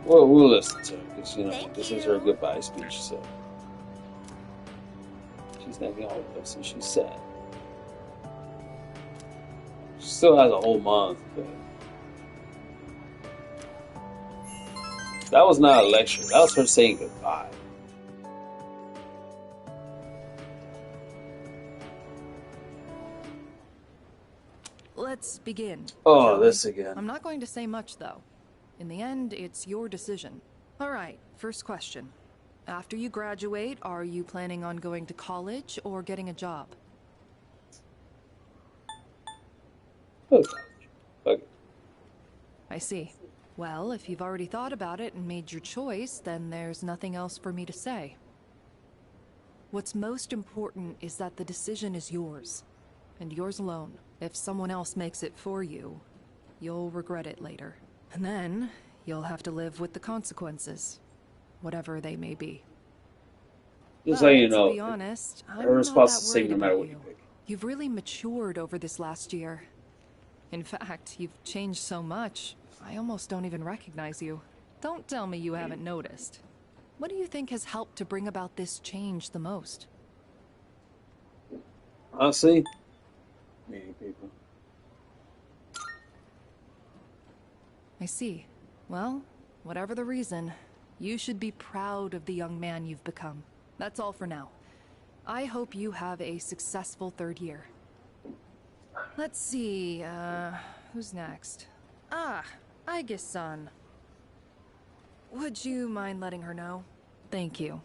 Well, we'll listen to her because this is her goodbye speech. So she's not going with us, and she's sad. She still has a whole month. But that was not a lecture. That was her saying goodbye. Let's begin. Oh, this again. I'm not going to say much, though. In the end, it's your decision. All right, first question. After you graduate, are you planning on going to college or getting a job? Okay. I see. Well, if you've already thought about it and made your choice, then there's nothing else for me to say. What's most important is that the decision is yours, and yours alone. If someone else makes it for you, you'll regret it later. And then, you'll have to live with the consequences, whatever they may be. Just so you know, to be honest, her response is the same no matter what you pick. You've really matured over this last year. In fact, you've changed so much, I almost don't even recognize you. Don't tell me you haven't noticed. What do you think has helped to bring about this change the most? Honestly, meeting people. I see. Well, whatever the reason, you should be proud of the young man you've become. That's all for now. I hope you have a successful third year. Let's see, who's next? Ah, Aigis-san. Would you mind letting her know? Thank you.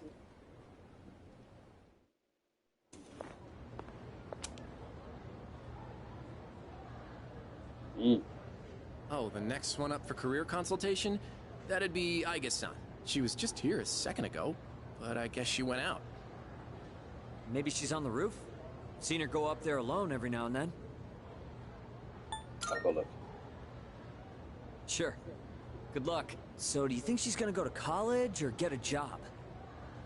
Oh, the next one up for career consultation? That'd be Aigis-san. She was just here a second ago, but I guess she went out. Maybe she's on the roof? Seen her go up there alone every now and then. I'll go look. Sure. Good luck. So, do you think she's gonna go to college or get a job?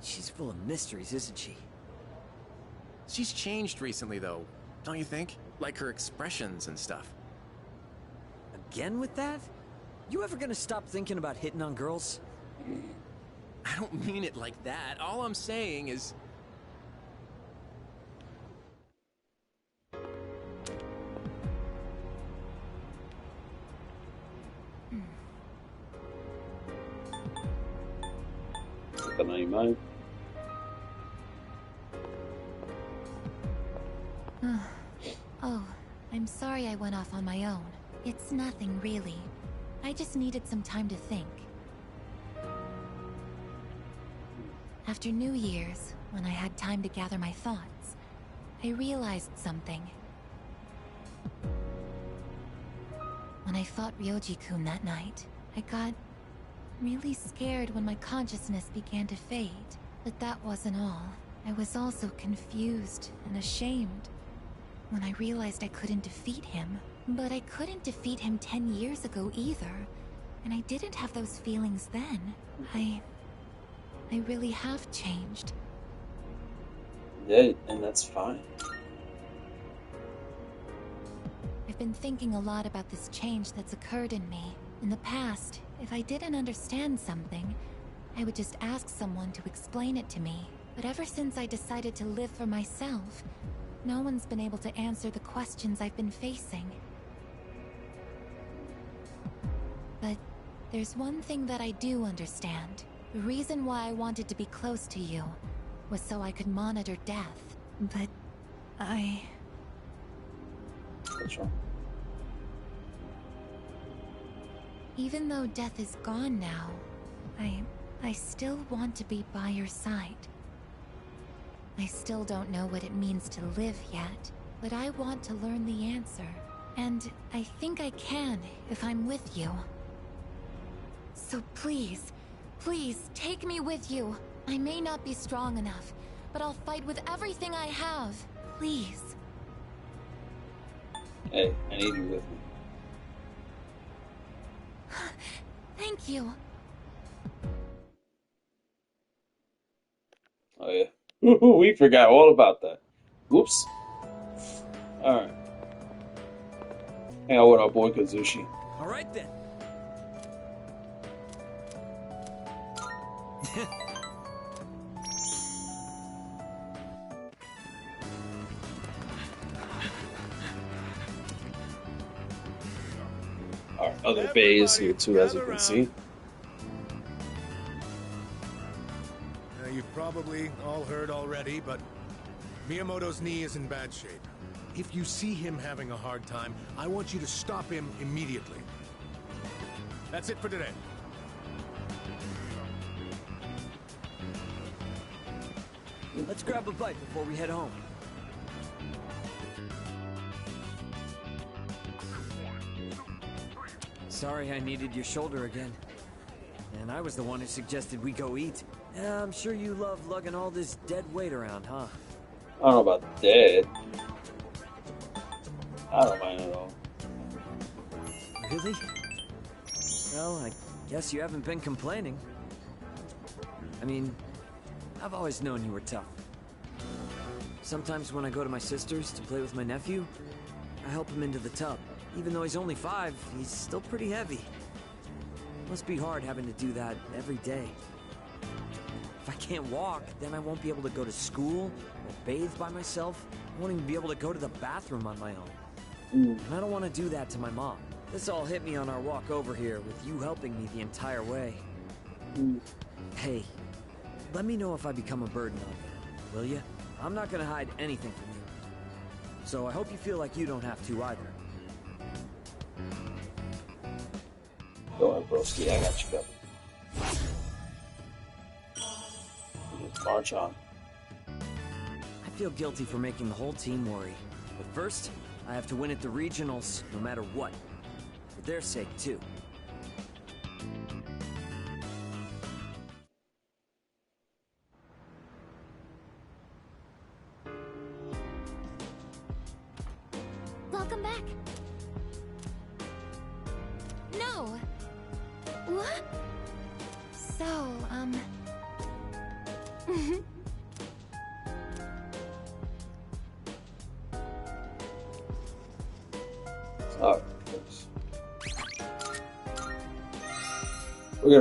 She's full of mysteries, isn't she? She's changed recently, though, don't you think? Like her expressions and stuff. Again with that? You ever gonna stop thinking about hitting on girls? I don't mean it like that. All I'm saying is... Oh, I'm sorry I went off on my own. It's nothing, really. I just needed some time to think. After New Year's, when I had time to gather my thoughts, I realized something. When I fought Ryoji-kun that night, I got really scared when my consciousness began to fade. But that wasn't all. I was also confused and ashamed when I realized I couldn't defeat him. But I couldn't defeat him 10 years ago either, and I didn't have those feelings then. I really have changed. Yeah, and that's fine. I've been thinking a lot about this change that's occurred in me. In the past, if I didn't understand something, I would just ask someone to explain it to me. But ever since I decided to live for myself, no one's been able to answer the questions I've been facing. But there's one thing that I do understand. The reason why I wanted to be close to you was so I could monitor death. But What's wrong? Even though death is gone now, I still want to be by your side. I still don't know what it means to live yet, but I want to learn the answer. And I think I can if I'm with you. So please, please take me with you. I may not be strong enough, but I'll fight with everything I have. Please. Hey, I need you with me. Thank you. Oh yeah. We forgot all about that. Whoops. Alright. Hang out with our boy Kazushi. Alright then. Our other phase here too, as you can see. You've probably all heard already, but Miyamoto's knee is in bad shape. If you see him having a hard time, I want you to stop him immediately. That's it for today. Let's grab a bite before we head home. Sorry I needed your shoulder again. And I was the one who suggested we go eat. I'm sure you love lugging all this dead weight around, huh? I don't know about dead. I don't mind at all. Really? Well, I guess you haven't been complaining. I mean, I've always known you were tough. Sometimes when I go to my sister's to play with my nephew, I help him into the tub. Even though he's only 5, he's still pretty heavy. Must be hard having to do that every day. If I can't walk, then I won't be able to go to school or bathe by myself. I won't even be able to go to the bathroom on my own. And I don't want to do that to my mom. This all hit me on our walk over here, with you helping me the entire way. Hey, let me know if I become a burden on you, will you? I'm not gonna hide anything from you. So I hope you feel like you don't have to either. Go ahead, broski. I got you covered. Just march on. I feel guilty for making the whole team worry. But first, I have to win at the regionals, no matter what. For their sake, too. Welcome back. No. What? So, Alright.